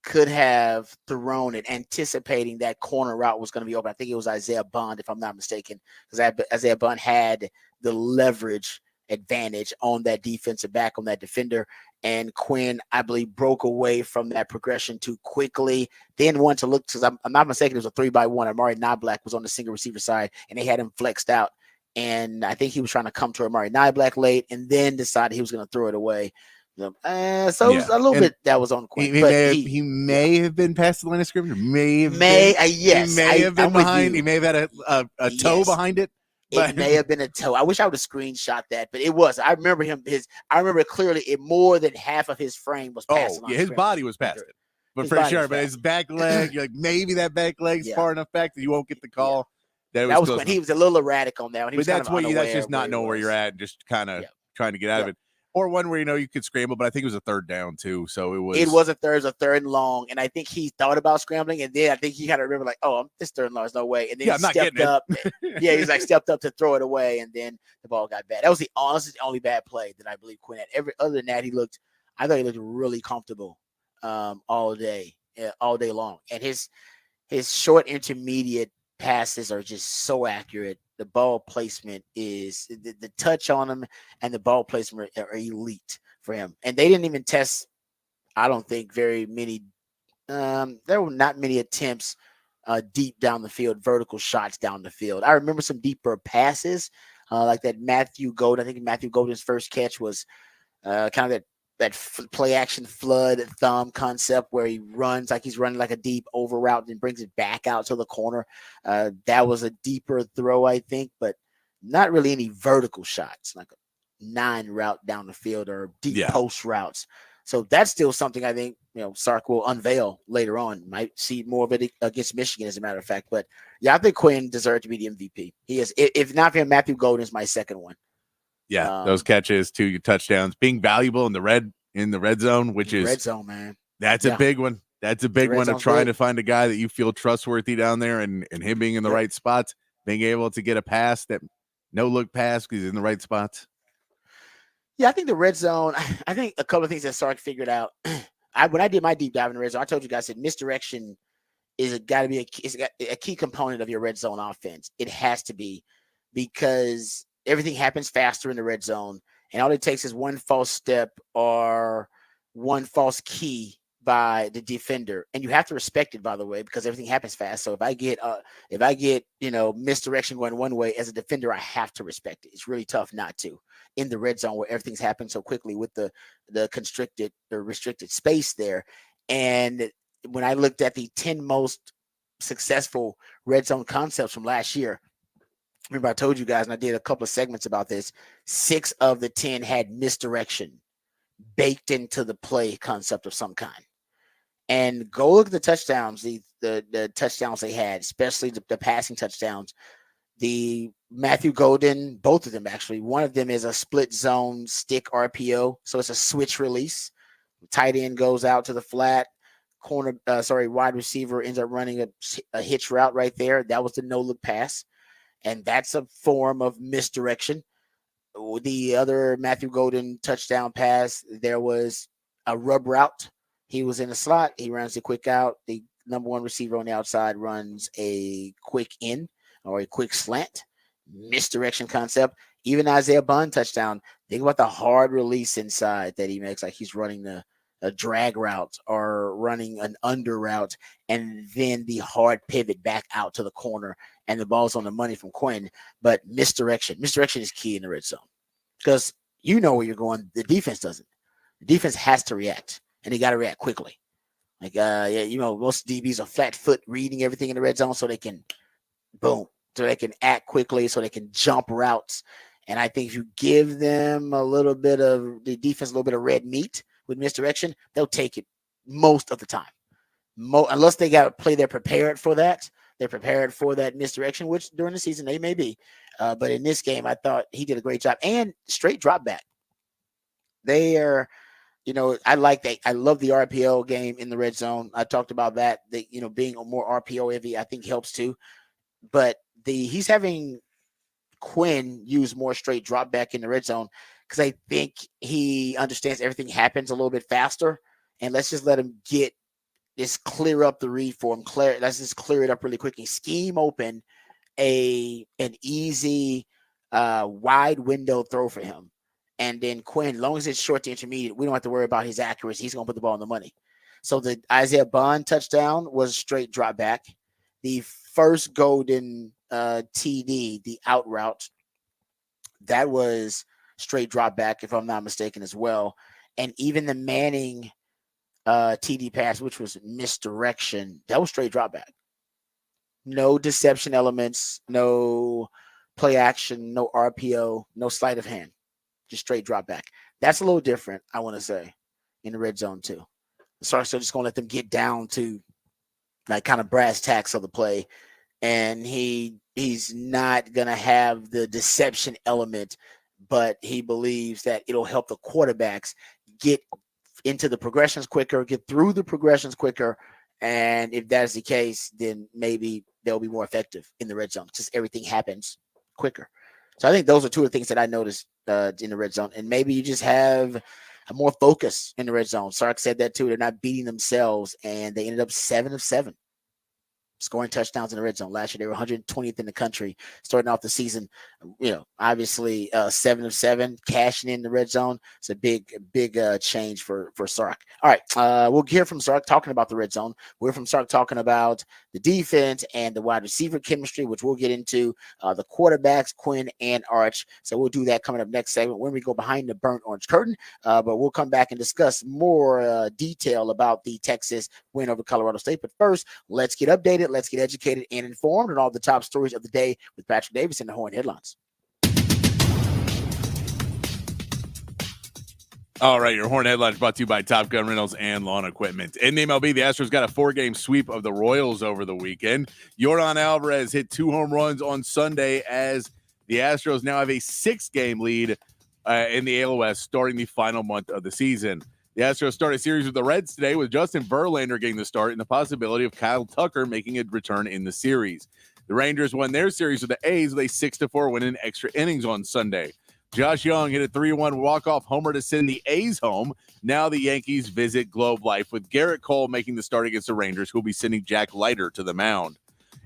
could have thrown it anticipating that corner route was going to be open. I think it was Isaiah Bond, if I'm not mistaken, because Isaiah Bond had the leverage advantage on that defensive back, on that defender. And Quinn, I believe, broke away from that progression too quickly. Then wanted to look, because I'm not mistaken, it was a 3-by-1. Amari Niblack was on the single receiver side, and they had him flexed out. And I think he was trying to come to Amari Niblack late, and then decided he was going to throw it away. So it was a little bit that was on Quinn. He may have been past the line of scrimmage. Yes, he may have been behind. He may have had a toe behind it. It may have been a toe. I wish I would have screenshot that, but it was. I remember him. I remember clearly. It more than half of his frame was past. Oh, yeah, his body was past it, but for sure. But his back leg, you're like, maybe that back leg's far enough back that you won't get the call. That was when he was a little erratic on that one. But that's just not knowing where you're at, just kind of trying to get out of it. Or one where you could scramble, but I think it was a 3rd down too. So it was a third and long, and I think he thought about scrambling, and then I think he had to remember like, oh, this 3rd and long, there's no way. And then he stepped up. He's like stepped up to throw it away, and then the ball got bad. That was the only bad play that I believe Quinn had. Other than that, I thought he looked really comfortable all day long, and his short intermediate passes are just so accurate. The ball placement is the touch on him, and the ball placement are elite for him. And they didn't even test, I don't think, very many. There were not many attempts deep down the field, vertical shots down the field. I remember some deeper passes like that Matthew Golden. I think Matthew Golden's first catch was kind of that play action flood thumb concept where he runs like he's running like a deep over route and brings it back out to the corner. That was a deeper throw, I think, but not really any vertical shots, like a 9 route down the field or deep post routes. So that's still something I think, Sark will unveil later on. Might see more of it against Michigan, as a matter of fact. But yeah, I think Quinn deserved to be the MVP. He is. If not for him, Matthew Golden is my second one. Yeah, those catches, 2 touchdowns, being valuable in the red zone, which is red zone, man. That's a big one. That's a big one of trying to find a guy that you feel trustworthy down there, and him being in the right spots, being able to get a pass that no look pass because he's in the right spots. Yeah, I think the red zone. I think a couple of things that Sark figured out. When I did my deep dive in the red zone, I told you guys that misdirection is got to be a key component of your red zone offense. It has to be, because everything happens faster in the red zone, and all it takes is one false step or one false key by the defender, and you have to respect it, by the way, because everything happens fast. So if I get misdirection going one way as a defender, I have to respect it. It's really tough not to in the red zone where everything's happened so quickly with the restricted space there. And when I looked at the 10 most successful red zone concepts from last year. Remember, I told you guys, and I did a couple of segments about this. 6 of the 10 had misdirection baked into the play concept of some kind. And go look at the touchdowns, the touchdowns they had, especially the passing touchdowns. The Matthew Golden, both of them actually. One of them is a split zone stick RPO, so it's a switch release. Tight end goes out to the flat. Wide receiver ends up running a hitch route right there. That was the no-look pass, and that's a form of misdirection. The other Matthew Golden touchdown pass, there was a rub route. He was in the slot. He runs a quick out. The number one receiver on the outside runs a quick in or a quick slant. Misdirection concept. Even Isaiah Bond touchdown. Think about the hard release inside that he makes, like he's running a drag route or running an under route, and then the hard pivot back out to the corner, and the ball's on the money from Quinn. But misdirection is key in the red zone because you know where you're going. The defense doesn't. The defense has to react, and they got to react quickly. Like, most DBs are flat foot reading everything in the red zone so they can act quickly, so they can jump routes. And I think if you give them the defense a little bit of red meat with misdirection, they'll take it most of the time. Unless they got to play, they're prepared for that. They're prepared for that misdirection, which during the season they may be. But in this game, I thought he did a great job. And straight drop back. They are, I like that. I love the RPO game in the red zone. I talked about that. Being more RPO heavy, I think helps too. But he's having Quinn use more straight drop back in the red zone because I think he understands everything happens a little bit faster. And let's just let him clear up the read for him. Let's just clear it up really quick and scheme open an easy wide window throw for him. And then Quinn, as long as it's short to intermediate, we don't have to worry about his accuracy. He's going to put the ball on the money. So the Isaiah Bond touchdown was straight drop back. The first Golden TD, the out route, that was straight drop back, if I'm not mistaken, as well. And even the Manning TD pass, which was misdirection, that was straight drop back. No deception elements, no play action, no RPO, no sleight of hand, just straight drop back. That's a little different, I want to say, in the red zone too. So just going to let them get down to like kind of brass tacks of the play. And he's not going to have the deception element, but he believes that it'll help the quarterbacks get into the progressions quicker, get through the progressions quicker. And if that's the case, then maybe they'll be more effective in the red zone. Just everything happens quicker. So I think those are two of the things that I noticed in the red zone. And maybe you just have a more focus in the red zone. Sark said that too. They're not beating themselves, and they ended up 7 of 7. Scoring touchdowns in the red zone. Last year, they were 120th in the country starting off the season. Obviously 7 of 7, cashing in the red zone. It's a big change for Sark. All right, we'll hear from Sark talking about the red zone. We'll hear from Sark talking about the defense and the wide receiver chemistry, which we'll get into, the quarterbacks, Quinn and Arch. So we'll do that coming up next segment when we go behind the burnt orange curtain. But we'll come back and discuss more detail about the Texas win over Colorado State. But first, let's get updated. Let's get educated and informed on all the top stories of the day with Patrick Davis and the Horn Headlines. All right, your Horn Headlines brought to you by Top Gun Rentals and Lawn Equipment. In the MLB, the Astros got a 4-game sweep of the Royals over the weekend. Yordan Alvarez hit 2 home runs on Sunday as the Astros now have a 6-game lead in the AL West starting the final month of the season. The Astros start a series with the Reds today with Justin Verlander getting the start and the possibility of Kyle Tucker making a return in the series. The Rangers won their series with the A's with a 6-4 win in extra innings on Sunday. Josh Young hit a 3-1 walk-off homer to send the A's home. Now the Yankees visit Globe Life with Garrett Cole making the start against the Rangers, who will be sending Jack Leiter to the mound.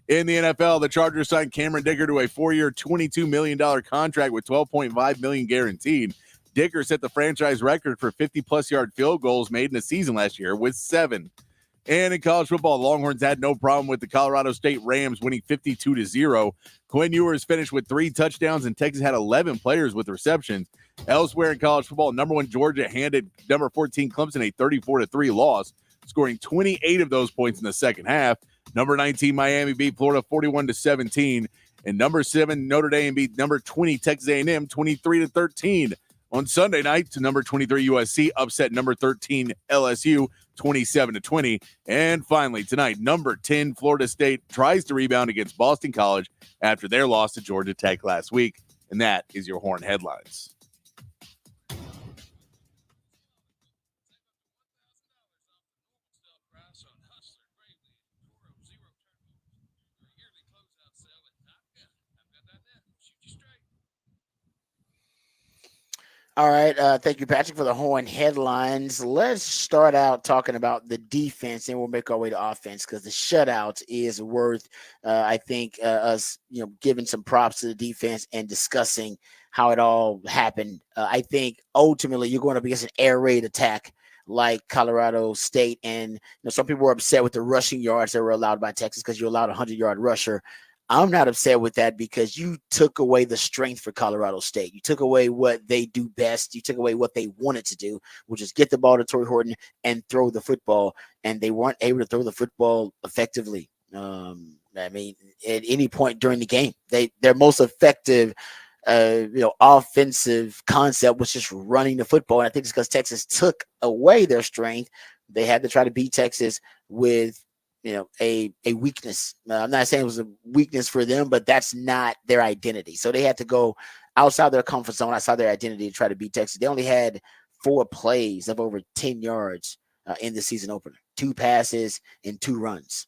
In the NFL, the Chargers signed Cameron Dicker to a 4-year, $22 million contract with $12.5 million guaranteed. Dicker set the franchise record for 50-plus yard field goals made in a season last year with 7. And in college football, the Longhorns had no problem with the Colorado State Rams winning 52-0. Quinn Ewers finished with 3 touchdowns, and Texas had 11 players with receptions. Elsewhere in college football, number 1 Georgia handed number 14 Clemson a 34-3 loss, scoring 28 of those points in the second half. Number 19, Miami beat Florida 41-17. And number 7, Notre Dame beat number 20, Texas A&M 23-13. On Sunday night, to number 23 USC upset number 13 LSU 27-20. And finally, tonight, number 10 Florida State tries to rebound against Boston College after their loss to Georgia Tech last week. And that is your Horn headlines. All right. Thank you, Patrick, for the Horn headlines. Let's start out talking about the defense, and we'll make our way to offense because the shutout is worth, I think, us, giving some props to the defense and discussing how it all happened. I think ultimately you're going to be against an air raid attack like Colorado State, and some people were upset with the rushing yards that were allowed by Texas because you allowed a 100-yard rusher. I'm not upset with that because you took away the strength for Colorado State. You took away what they do best. You took away what they wanted to do, which is get the ball to Torrey Horton and throw the football, and they weren't able to throw the football effectively. I mean, at any point during the game, their most effective offensive concept was just running the football. And I think it's because Texas took away their strength. They had to try to beat Texas with a weakness. I'm not saying it was a weakness for them, but that's not their identity. So they had to go outside their comfort zone, outside their identity to try to beat Texas. They only had 4 plays of over 10 yards in the season opener, 2 passes and 2 runs.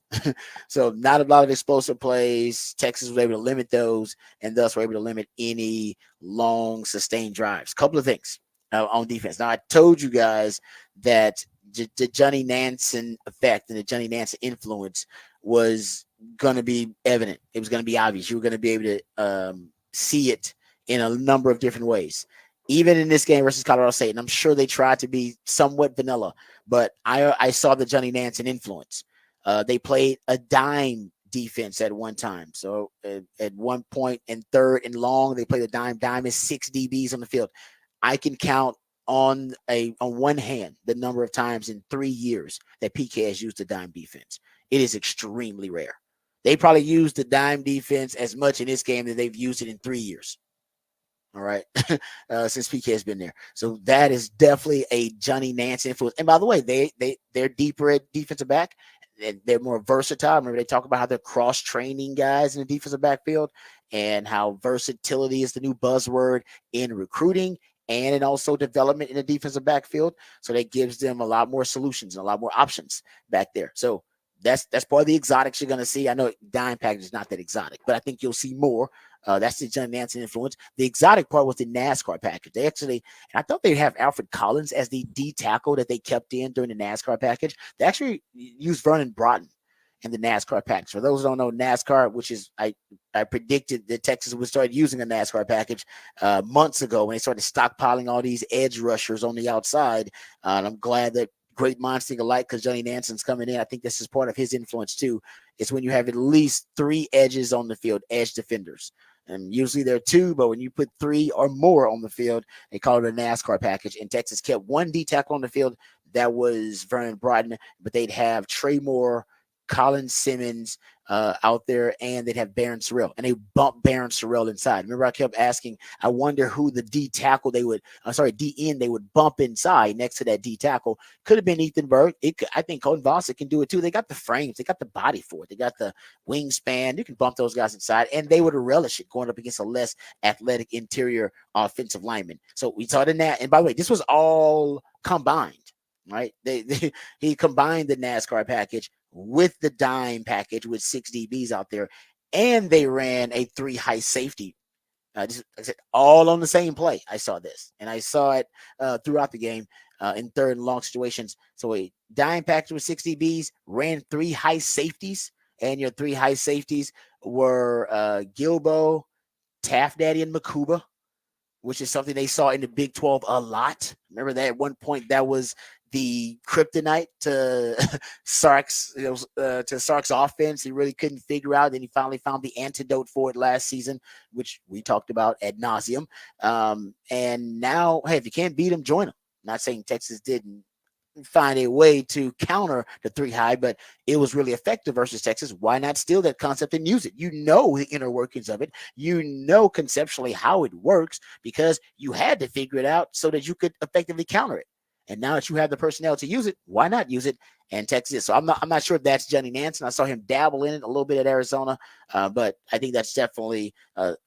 So not a lot of explosive plays. Texas was able to limit those and thus were able to limit any long sustained drives. Couple of things on defense. Now I told you guys that the Johnny Nansen effect and the Johnny Nansen influence was going to be evident. It was going to be obvious. You were going to be able to see it in a number of different ways. Even in this game versus Colorado State, and I'm sure they tried to be somewhat vanilla, but I saw the Johnny Nansen influence. They played a dime defense at one time. So at one point in third and long, they played a dime. Dime is 6 DBs on the field. I can count on one hand the number of times in 3 years that PK has used the dime defense. It is extremely rare. They probably used the dime defense as much in this game that they've used it in 3 years. All right. Since PK has been there. So that is definitely a Johnny Nansen influence. And by the way, they're deeper at defensive back. They're more versatile. Remember, they talk about how they're cross-training guys in the defensive backfield and how versatility is the new buzzword in recruiting and in also development in the defensive backfield. So that gives them a lot more solutions and a lot more options back there. So that's part of the exotics you're going to see. I know dime package is not that exotic, but I think you'll see more. That's the Johnny Nansen influence. The exotic part was the NASCAR package. They actually, I thought they'd have Alfred Collins as the D tackle that they kept in during the NASCAR package. They actually used Vernon Broughton in the NASCAR package. For those who don't know NASCAR, which is I predicted that Texas would start using a NASCAR package months ago when they started stockpiling all these edge rushers on the outside. And I'm glad that great minds think alike because Johnny Nansen's coming in. I think this is part of his influence too. It's when you have at least 3 edges on the field, edge defenders. And usually there are 2, but when you put 3 or more on the field, they call it a NASCAR package. And Texas kept 1 D tackle on the field. That was Vernon Broughton, but they'd have Trey Moore, Colin Simmons out there, and they'd have Barron Sorrell, and they bumped Barron Sorrell inside. Remember, I kept asking, I wonder who the D tackle they would, D end they would bump inside next to that D tackle. Could have been Ethan Berg. I think Colton Vossick can do it too. They got the frames, they got the body for it, they got the wingspan. You can bump those guys inside, and they would relish it going up against a less athletic interior offensive lineman. So we saw it in that. And by the way, this was all combined, right? He combined the NASCAR package with the dime package with 6 DBs out there, and they ran a 3 high safety. Just, like I said, all on the same play. I saw this, and I saw it throughout the game in third and long situations. So a dime package with 6 DBs, ran 3 high safeties, and your 3 high safeties were Gilbo, Taft Daddy, and Makuba, which is something they saw in the Big 12 a lot. Remember that at one point that was the kryptonite to Sark's, to Sark's offense. He really couldn't figure out. Then he finally found the antidote for it last season, which we talked about ad nauseum. And now, hey, if you can't beat them, join them. Not saying Texas didn't find a way to counter the 3 high, but it was really effective versus Texas. Why not steal that concept and use it? You know the inner workings of it. You know conceptually how it works because you had to figure it out so that you could effectively counter it. And now that you have the personnel to use it, why not use it? And Texas. So I'm not sure if that's Johnny Nansen. I saw him dabble in it a little bit at Arizona, but I think that's definitely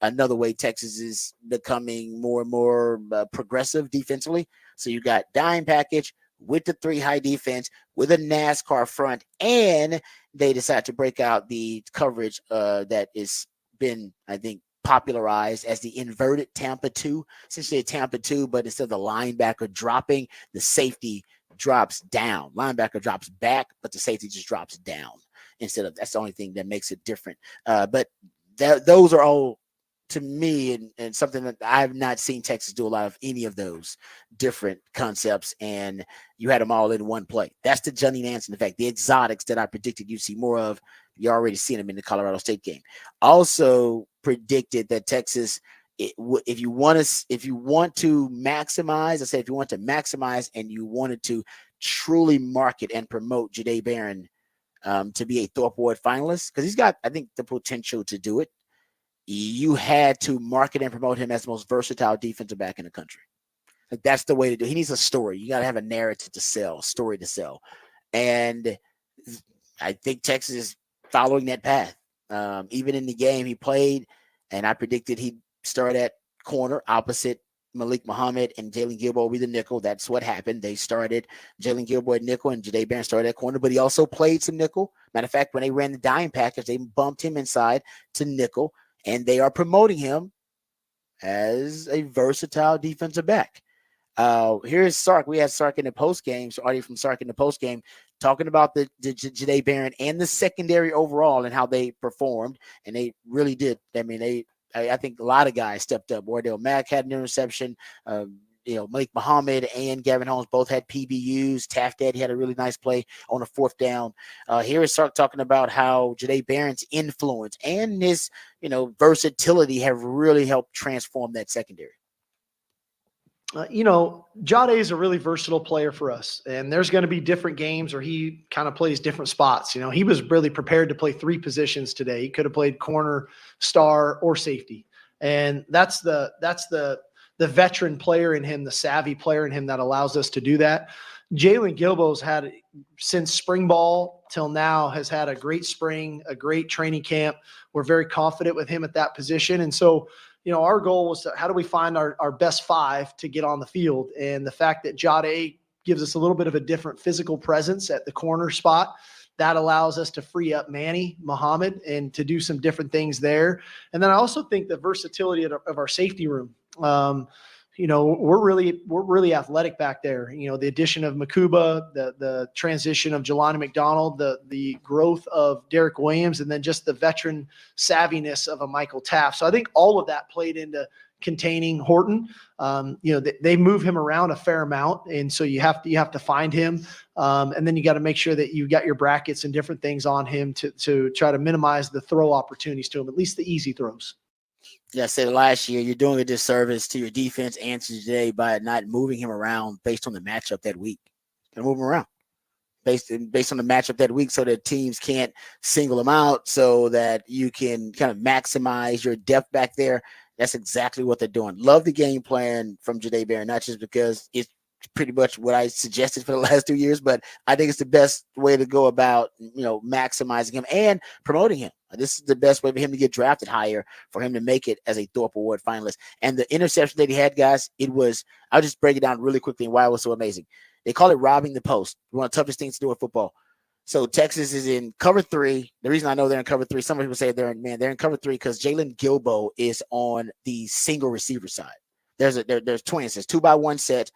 another way Texas is becoming more and more progressive defensively. So you got dime package with the 3 high defense, with a NASCAR front, and they decide to break out the coverage that is been, I think, popularized as the inverted Tampa 2, essentially a Tampa 2, but instead of the linebacker dropping, the safety drops down. Linebacker drops back, but the safety just drops down instead of, that's the only thing that makes it different. But those are all, to me, and something that I have not seen Texas do a lot of any of those different concepts, and you had them all in one play. That's the Johnny Nansen effect, the exotics that I predicted you'd see more of. You're already seeing them in the Colorado State game. Also predicted that Texas, if you want to maximize, I said if you want to maximize and you wanted to truly market and promote Jahdae Barron to be a Thorpe Award finalist, because he's got, I think, the potential to do it, you had to market and promote him as the most versatile defensive back in the country. Like, that's the way to do it. He needs a story. You got to have a narrative to sell, story to sell. And I think Texas is following that path. Even in the game he played, and I predicted he'd start at corner opposite Malik Muhammad, and Jalen Gilbo will be the nickel. That's what happened. They started Jalen Gilbo at nickel, and Jahdae Barron started at corner, but he also played some nickel. Matter of fact, when they ran the dime package, they bumped him inside to nickel, and they are promoting him as a versatile defensive back. Here's Sark. We had Sark in the post game. So audio from Sark in the post game talking about the Jahdae Barron and the secondary overall and how they performed, and they really did. I mean, I think a lot of guys stepped up. Wardell Mack had an interception. Malik Muhammad and Gavin Holmes both had PBUs. Taft Daddy had a really nice play on a 4th down. Here is Sark talking about how Jahdae Barron's influence and his, versatility have really helped transform that secondary. Jahdae is a really versatile player for us, and there's going to be different games where he kind of plays different spots. He was really prepared to play 3 positions today. He could have played corner, star, or safety, and that's the veteran player in him, the savvy player in him that allows us to do that. Jalen Gilbo's had, since spring ball till now, has had a great spring, a great training camp. We're very confident with him at that position, and so our goal was how do we find our best 5 to get on the field? And the fact that Jahdae gives us a little bit of a different physical presence at the corner spot, that allows us to free up Manny Muhammad and to do some different things there. And then I also think the versatility of our safety room. We're really athletic back there. The addition of Makuba, the transition of Jelani McDonald, the growth of Derek Williams, and then just the veteran savviness of a Michael Taft. So I think all of that played into containing Horton. They move him around a fair amount, and so you have to find him, and then you got to make sure that you got your brackets and different things on him to try to minimize the throw opportunities to him, at least the easy throws. Yeah, I said last year, you're doing a disservice to your defense and to today by not moving him around based on the matchup that week. And move him around based on the matchup that week so that teams can't single him out, so that you can kind of maximize your depth back there. That's exactly what they're doing. Love the game plan from Jahdae Barron, not just because it's pretty much what I suggested for the last 2 years, but I think it's the best way to go about, maximizing him and promoting him. This is the best way for him to get drafted higher, for him to make it as a Thorpe Award finalist. And the interception that he had, guys, I'll just break it down really quickly and why it was so amazing. They call it robbing the post. One of the toughest things to do in football. So Texas is in cover 3. The reason I know they're in cover 3, some people say they're in cover 3 because Jalen Gilbo is on the single receiver side. There's twins. There's 2-by-1 set.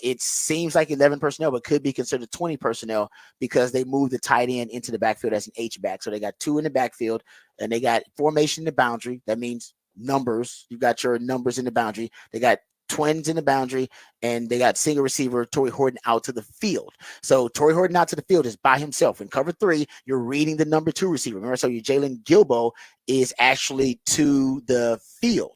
It seems like 11 personnel, but could be considered 20 personnel because they moved the tight end into the backfield as an H-back. So they got 2 in the backfield, and they got formation in the boundary. That means numbers. You got your numbers in the boundary. They got twins in the boundary, and they got single receiver Torrey Horton out to the field. So Torrey Horton out to the field is by himself. In cover 3, you're reading the number 2 receiver. Remember, so your Jalen Gilbo is actually to the field.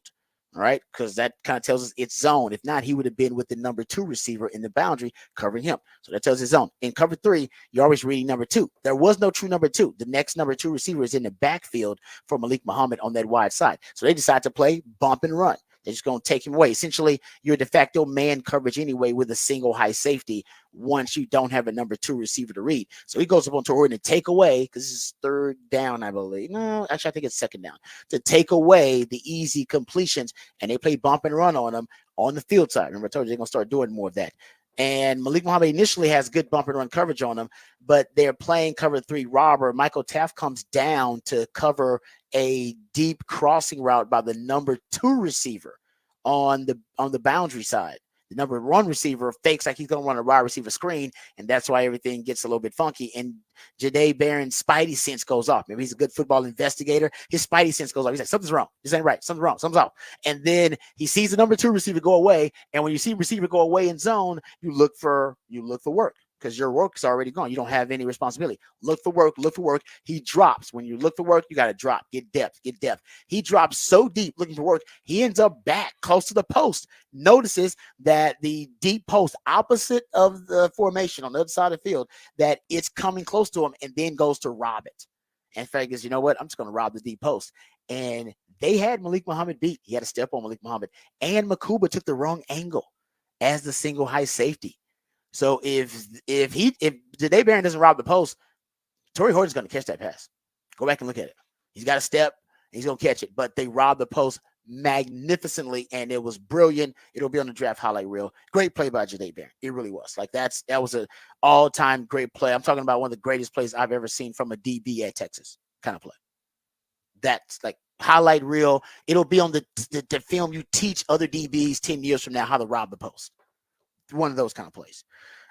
All right, because that kind of tells us it's zone. If not, he would have been with the number 2 receiver in the boundary covering him. So that tells us zone. In cover 3, you're always reading number 2. There was no true number 2. The next number 2 receiver is in the backfield for Malik Muhammad on that wide side. So they decide to play bump and run. They're just going to take him away. Essentially, you're de facto man coverage anyway with a single high safety once you don't have a number 2 receiver to read. So he goes up on Torrey to take away, because this is 3rd down, I believe. No, actually, I think it's 2nd down, to take away the easy completions, and they play bump and run on him on the field side. Remember, I told you they're going to start doing more of that. And Malik Muhammad initially has good bump and run coverage on him, but they're playing cover 3 robber. Michael Taft comes down to cover a deep crossing route by the number 2 receiver on the boundary side. The number 1 receiver fakes like he's going to run a wide receiver screen, and that's why everything gets a little bit funky. And Jahdae Barron's spidey sense goes off. Maybe he's a good football investigator. His spidey sense goes off. He's like, something's wrong. This ain't right. Something's wrong. Something's off. And then he sees the number 2 receiver go away. And when you see receiver go away in zone, you look for work, because your work is already gone. You don't have any responsibility. Look for work. He drops. When you look for work, you got to drop. Get depth. He drops so deep looking for work, he ends up back close to the post. Notices that the deep post opposite of the formation on the other side of the field, that it's coming close to him, and then goes to rob it. And figures, you know what? I'm just going to rob the deep post. And they had Malik Muhammad beat. He had to step on Malik Muhammad. And Makuba took the wrong angle as the single high safety. So if Jahdae Barron doesn't rob the post, Torrey Horton's going to catch that pass. Go back and look at it. He's got a step. He's going to catch it. But they robbed the post magnificently, and it was brilliant. It'll be on the draft highlight reel. Great play by Jahdae Barron. It really was. Like that was an all-time great play. I'm talking about one of the greatest plays I've ever seen from a DB at Texas kind of play. That's like highlight reel. It'll be on the film you teach other DBs 10 years from now how to rob the post. One of those kind of plays.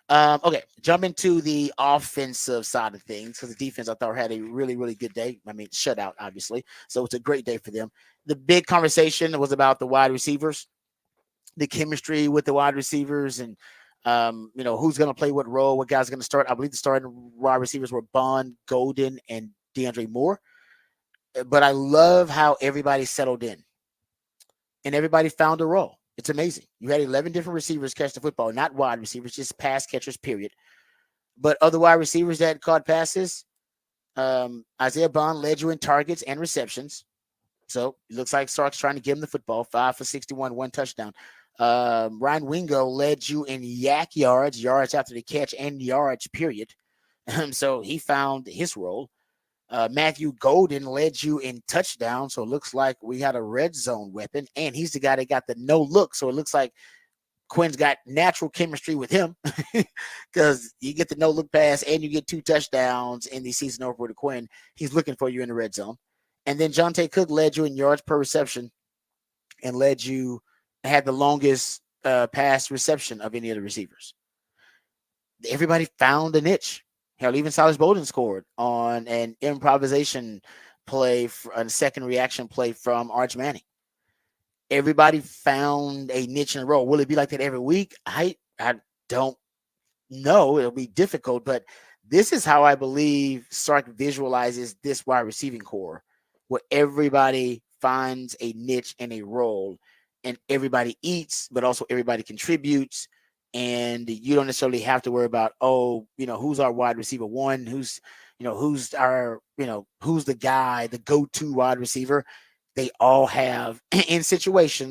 Okay, jump into the offensive side of things, because the defense I thought had a really, really good day. I mean, shutout, obviously. So it's a great day for them. The big conversation was about the wide receivers, the chemistry with the wide receivers, and who's going to play what role, what guys going to start. I believe the starting wide receivers were Bond, Golden, and DeAndre Moore. But I love how everybody settled in and everybody found a role. It's amazing. You had 11 different receivers catch the football, not wide receivers, just pass catchers, period. But other wide receivers that caught passes, Isaiah Bond led you in targets and receptions. So it looks like Sark's trying to give him the football. 5 for 61, 1 touchdown. Ryan Wingo led you in yards after the catch, and yards, period. So he found his role. Matthew Golden led you in touchdown, so it looks like we had a red zone weapon, and he's the guy that got the no look, so it looks like Quinn's got natural chemistry with him, because you get the no look pass and you get 2 touchdowns in the season opener to Quinn. He's looking for you in the red zone. And then Jonte Cook led you in yards per reception and had the longest pass reception of any of the receivers. Everybody found a niche. Hell, even Silas Bowden scored on an improvisation play, a second reaction play from Arch Manning. Everybody found a niche in a role. Will it be like that every week? I don't know. It'll be difficult, but this is how I believe Sark visualizes this wide receiving core, where everybody finds a niche and a role, and everybody eats, but also everybody contributes. And you don't necessarily have to worry about, who's our wide receiver one, who's the guy, the go-to wide receiver. They all have situationally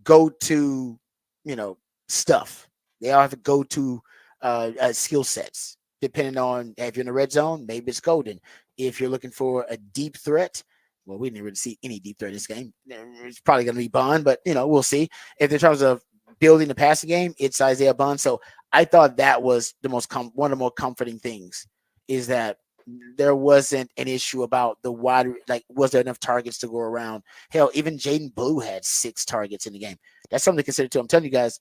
go-to, stuff. They all have to go-to skill sets, depending on if you're in the red zone, maybe it's Golden. If you're looking for a deep threat, well, we didn't really see any deep threat in this game. It's probably going to be Bond, but, we'll see. If in terms of building the passing game, it's Isaiah Bond. So I thought that was one of the more comforting things, is that there wasn't an issue about the wide, was there enough targets to go around? Hell, even Jaden Blue had 6 targets in the game. That's something to consider too. I'm telling you guys,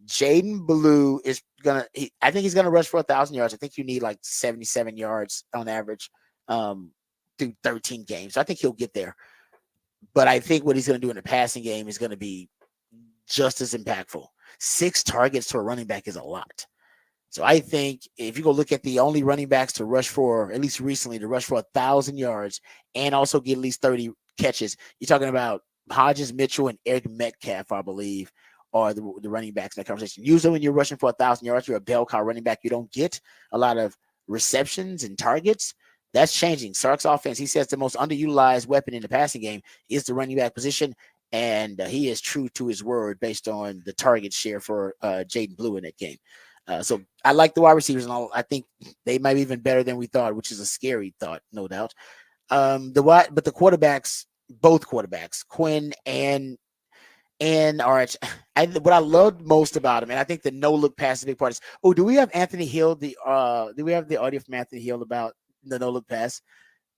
Jaden Blue is I think he's gonna rush for 1,000 yards. I think you need 77 yards on average through 13 games. So I think he'll get there. But I think what he's gonna do in the passing game is gonna be just as impactful. 6 targets to a running back is a lot. So I think if you go look at the only running backs to rush for, at least recently, to rush for 1,000 yards and also get at least 30 catches, you're talking about Hodges, Mitchell, and Eric Metcalf, I believe, are the running backs in that conversation. Usually when you're rushing for 1,000 yards, you're a bell cow running back. You don't get a lot of receptions and targets. That's changing. Sark's offense, he says the most underutilized weapon in the passing game is the running back position, and he is true to his word based on the target share for Jaden Blue in that game. So I like the wide receivers, and all. I think they might be even better than we thought, which is a scary thought, no doubt. But the quarterbacks, both quarterbacks, Quinn and Arch, what I loved most about him, and I think the no look pass is a big part. Is do we have Anthony Hill? Do we have the audio from Anthony Hill about the no look pass?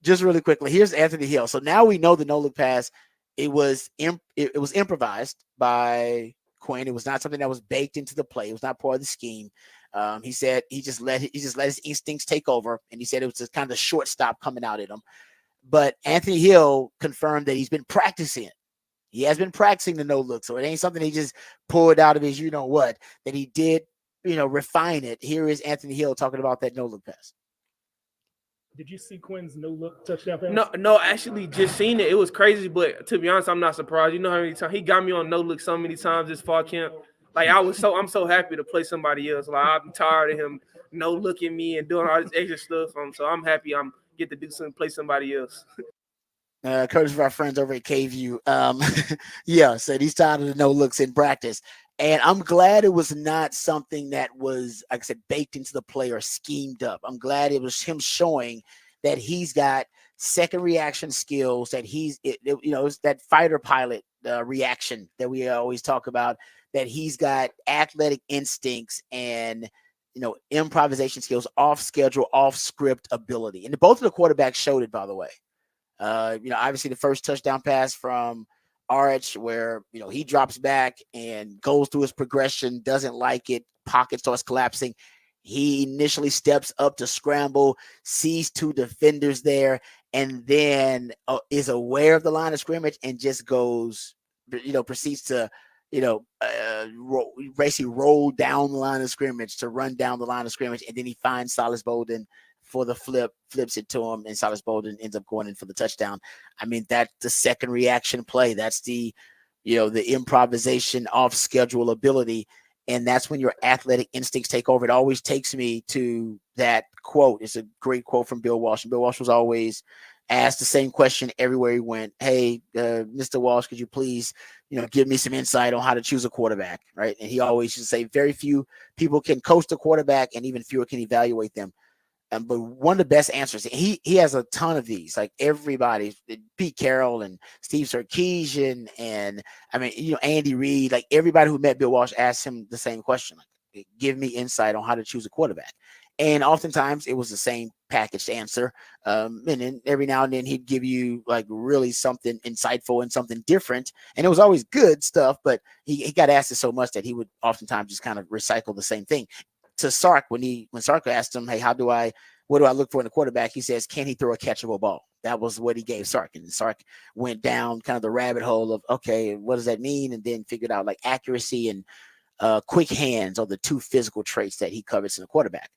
Just really quickly, here's Anthony Hill. So now we know the no look pass. It was improvised by Quinn. It was not something that was baked into the play. It was not part of the scheme. He said he just let his instincts take over, and he said it was just kind of a shortstop coming out at him. But Anthony Hill confirmed that he's been practicing it. He has been practicing the no look, so it ain't something he just pulled out of his you know what. That he did, refine it. Here is Anthony Hill talking about that no look pass. Did you see Quinn's no look touchdown pass? No, actually just seen it. It was crazy, but to be honest, I'm not surprised. You know how many times he got me on no look so many times this fall camp. Like I'm so happy to play somebody else. Like I'm tired of him no looking me and doing all this extra stuff. So I'm happy I'm get to play somebody else. Courtesy of our friends over at KView. Said he's tired of the no looks in practice. And I'm glad it was not something that was, like I said, baked into the play or schemed up. I'm glad it was him showing that he's got second reaction skills, that it's that fighter pilot reaction that we always talk about, that he's got athletic instincts and, improvisation skills, off schedule, off script ability. And both of the quarterbacks showed it, by the way. Obviously the first touchdown pass from Arch where, he drops back and goes through his progression, doesn't like it, pocket starts collapsing. He initially steps up to scramble, sees two defenders there, and then is aware of the line of scrimmage and just goes, proceeds to, basically roll down the line of scrimmage, to run down the line of scrimmage, and then he finds Silas Bolden for the flips it to him, and Silas Bolden ends up going in for the touchdown. I mean, that's the second reaction play. That's the improvisation off schedule ability. And that's when your athletic instincts take over. It always takes me to that quote. It's a great quote from Bill Walsh. And Bill Walsh was always asked the same question everywhere he went. Hey, Mr. Walsh, could you please, give me some insight on how to choose a quarterback, right? And he always used to say very few people can coach the quarterback and even fewer can evaluate them. But one of the best answers, he has a ton of these, like everybody, Pete Carroll and Steve Sarkisian, and Andy Reid, like everybody who met Bill Walsh asked him the same question, like, give me insight on how to choose a quarterback. And oftentimes it was the same packaged answer. And then every now and then he'd give you like really something insightful and something different. And it was always good stuff, but he got asked it so much that he would oftentimes just kind of recycle the same thing. To Sark, when Sark asked him, hey, what do I look for in a quarterback? He says, can he throw a catchable ball? That was what he gave Sark. And Sark went down kind of the rabbit hole of, okay, what does that mean? And then figured out like accuracy and quick hands are the two physical traits that he covets in a quarterback.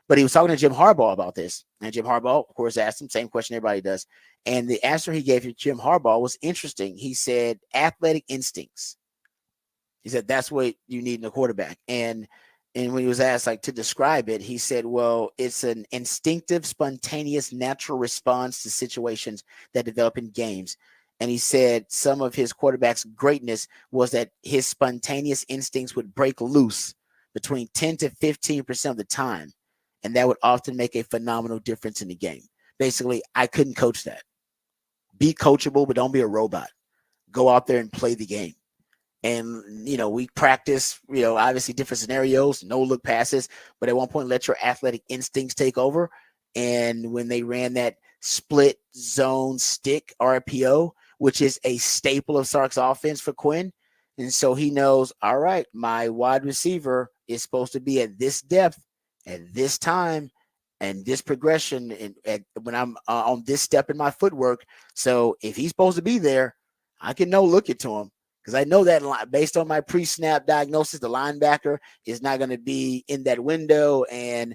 But he was talking to Jim Harbaugh about this. And Jim Harbaugh, of course, asked him, same question everybody does. And the answer he gave to Jim Harbaugh was interesting. He said, athletic instincts. He said, that's what you need in a quarterback. And when he was asked like to describe it, he said, well, it's an instinctive, spontaneous, natural response to situations that develop in games. And he said some of his quarterback's greatness was that his spontaneous instincts would break loose between 10 to 15% of the time. And that would often make a phenomenal difference in the game. Basically, I couldn't coach that. Be coachable, but don't be a robot. Go out there and play the game. And, we practice, obviously different scenarios, no look passes, but at one point, let your athletic instincts take over. And when they ran that split zone stick RPO, which is a staple of Sark's offense for Quinn. And so he knows, all right, my wide receiver is supposed to be at this depth, at this time, and this progression, and when I'm on this step in my footwork. So if he's supposed to be there, I can no look it to him. Because I know that based on my pre-snap diagnosis, the linebacker is not going to be in that window. And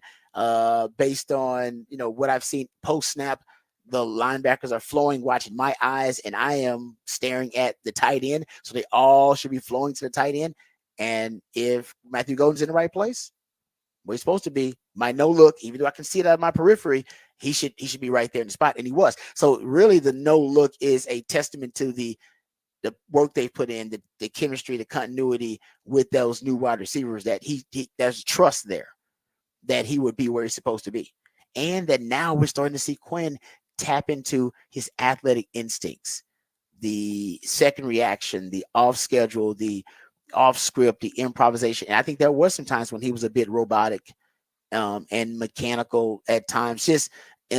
based on, what I've seen post-snap, the linebackers are flowing, watching my eyes, and I am staring at the tight end. So they all should be flowing to the tight end. And if Matthew Golden's in the right place, where he's supposed to be, my no look, even though I can see it out of my periphery, he should be right there in the spot. And he was. So really the no look is a testament to the work they put in, the chemistry, the continuity with those new wide receivers, that there's trust there that he would be where he's supposed to be. And that now we're starting to see Quinn tap into his athletic instincts, the second reaction, the off schedule, the off script, the improvisation. And I think there was some times when he was a bit robotic and mechanical at times, just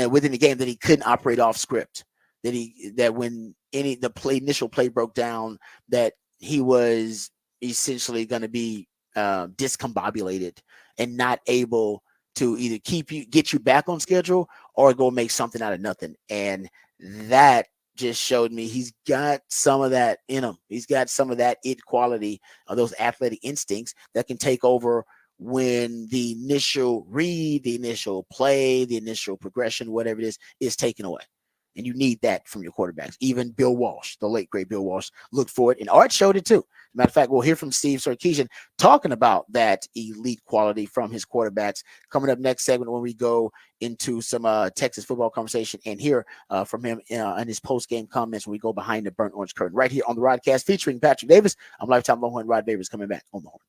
within the game, that he couldn't operate off script. That when the initial play broke down, that he was essentially going to be discombobulated and not able to either get you back on schedule or go make something out of nothing. And that just showed me he's got some of that in him. He's got some of that it quality of those athletic instincts that can take over when the initial read, the initial play, the initial progression, whatever it is taken away. And you need that from your quarterbacks. Even Bill Walsh, the late great Bill Walsh, looked for it, and Art showed it too. Matter of fact, we'll hear from Steve Sarkisian talking about that elite quality from his quarterbacks coming up next segment when we go into some Texas football conversation and hear from him in his post-game comments when we go behind the burnt orange curtain right here on the Rodcast featuring Patrick Davis. I'm Lifetime Longhorn Rod Davis coming back on the Horn.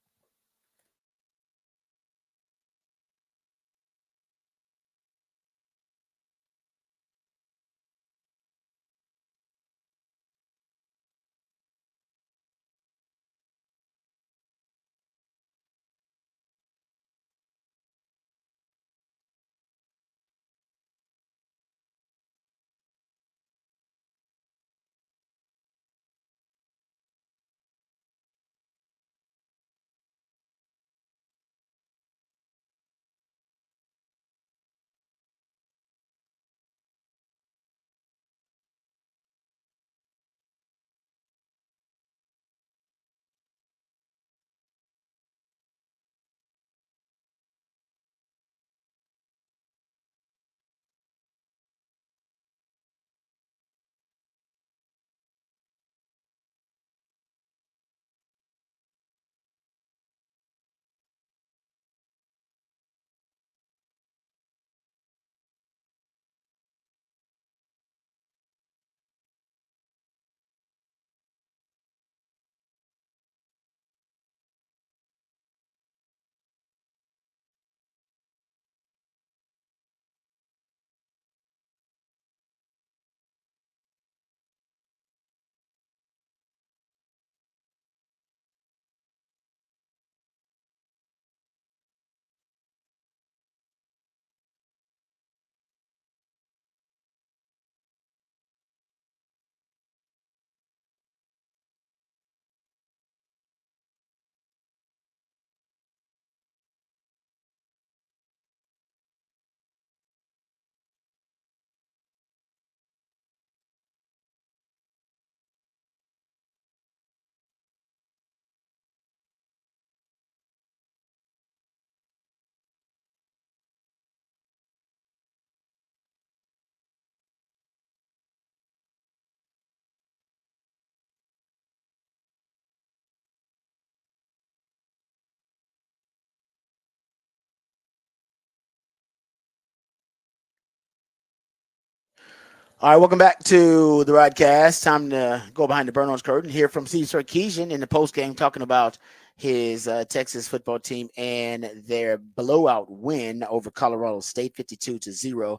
All right, welcome back to the Rodcast. Time to go behind the burnt orange curtain, hear from Steve Sarkisian in the postgame talking about his Texas football team and their blowout win over Colorado State, 52-0.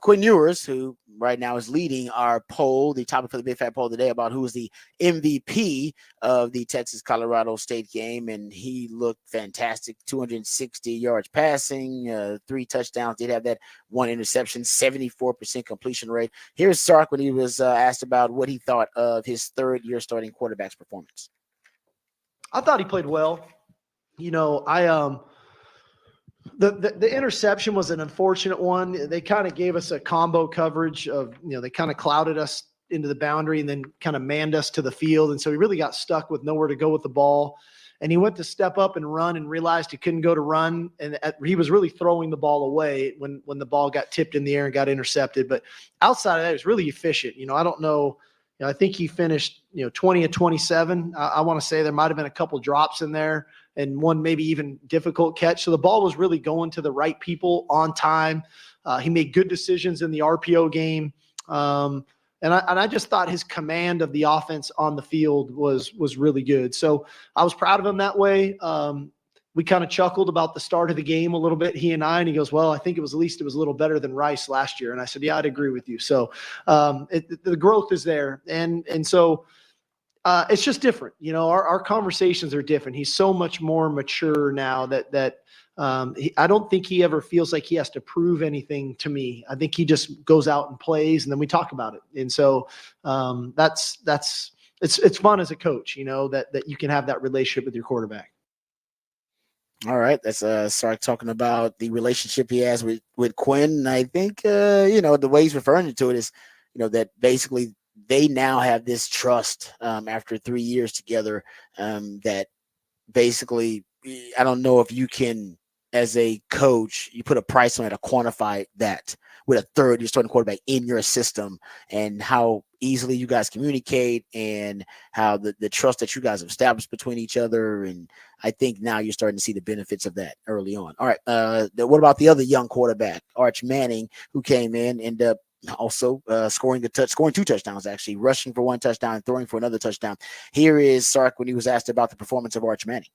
Quinn Ewers, who right now is leading our poll, the topic for the Big Fat Poll today about who is the MVP of the Texas-Colorado State game, and he looked fantastic. 260 yards passing, 3 touchdowns, did have that 1 interception, 74% completion rate. Here's Sark when he was asked about what he thought of his third-year starting quarterback's performance. I thought he played well. You know, the interception was an unfortunate one. They kind of gave us a combo coverage of, they kind of clouded us into the boundary and then kind of manned us to the field. And so we really got stuck with nowhere to go with the ball. and he went to step up and run and realized he couldn't go to run. And he was really throwing the ball away when the ball got tipped in the air and got intercepted. But outside of that, he was really efficient. I don't know. I think he finished, 20 of 27. I want to say there might've been a couple drops in there and one maybe even difficult catch. So the ball was really going to the right people on time. He made good decisions in the RPO game. And I just thought his command of the offense on the field was really good. So I was proud of him that way. We kind of chuckled about the start of the game a little bit, he and I, and he goes, well, I think it was a little better than Rice last year. And I said, yeah, I'd agree with you. So the growth is there. And so it's just different. Our conversations are different. He's so much more mature now that I don't think he ever feels like he has to prove anything to me. I think he just goes out and plays, and then we talk about it. And so it's fun as a coach, that you can have that relationship with your quarterback. All right, let's start talking about the relationship he has with Quinn. And I think the way he's referring to it is, that basically they now have this trust after 3 years together. That basically, I don't know if you can, as a coach, you put a price on it to quantify that with a third year starting quarterback in your system, and how easily you guys communicate and how the trust that you guys have established between each other. And I think now you're starting to see the benefits of that early on. All right. What about the other young quarterback, Arch Manning, who came in and also scoring 2 touchdowns, actually rushing for 1 touchdown and throwing for another touchdown. Here is Sark when he was asked about the performance of Arch Manning.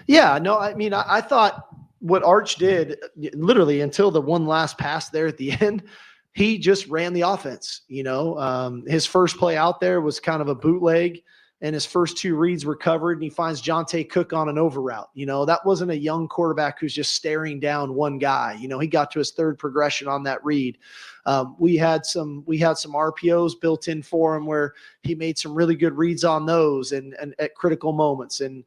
Yeah, no, I mean, I thought what Arch did literally until the one last pass there at the end, he just ran the offense. His first play out there was kind of a bootleg, and his first 2 reads were covered, and he finds Jonte Cook on an over route. That wasn't a young quarterback who's just staring down one guy. He got to his 3rd progression on that read. We had some RPOs built in for him where he made some really good reads on those and at critical moments. And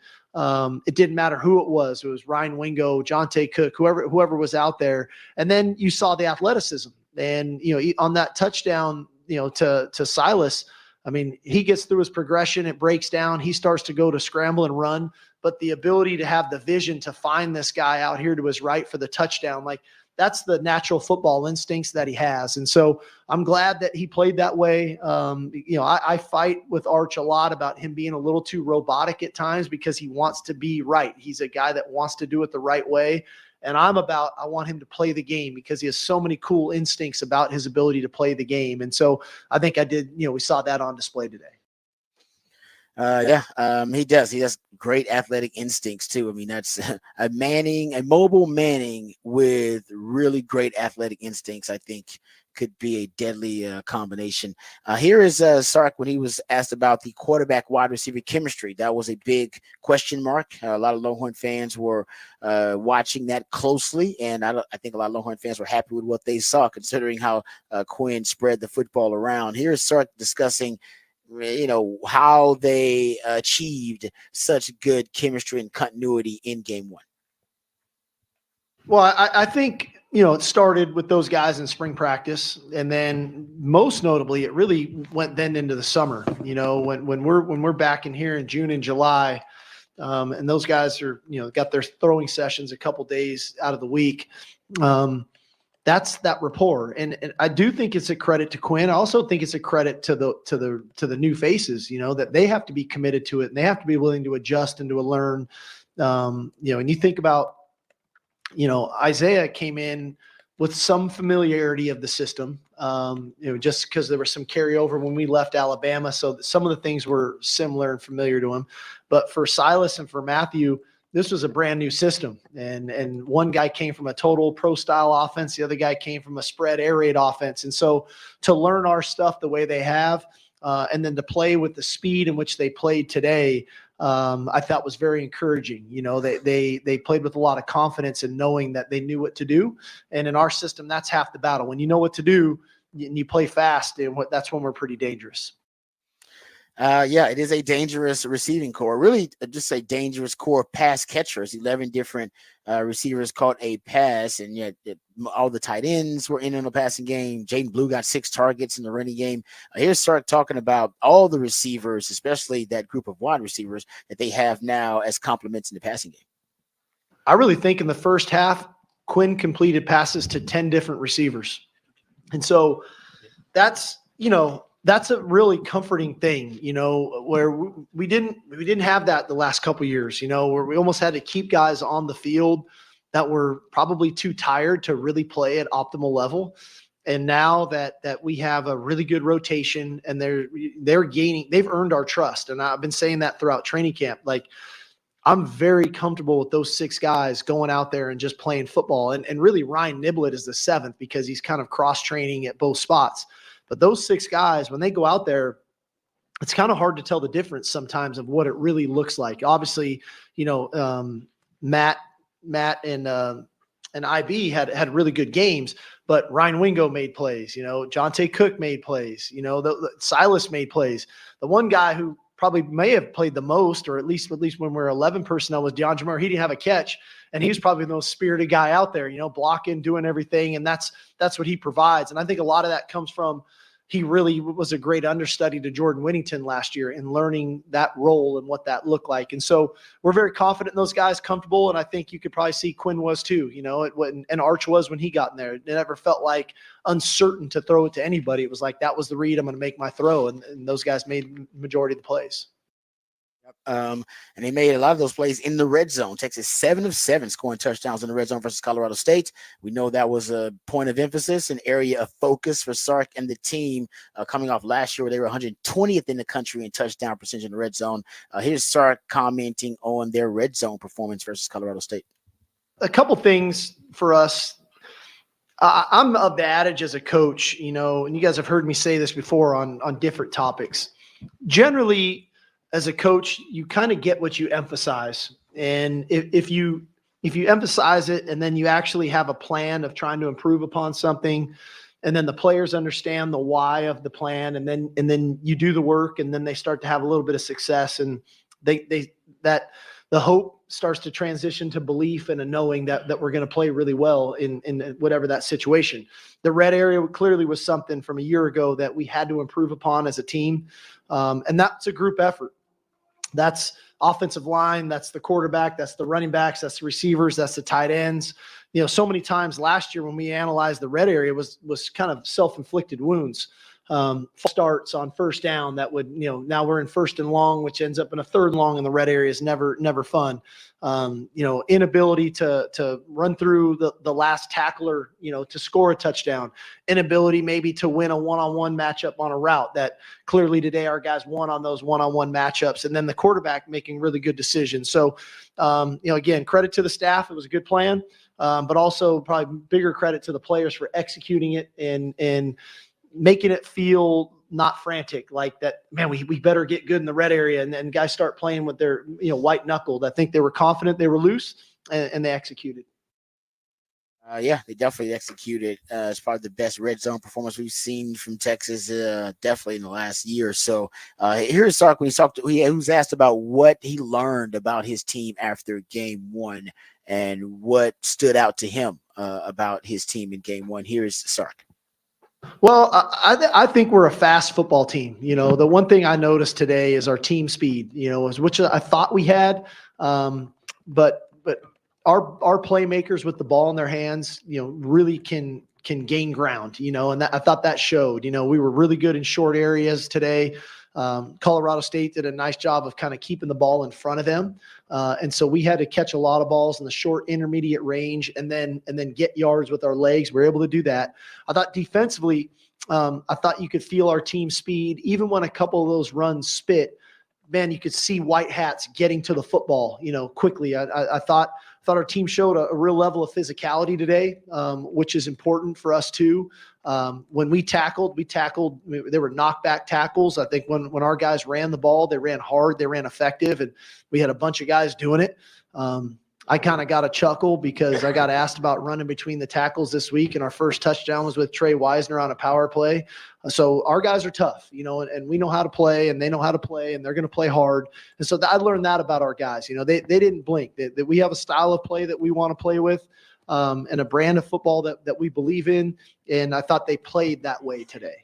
it didn't matter who it was. It was Ryan Wingo, Jonte Cook, whoever was out there. And then you saw the athleticism. And, on that touchdown, to Silas, I mean, he gets through his progression, it breaks down, he starts to go to scramble and run, but the ability to have the vision to find this guy out here to his right for the touchdown, like that's the natural football instincts that he has. And so I'm glad that he played that way. I fight with Arch a lot about him being a little too robotic at times because he wants to be right. He's a guy that wants to do it the right way. And I want him to play the game because he has so many cool instincts about his ability to play the game. And so I think we saw that on display today. He does. He has great athletic instincts too. I mean, that's a mobile Manning with really great athletic instincts, I think could be a deadly combination. Here is Sark when he was asked about the quarterback wide receiver chemistry. That was a big question mark. A lot of Longhorn fans were watching that closely, and I think a lot of Longhorn fans were happy with what they saw, considering how Quinn spread the football around. Here is Sark discussing how they achieved such good chemistry and continuity in game 1. Well, I think, it started with those guys in spring practice. And then most notably, it really went then into the summer, when we're back in here in June and July, and those guys are, got their throwing sessions a couple days out of the week. That's that rapport. And I do think it's a credit to Quinn. I also think it's a credit to the new faces, that they have to be committed to it and they have to be willing to adjust and to learn. And you think about, Isaiah came in with some familiarity of the system, just because there was some carryover when we left Alabama. So some of the things were similar and familiar to him. But for Silas and for Matthew, this was a brand new system. And one guy came from a total pro style offense. The other guy came from a spread air raid offense. And so to learn our stuff the way they have, and then to play with the speed in which they played today, I thought was very encouraging. They played with a lot of confidence in knowing that they knew what to do. And in our system, that's half the battle. When you know what to do and you play fast, and that's when we're pretty dangerous. Yeah, it is a dangerous receiving core. Really, just a dangerous core of pass catchers. 11 different receivers caught a pass, and yet all the tight ends were in on the passing game. Jaden Blue got 6 targets in the running game. Here's Sark talking about all the receivers, especially that group of wide receivers that they have now as complements in the passing game. I really think in the first half, Quinn completed passes to 10 different receivers. And so that's a really comforting thing, where we didn't have that the last couple of years, where we almost had to keep guys on the field that were probably too tired to really play at optimal level. And now that we have a really good rotation and they've earned our trust. And I've been saying that throughout training camp. Like, I'm very comfortable with those 6 guys going out there and just playing football. And really Ryan Niblett is the 7th because he's kind of cross training at both spots. But those 6 guys, when they go out there, it's kind of hard to tell the difference sometimes of what it really looks like. Obviously, Matt and IB had really good games, but Ryan Wingo made plays. Jonte Cook made plays. Silas made plays. The one guy who probably may have played the most, or at least when we're 11 personnel, was DeAndre Moore. He didn't have a catch, and he was probably the most spirited guy out there, blocking, doing everything, and that's what he provides. And I think a lot of that comes from he really was a great understudy to Jordan Whittington last year in learning that role and what that looked like. And so we're very confident in those guys, comfortable, and I think you could probably see Quinn was too, and Arch was when he got in there. It never felt like uncertain to throw it to anybody. It was like, that was the read, I'm going to make my throw, and those guys made majority of the plays. And they made a lot of those plays in the red zone. Texas 7 of 7 scoring touchdowns in the red zone versus Colorado State. We know that was a point of emphasis, an area of focus for Sark and the team coming off last year where they were 120th in the country in touchdown percentage in the red zone. Here's Sark commenting on their red zone performance versus Colorado State. A couple things for us. I'm of the adage as a coach, and you guys have heard me say this before on different topics. Generally, as a coach, you kind of get what you emphasize. And if you emphasize it and then you actually have a plan of trying to improve upon something, and then the players understand the why of the plan, and then you do the work, and then they start to have a little bit of success, and that the hope starts to transition to belief and a knowing that we're going to play really well in whatever that situation. The red area clearly was something from a year ago that we had to improve upon as a team. And that's a group effort. That's offensive line. That's the quarterback. That's the running backs. That's the receivers. That's the tight ends. So many times last year when we analyzed the red area was kind of self-inflicted wounds. Starts on first down that would, now we're in first and long, which ends up in a third and long in the red area is never fun. Inability to run through the last tackler, to score a touchdown, inability maybe to win a one-on-one matchup on a route that clearly today our guys won on those one-on-one matchups, and then the quarterback making really good decisions. So, again, credit to the staff. It was a good plan, but also probably bigger credit to the players for executing it and making it feel not frantic, like that, man, we better get good in the red area. And then guys start playing with their, white knuckled. I think they were confident, they were loose, and they executed. Yeah, they definitely executed. It's probably the best red zone performance we've seen from Texas, definitely in the last year or so. Here's Sark when he was asked about what he learned about his team after game 1 and what stood out to him about his team in game 1. Here's Sark. Well, I think we're a fast football team. The one thing I noticed today is our team speed, which I thought we had. But our playmakers with the ball in their hands, really can gain ground, and I thought that showed. We were really good in short areas today. Colorado State did a nice job of kind of keeping the ball in front of them. And so we had to catch a lot of balls in the short intermediate range and then get yards with our legs. We were able to do that. I thought defensively, I thought you could feel our team speed. Even when a couple of those runs spit, man, you could see white hats getting to the football, quickly. I thought our team showed a real level of physicality today, which is important for us too. When we tackled, there were knockback tackles. I think when our guys ran the ball, they ran hard, they ran effective, and we had a bunch of guys doing it. I kind of got a chuckle because I got asked about running between the tackles this week, and our first touchdown was with Trey Wisner on a power play. So our guys are tough, and we know how to play, and they know how to play, and they're going to play hard. And so I learned that about our guys. They didn't blink. That we have a style of play that we want to play with, and a brand of football that we believe in. And I thought they played that way today.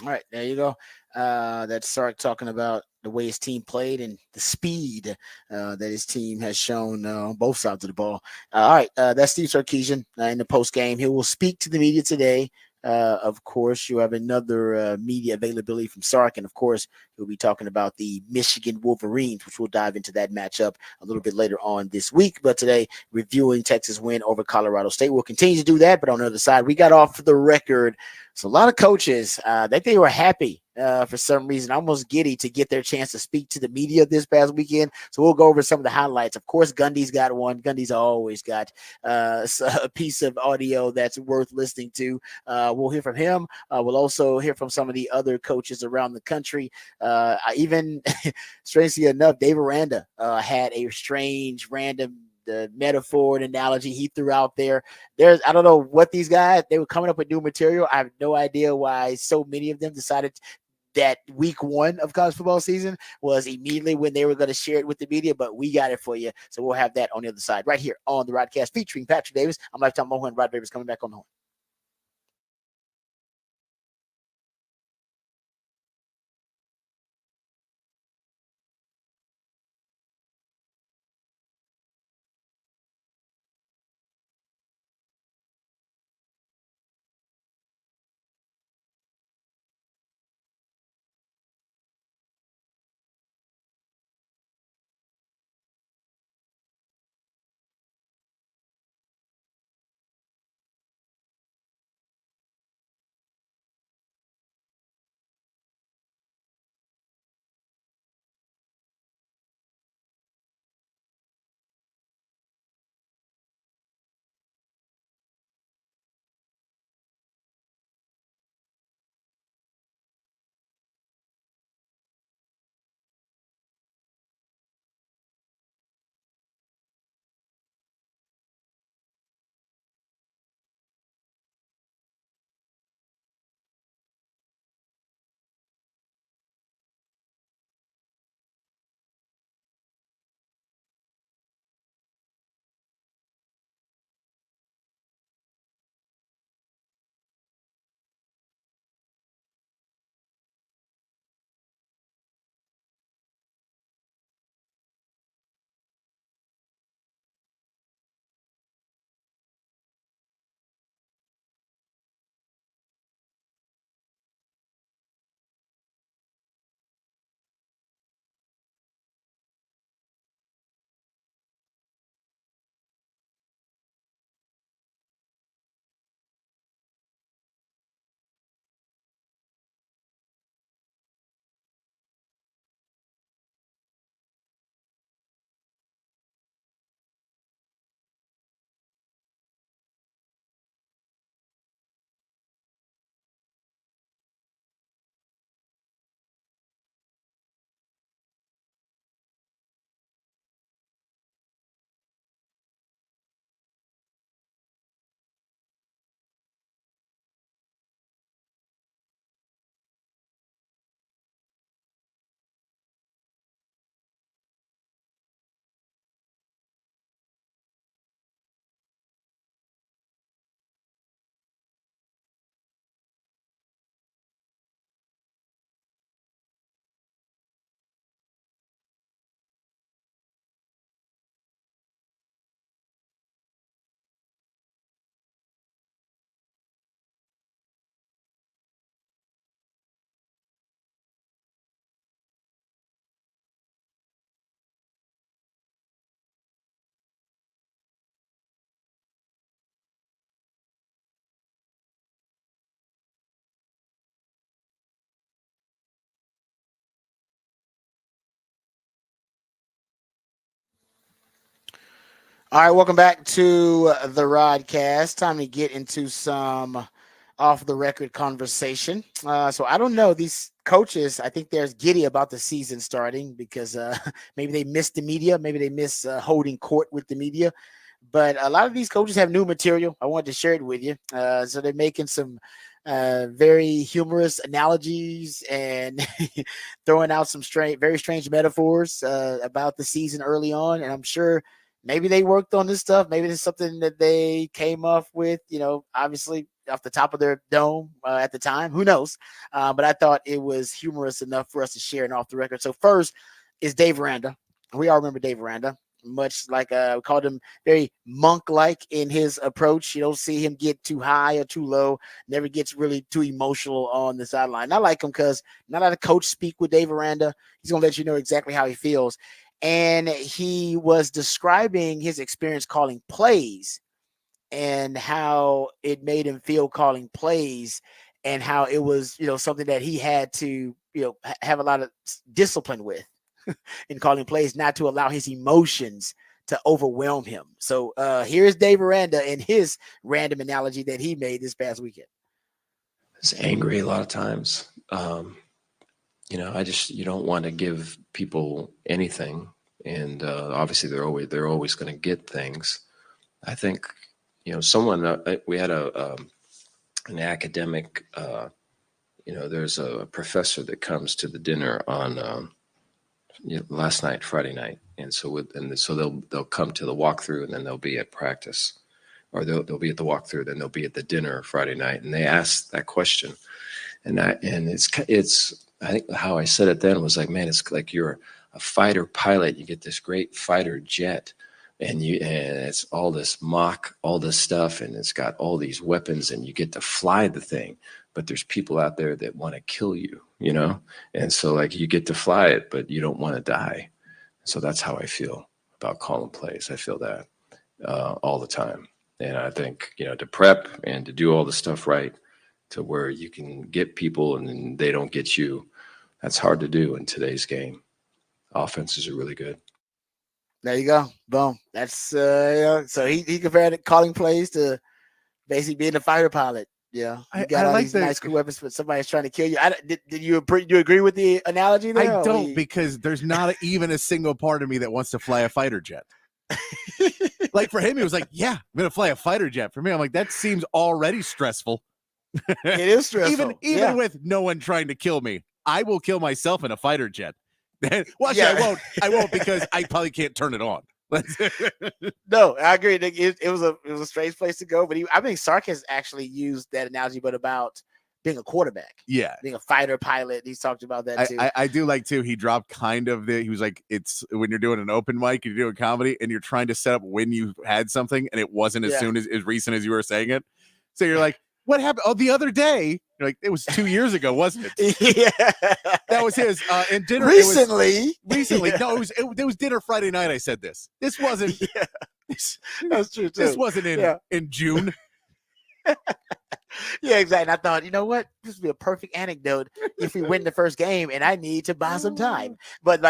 All right, there you go. That's Sark talking about the way his team played and the speed that his team has shown on both sides of the ball. All right, that's Steve Sarkisian in the post game. He will speak to the media today. Of course, you have another media availability from Sark, and of course, he'll be talking about the Michigan Wolverines, which we'll dive into that matchup a little bit later on this week. But today, reviewing Texas win over Colorado State. We'll continue to do that, but on the other side, we got off the record. So a lot of coaches, they were happy for some reason, almost giddy to get their chance to speak to the media this past weekend. So we'll go over some of the highlights. Of course, Gundy's got one. Gundy's always got a piece of audio that's worth listening to. We'll hear from him. We'll also hear from some of the other coaches around the country. Even, strangely enough, Dave Aranda had a strange, random the metaphor and analogy he threw out there. I don't know what these guys, they were coming up with new material. I have no idea why so many of them decided that week one of college football season was immediately when they were going to share it with the media, but we got it for you. So we'll have that on the other side right here on the Rodcast featuring Patrick Davis. I'm Lifetime Mohan. Rod Davis coming back on the horn. All right, welcome back to the Rodcast. Time to get into some off the record conversation. So I don't know. These coaches, I think they're giddy about the season starting because maybe they miss the media. Maybe they miss holding court with the media. But a lot of these coaches have new material. I wanted to share it with you. So they're making some very humorous analogies and throwing out some very strange metaphors about the season early on. And I'm sure maybe they worked on this stuff. Maybe it's something that they came up with, obviously off the top of their dome at the time. Who knows? But I thought it was humorous enough for us to share and off the record. So first is Dave Aranda. We all remember Dave Aranda, much like we called him very monk-like in his approach. You don't see him get too high or too low. Never gets really too emotional on the sideline. I like him because not let a coach speak with Dave Aranda. He's going to let you know exactly how he feels. And he was describing his experience calling plays and how it made him feel calling plays and how it was, something that he had to, have a lot of discipline with in calling plays, not to allow his emotions to overwhelm him. So here's Dave Aranda and his random analogy that he made this past weekend. It's angry a lot of times. You don't want to give people anything. And obviously they're always going to get things. I think, we had an academic, there's a professor that comes to the dinner on last night, Friday night. And so they'll come to the walkthrough and then they'll be at practice, or they'll be at the walkthrough, then they'll be at the dinner Friday night. And they asked that question. And it's I think how I said it then was like, man, it's like you're a fighter pilot. You get this great fighter jet. And it's all this all this stuff, and it's got all these weapons, and you get to fly the thing. But there's people out there that want to kill you, And so like you get to fly it, but you don't want to die. So that's how I feel about calling plays. I feel that all the time. And I think, to prep and to do all the stuff right to where you can get people and then they don't get you, that's hard to do in today's game. Offenses are really good. There you go. Boom. That's so he compared it, calling plays to basically being a fighter pilot. Yeah, you got all these nice cool weapons, but somebody's trying to kill you. Did you agree with the analogy there? I don't, because there's not even a single part of me that wants to fly a fighter jet. Like for him, he was like, "Yeah, I'm gonna fly a fighter jet." For me, I'm like, that seems already stressful. It is stressful, even with no one trying to kill me. I will kill myself in a fighter jet. Well, yeah. I won't because I probably can't turn it on. No, I agree. It was a strange place to go, but I think Sark has actually used that analogy, but about being a quarterback. Yeah, being a fighter pilot. He's talked about that too. I do like too. He dropped he was like, it's when you're doing an open mic, you're doing comedy, and you're trying to set up when you had something, and it wasn't as soon as recent as you were saying it. So you're like, what happened? Oh, the other day. You're like, it was 2 years ago, wasn't it? Yeah, that was his. And dinner recently. Yeah. No, it was dinner Friday night. I said this. This wasn't. Yeah, that's true too. This wasn't in June. Yeah, exactly. I thought, you know what? This would be a perfect anecdote if we win the first game, and I need to buy some time. But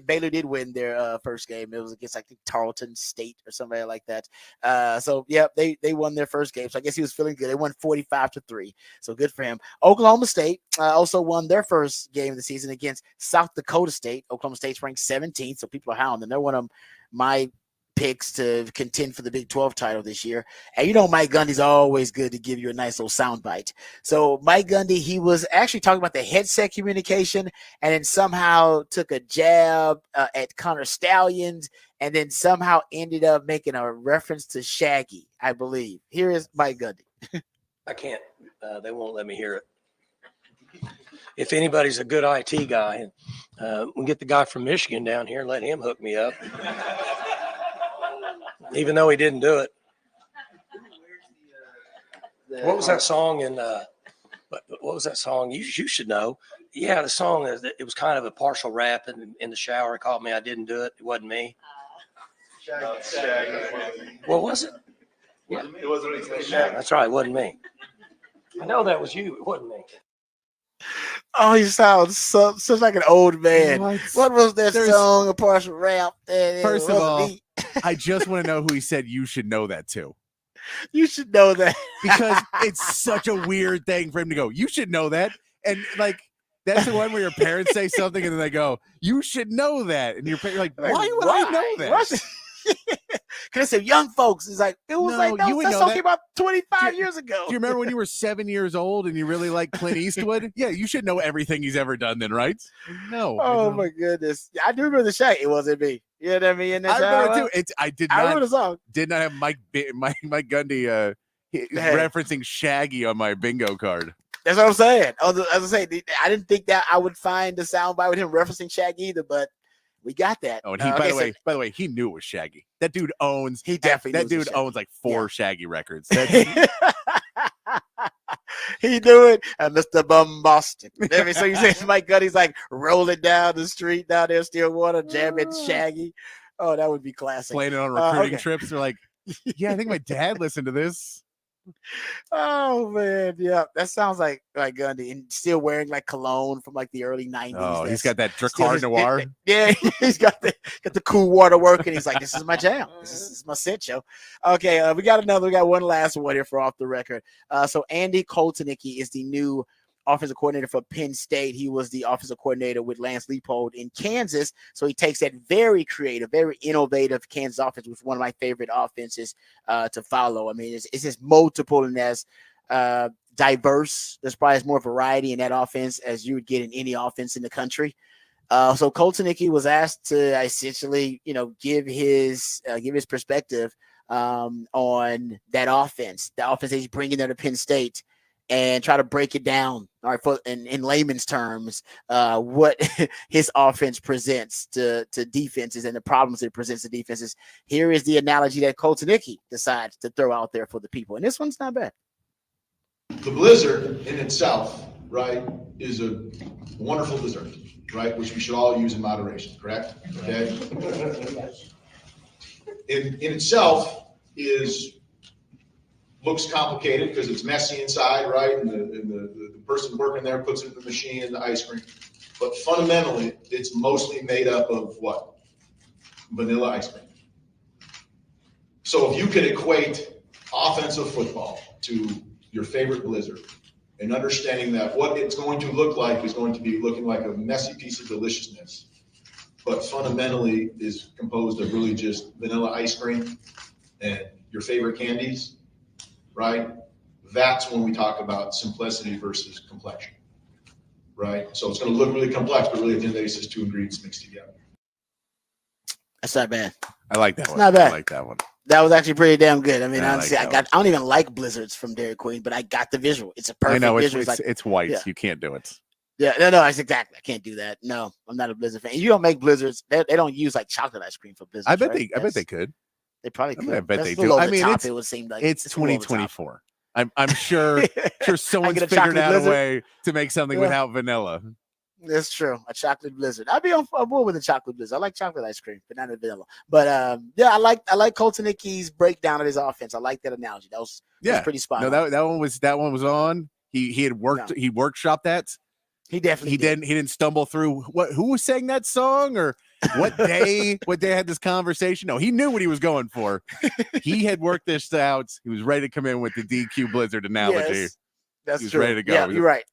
Baylor did win their first game. It was against like Tarleton State or somebody like that. So yeah, they won their first game. So I guess he was feeling good. They won 45-3. So good for him. Oklahoma State also won their first game of the season against South Dakota State. Oklahoma State's ranked 17th, so people are high on them. They're one of my picks to contend for the Big 12 title this year. And Mike Gundy's always good to give you a nice little soundbite. So Mike Gundy, he was actually talking about the headset communication and then somehow took a jab at Connor Stallions and then somehow ended up making a reference to Shaggy, I believe. Here is Mike Gundy. I can't. They won't let me hear it. If anybody's a good IT guy, we'll get the guy from Michigan down here and let him hook me up. Even though he didn't do it. What was that song what was that song? You should know. Yeah, the song, it was kind of a partial rap in the shower. It caught me. I didn't do it. It wasn't me. What was it? Yeah. It wasn't me. Yeah, that's right. It wasn't me. I know that was you. It wasn't me. Oh, he sounds such like an old man. What was that song? A partial rap. First of all, I just want to know who he said you should know that to. You should know that. because it's such a weird thing for him to go, you should know that. And like, that's the one where your parents say something and then they go, you should know that. And you're like, why would I know that? Because I said young folks. It's like, it was No, like, you no, would that know song that. came out 25 years ago. Do you remember when you were 7 years old and you really liked Clint Eastwood? Yeah, you should know everything he's ever done then, right? No. Oh my goodness. I do remember the Shaq. It wasn't me. You know what I mean? In that I remember time, it too. I I remember the song. did not have Mike Gundy referencing Shaggy on my bingo card. That's what I'm saying. As I say, I didn't think that I would find the soundbite with him referencing Shaq either, but we got that. Oh, and he, by the way, he knew it was Shaggy. That dude owns. He definitely. That dude owns like 4 Shaggy records. He knew it, Mr. Bombastic. So you say Mike Gundy's like rolling down the street down there, Stillwater, jamming Shaggy. Oh, that would be classic. Playing it on recruiting trips. They're like, yeah, I think my dad listened to this. Oh man, yeah, that sounds like Gundy, and still wearing like cologne from like the early 90s. Oh, he's got that Dracar Noir. Yeah, he's got the cool water working. He's like, this is my jam. This is my sit, yo. Okay, we got one last one here for off the record. So Andy Koltenicki is the new offensive coordinator for Penn State. He was the offensive coordinator with Lance Leipold in Kansas. So he takes that very creative, very innovative Kansas offense, which is one of my favorite offenses to follow. I mean, it's just multiple and as diverse. There's probably more variety in that offense as you would get in any offense in the country. So Koltenicki was asked to essentially, give his perspective on that offense, the offense that he's bringing there to Penn State, and try to break it down, all right, in layman's terms, what his offense presents to defenses and the problems it presents to defenses. Here is the analogy that Koltenicki decides to throw out there for the people, and this one's not bad. The blizzard in itself, right, is a wonderful dessert, right, which we should all use in moderation, correct? Okay. In itself looks complicated because it's messy inside, right? And the person working there puts it in the machine and the ice cream. But fundamentally, it's mostly made up of what? Vanilla ice cream. So if you could equate offensive football to your favorite blizzard and understanding that what it's going to look like is going to be looking like a messy piece of deliciousness, but fundamentally is composed of really just vanilla ice cream and your favorite candies, right? That's when we talk about simplicity versus complexion, right? So it's going to look really complex, but really at the end of the day, it's just 2 ingredients mixed together. That's not bad. I like that one. Not bad. I like that one. That was actually pretty damn good. I mean, honestly, I don't even like blizzards from Dairy Queen, but I got the visual. It's a perfect I know visual. it's white. Yeah. You can't do it. Yeah, no, that's exactly. I can't do that. No, I'm not a blizzard fan. You don't make blizzards. They don't use like chocolate ice cream for blizzards. I bet right? I bet they could. They probably could. I bet That's they a do. little I over the mean, top, it would seem like it's a little over the top. 2024. I'm sure someone's get a figured chocolate out blizzard. a way to make something without vanilla. That's true. A chocolate blizzard. I'd be on board with a chocolate blizzard. I like chocolate ice cream, but not a vanilla. But yeah, I like Koltenicki's breakdown of his offense. I like that analogy. That was pretty spot on. No, that one was on. He had worked. He workshopped that. He definitely did. He didn't stumble through who was saying that song or what day had this conversation. No, he knew what he was going for. He had worked this out. He was ready to come in with the DQ Blizzard analogy. Yes, that's he was true. ready to go. Yeah, you're right.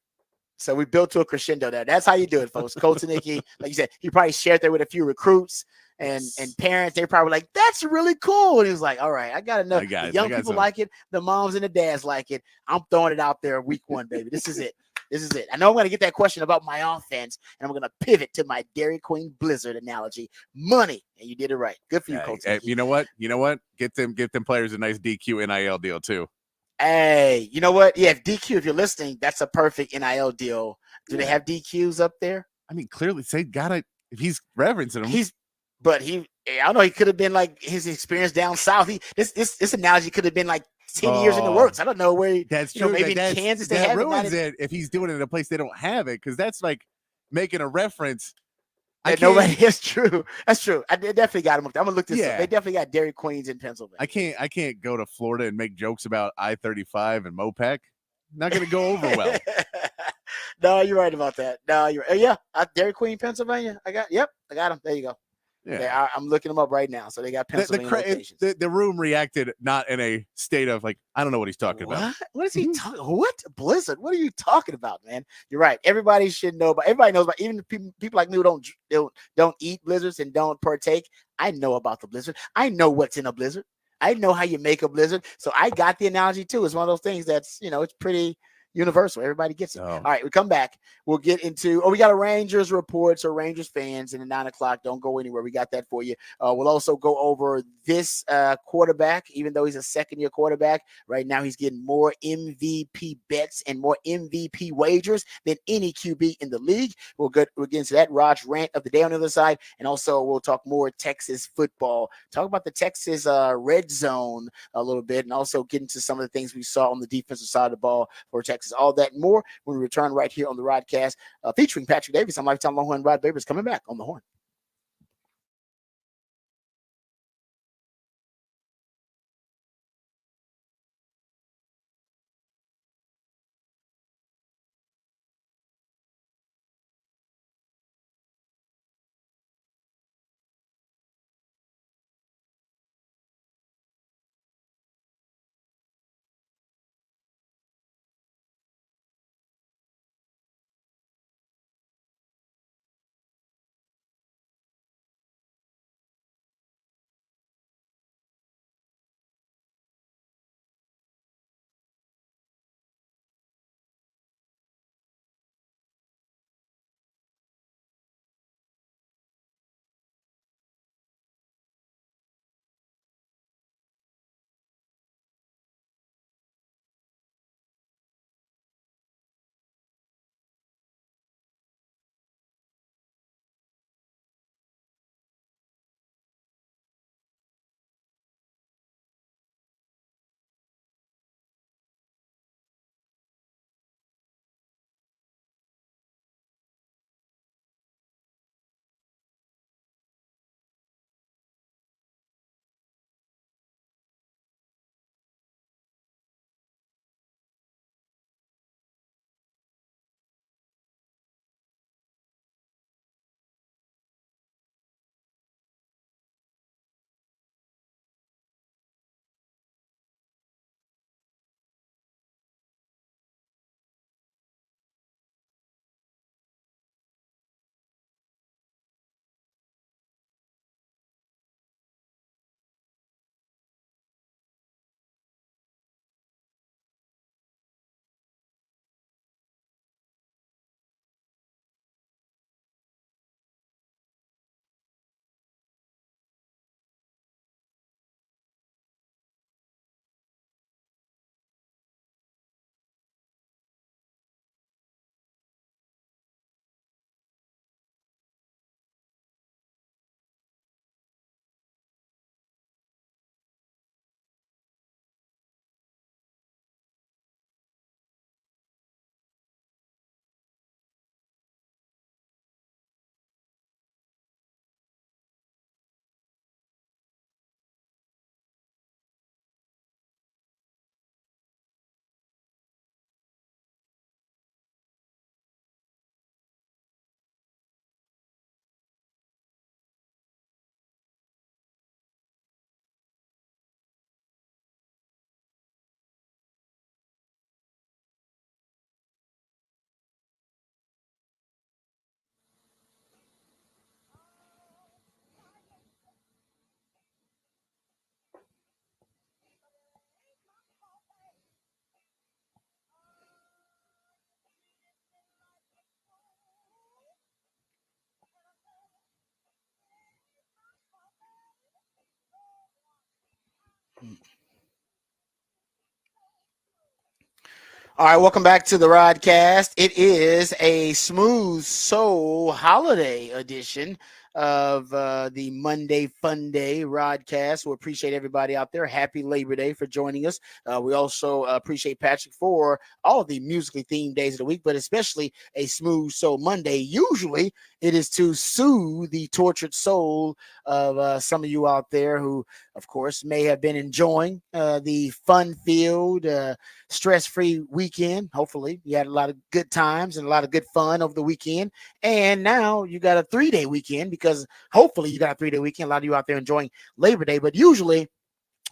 So we built to a crescendo there. That's how you do it, folks. Koltenicki, like you said, he probably shared that with a few recruits and parents. They probably like, that's really cool. And he was like, all right, I got to know. The young people like it. The moms and the dads like it. I'm throwing it out there week 1, baby. This is it. This is it. I know I'm going to get that question about my offense, and I'm going to pivot to my Dairy Queen Blizzard analogy. Money. And you did it right. Good for you, Koltenicki. You know what? Get them players a nice DQ NIL deal too. Hey, you know what? Yeah, if you're listening, that's a perfect NIL deal. Do they have DQs up there? I mean, clearly, they gotta. If he's referencing them, I don't know. He could have been like his experience down south. This analogy could have been like 10 years in the works. I don't know where. That's true. Maybe in Kansas they have ruins it if he's doing it in a place they don't have it, because that's like making a reference. It's true. That's true. I definitely got him. I'm gonna look this up. Yeah. They definitely got Dairy Queens in Pennsylvania. I can't go to Florida and make jokes about I-35 and Mopac. Not gonna go over well. No, you're right about that. No, you're yeah. Dairy Queen, Pennsylvania. I got him. There you go. Yeah. Okay, I'm looking them up right now. So they got Pennsylvania locations. The room reacted not in a state of like, I don't know what he's talking about. What is he talking? What Blizzard? What are you talking about, man? You're right. Everybody should know. But everybody knows about. Even the people like me who don't eat blizzards and don't partake. I know about the blizzard. I know what's in a blizzard. I know how you make a blizzard. So I got the analogy too. It's one of those things that's it's pretty universal. Everybody gets it. Oh. All right, we come back. We'll get into. We got a Rangers report. So Rangers fans in the 9 o'clock. Don't go anywhere. We got that for you. We'll also go over this quarterback. Even though he's a second-year quarterback, right now he's getting more MVP bets and more MVP wagers than any QB in the league. We'll get into that. Rod's rant of the day on the other side, and also we'll talk more Texas football. Talk about the Texas red zone a little bit, and also get into some of the things we saw on the defensive side of the ball for Texas. All that and more when we return right here on the Rodcast, featuring Patrick Davis. I'm Lifetime Longhorn Rod Babers coming back on the Horn. All right, welcome back to the Rodcast. It is a Smooth Soul holiday edition of the Monday Fun Day Rodcast. We appreciate everybody out there. Happy Labor Day for joining us. We also appreciate Patrick for all the musically themed days of the week, but especially a Smooth Soul Monday. Usually it is to soothe the tortured soul of some of you out there who, of course, may have been enjoying the fun-filled, stress-free weekend. Hopefully you had a lot of good times and a lot of good fun over the weekend. And now you got a 3-day weekend because because hopefully you got a 3-day weekend. A lot of you out there enjoying Labor Day, but usually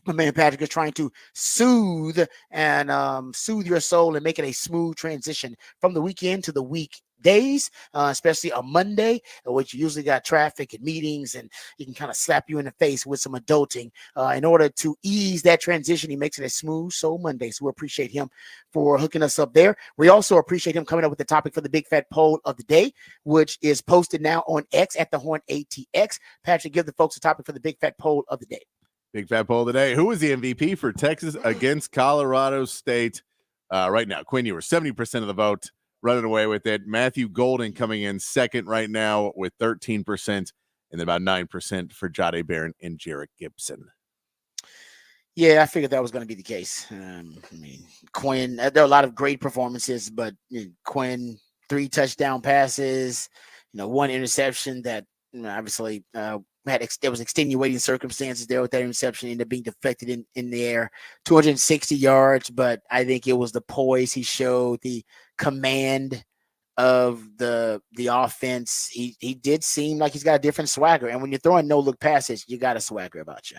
my man Patrick is trying to soothe your soul and make it a smooth transition from the weekend to the weekdays, especially a Monday, which you usually got traffic and meetings, and he can kind of slap you in the face with some adulting. In order to ease that transition, he makes it a smooth soul Monday. So we appreciate him for hooking us up there. We also appreciate him coming up with the topic for the big fat poll of the day, which is posted now on X at the Horn ATX. Patrick, give the folks a topic for the big fat poll of the day. Big fat poll today. Who is the MVP for Texas against Colorado State right now? Quinn Ewers, 70% of the vote, running away with it. Matthew Golden coming in second right now with 13%, and then about 9% for Jade Barron and Jarrett Gibson. Yeah, I figured that was going to be the case. Quinn, there are a lot of great performances, but Quinn, 3 touchdown passes, 1 interception that obviously there was extenuating circumstances there with that interception, ended up being deflected in the air, 260 yards. But I think it was the poise he showed, the command of the offense. He did seem like he's got a different swagger. And when you're throwing no-look passes, you got a swagger about you.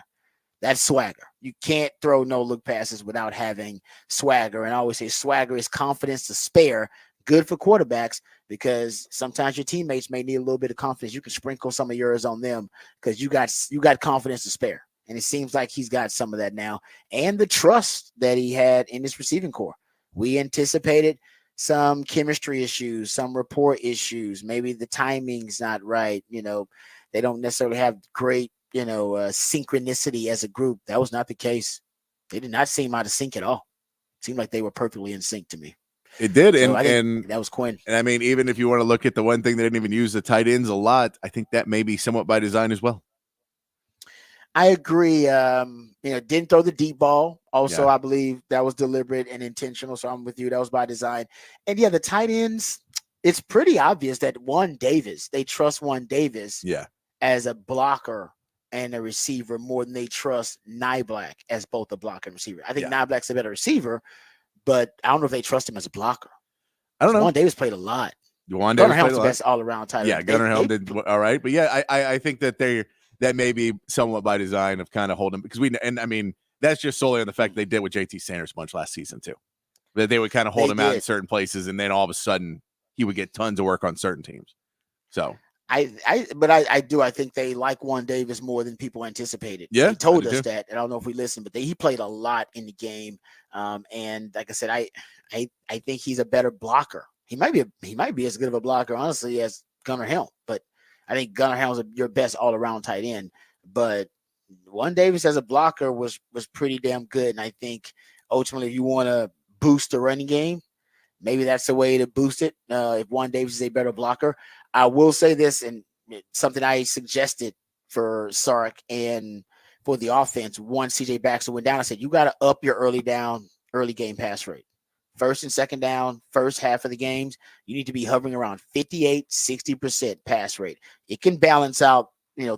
That's swagger. You can't throw no-look passes without having swagger. And I always say swagger is confidence to spare. Good for quarterbacks, because sometimes your teammates may need a little bit of confidence. You can sprinkle some of yours on them because you got confidence to spare. And it seems like he's got some of that now, and the trust that he had in his receiving core. We anticipated some chemistry issues, some rapport issues. Maybe the timing's not right. They don't necessarily have great, synchronicity as a group. That was not the case. They did not seem out of sync at all. It seemed like they were perfectly in sync to me. It did, So and that was Quinn. And I mean, even if you want to look at the one thing they didn't even use the tight ends a lot, I think that may be somewhat by design as well. I agree. Didn't throw the deep ball. Also, I believe that was deliberate and intentional. So I'm with you. That was by design. And yeah, the tight ends, it's pretty obvious that they trust Juan Davis as a blocker and a receiver more than they trust Nyblack as both a blocker and receiver. I think Nyblack's a better receiver, but I don't know if they trust him as a blocker. I don't know. Juan Davis played a lot. Juan Davis Gunnar Helm's the best all-around tight end. Yeah, Gunnar Helm did all right. But yeah, I think that that may be somewhat by design of kind of holding, because that's just solely on the fact they did with JT Sanders bunch last season too. That they would kind of hold him out in certain places, and then all of a sudden he would get tons of work on certain teams. So I think they like Juan Davis more than people anticipated. Yeah, he told us that, and I don't know if we listened, but he played a lot in the game. And like I said, I think he's a better blocker. He might be as good of a blocker, honestly, as Gunnar Helm. But I think Gunnar Helm's your best all around tight end. But Juan Davis as a blocker was pretty damn good. And I think ultimately, if you want to boost the running game, maybe that's the way to boost it. If Juan Davis is a better blocker. I will say this, and something I suggested for Sark and for the offense, once CJ Baxter went down, I said, you got to up your early game pass rate. First and second down, first half of the games, you need to be hovering around 58, 60% pass rate. It can balance out,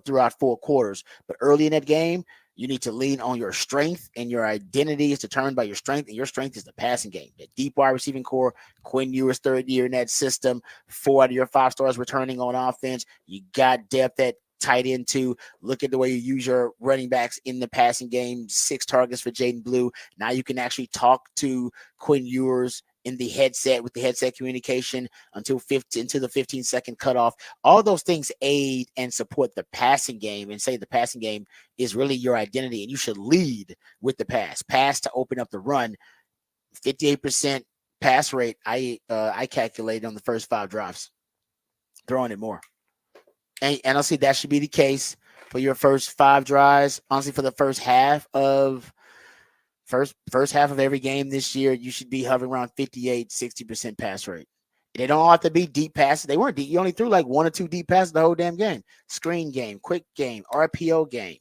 throughout 4 quarters, but early in that game, you need to lean on your strength, and your identity is determined by your strength, and your strength is the passing game. The deep wide receiving core, Quinn Ewers, 3rd year in that system, 4 out of your 5 stars returning on offense. You got depth at tight end too. Look at the way you use your running backs in the passing game. 6 targets for Jaden Blue. Now you can actually talk to Quinn Ewers in the headset with the headset communication until the 15-second cutoff. All those things aid and support the passing game, and say the passing game is really your identity, and you should lead with the pass to open up the run. 58% pass rate. I calculated on the first 5 drives, throwing it more. And honestly, that should be the case for your first 5 drives. Honestly, for the first half of every game this year, you should be hovering around 58, 60% pass rate. They don't have to be deep passes. They weren't deep. You only threw like 1 or 2 deep passes the whole damn game. Screen game, quick game, RPO game.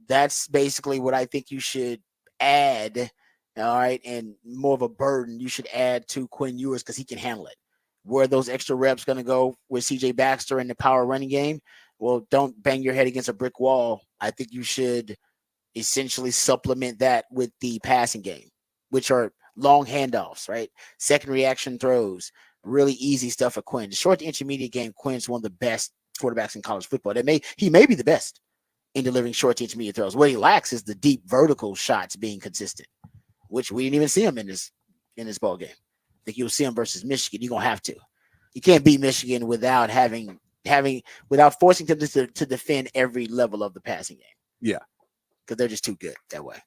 That's basically what I think you should add. All right. And more of a burden you should add to Quinn Ewers, because he can handle it. Where those extra reps going to go with CJ Baxter in the power running game? Well, don't bang your head against a brick wall. I think you should essentially supplement that with the passing game, which are long handoffs, right? Second reaction throws, really easy stuff for Quinn. The short to intermediate game, Quinn's one of the best quarterbacks in college football. He may be the best in delivering short to intermediate throws. What he lacks is the deep vertical shots being consistent, which we didn't even see him in this ball game. I think you'll see him versus Michigan. You're gonna have to. You can't beat Michigan without without forcing them to defend every level of the passing game. Yeah, because they're just too good that way.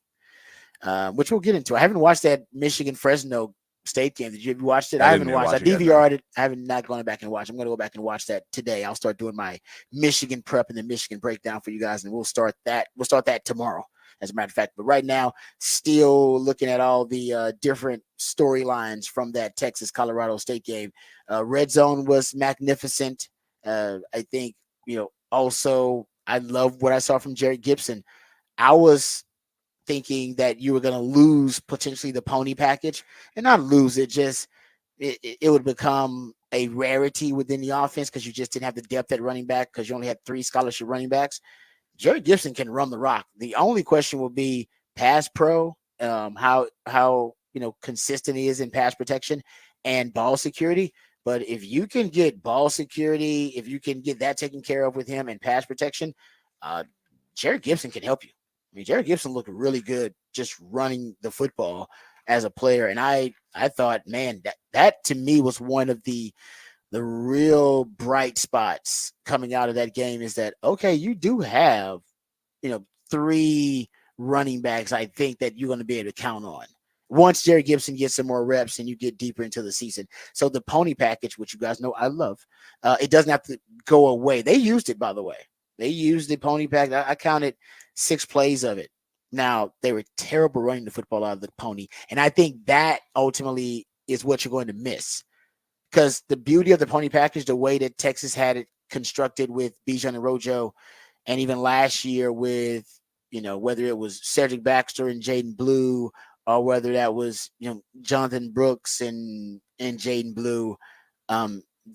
Which we'll get into. I haven't watched that Michigan Fresno State game. Did you have you watched it? I haven't watched. I DVR'd it. I haven't not gone back and watched. I'm going to go back and watch that today. I'll start doing my Michigan prep and the Michigan breakdown for you guys, and we'll start that. We'll start that tomorrow, as a matter of fact. But right now, still looking at all the different storylines from that Texas Colorado State game. Red zone was magnificent. I think also I love what I saw from Jared Gibson. I was thinking that you were going to lose potentially the pony package, and not lose it, just it would become a rarity within the offense because you just didn't have the depth at running back because you only had 3 scholarship running backs. Jared Gibson can run the rock. The only question will be pass pro, how consistent he is in pass protection and ball security. But if you can get ball security, if you can get that taken care of with him and pass protection, Jared Gibson can help you. I mean, Jared Gibson looked really good just running the football as a player. And I thought, man, that to me was one of the real bright spots coming out of that game is that, okay, you do have, 3 running backs, I think, that you're going to be able to count on once Jared Gibson gets some more reps and you get deeper into the season. So the pony package, which you guys know I love, it doesn't have to go away. They used it, by the way. They used the pony pack. I counted 6 plays of it. Now, they were terrible running the football out of the pony. And I think that ultimately is what you're going to miss. Because the beauty of the pony package, the way that Texas had it constructed with Bijan and Rojo, and even last year with, whether it was Cedric Baxter and Jaden Blue, or whether that was, Jonathan Brooks and Jaden Blue,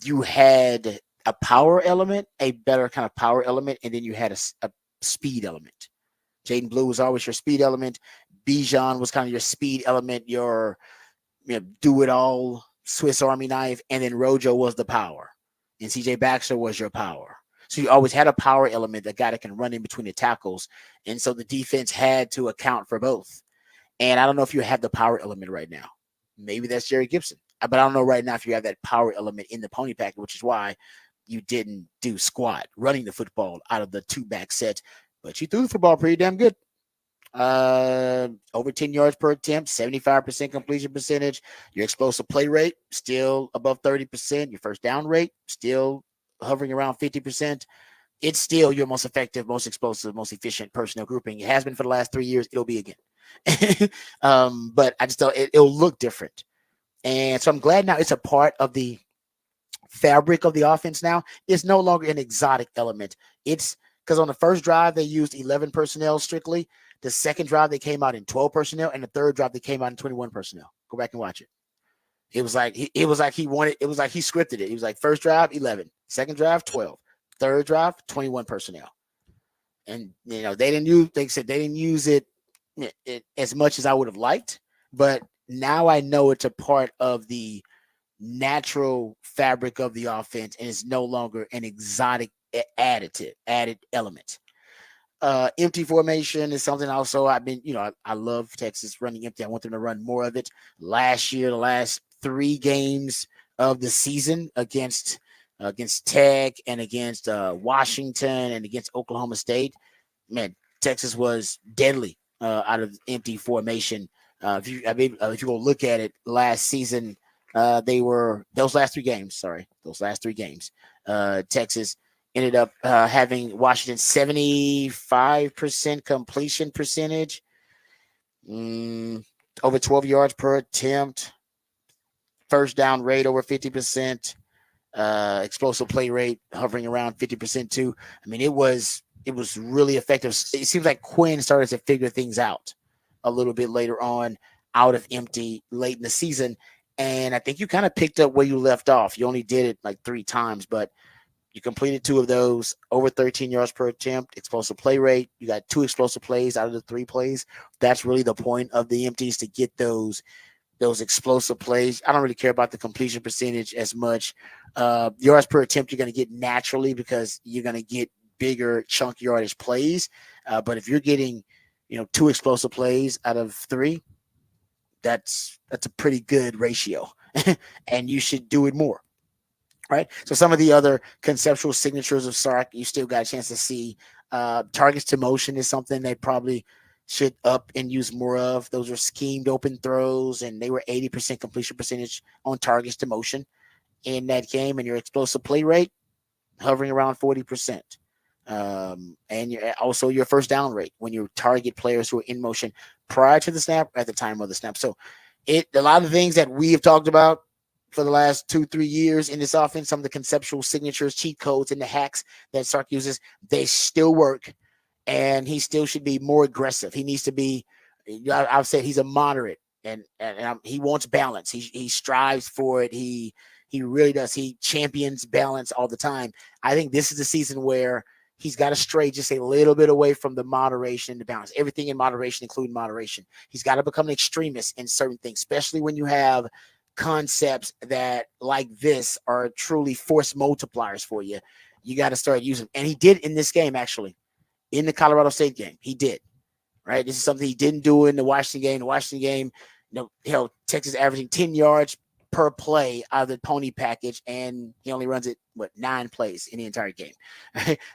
you had a power element, a better kind of power element, and then you had a speed element. Jaden Blue was always your speed element. Bijan was kind of your speed element, your do-it-all Swiss Army knife, and then Rojo was the power, and CJ Baxter was your power. So you always had a power element, a guy that can run in between the tackles, and so the defense had to account for both. And I don't know if you have the power element right now. Maybe that's Jerry Gibson, but I don't know right now if you have that power element in the pony package, which is why you didn't do squat running the football out of the 2-back sets, but you threw the football pretty damn good. Over 10 yards per attempt, 75% completion percentage. Your explosive play rate still above 30%. Your first down rate still hovering around 50%. It's still your most effective, most explosive, most efficient personnel grouping. It has been for the last 3 years. It'll be again. But I just thought it'll look different. And so I'm glad now it's a part of the fabric of the offense now. It's no longer an exotic element. It's because on the first drive, they used 11 personnel strictly. The second drive, they came out in 12 personnel. And the third drive, they came out in 21 personnel. Go back and watch it. It was like he scripted it. He was like, first drive, 11. Second drive, 12. Third drive, 21 personnel. And, they didn't use it as much as I would have liked. But now I know it's a part of the natural fabric of the offense, and it's no longer an exotic added element. Empty formation is something also I love Texas running empty. I want them to run more of it. Last year, the last 3 games of the season against Tech and against Washington and against Oklahoma State, man, Texas was deadly out of empty formation. If you go look at it last season, those last 3 games, Texas ended up having Washington 75% completion percentage, over 12 yards per attempt, first down rate over 50%, explosive play rate hovering around 50% too. I mean, it was really effective. It seems like Quinn started to figure things out a little bit later on out of empty late in the season. And I think you kind of picked up where you left off. You only did it like 3 times, but you completed 2 of those, over 13 yards per attempt, explosive play rate. You got 2 explosive plays out of the 3 plays. That's really the point of the empties, to get those those explosive plays. I don't really care about the completion percentage as much. Yards per attempt you're going to get naturally because you're going to get bigger chunk yardage plays. But if you're getting, 2 explosive plays out of 3, that's a pretty good ratio, and you should do it more. Right. So some of the other conceptual signatures of Sark, you still got a chance to see. Targets to motion is something they probably should up and use more of. Those are schemed open throws, and they were 80% completion percentage on targets to motion in that game. And your explosive play rate hovering around 40%. And also your first down rate when you target players who are in motion prior to the snap, at the time of the snap. So a lot of things that we have talked about for the last 2-3 years in this offense, some of the conceptual signatures, cheat codes, and the hacks that Sark uses, they still work, and he still should be more aggressive. He needs to be, I've said he's a moderate, and he wants balance. He strives for it. He really does. He champions balance all the time. I think this is the season where he's got to stray just a little bit away from the moderation and the balance. Everything in moderation, including moderation. He's got to become an extremist in certain things, especially when you have concepts that like this are truly force multipliers for you. You got to start using, and he did in this game, actually, in the Colorado State game. He did, right? This is something he didn't do in the Washington game. The Washington game, Texas averaging 10 yards per play out of the pony package, and he only runs it 9 plays in the entire game.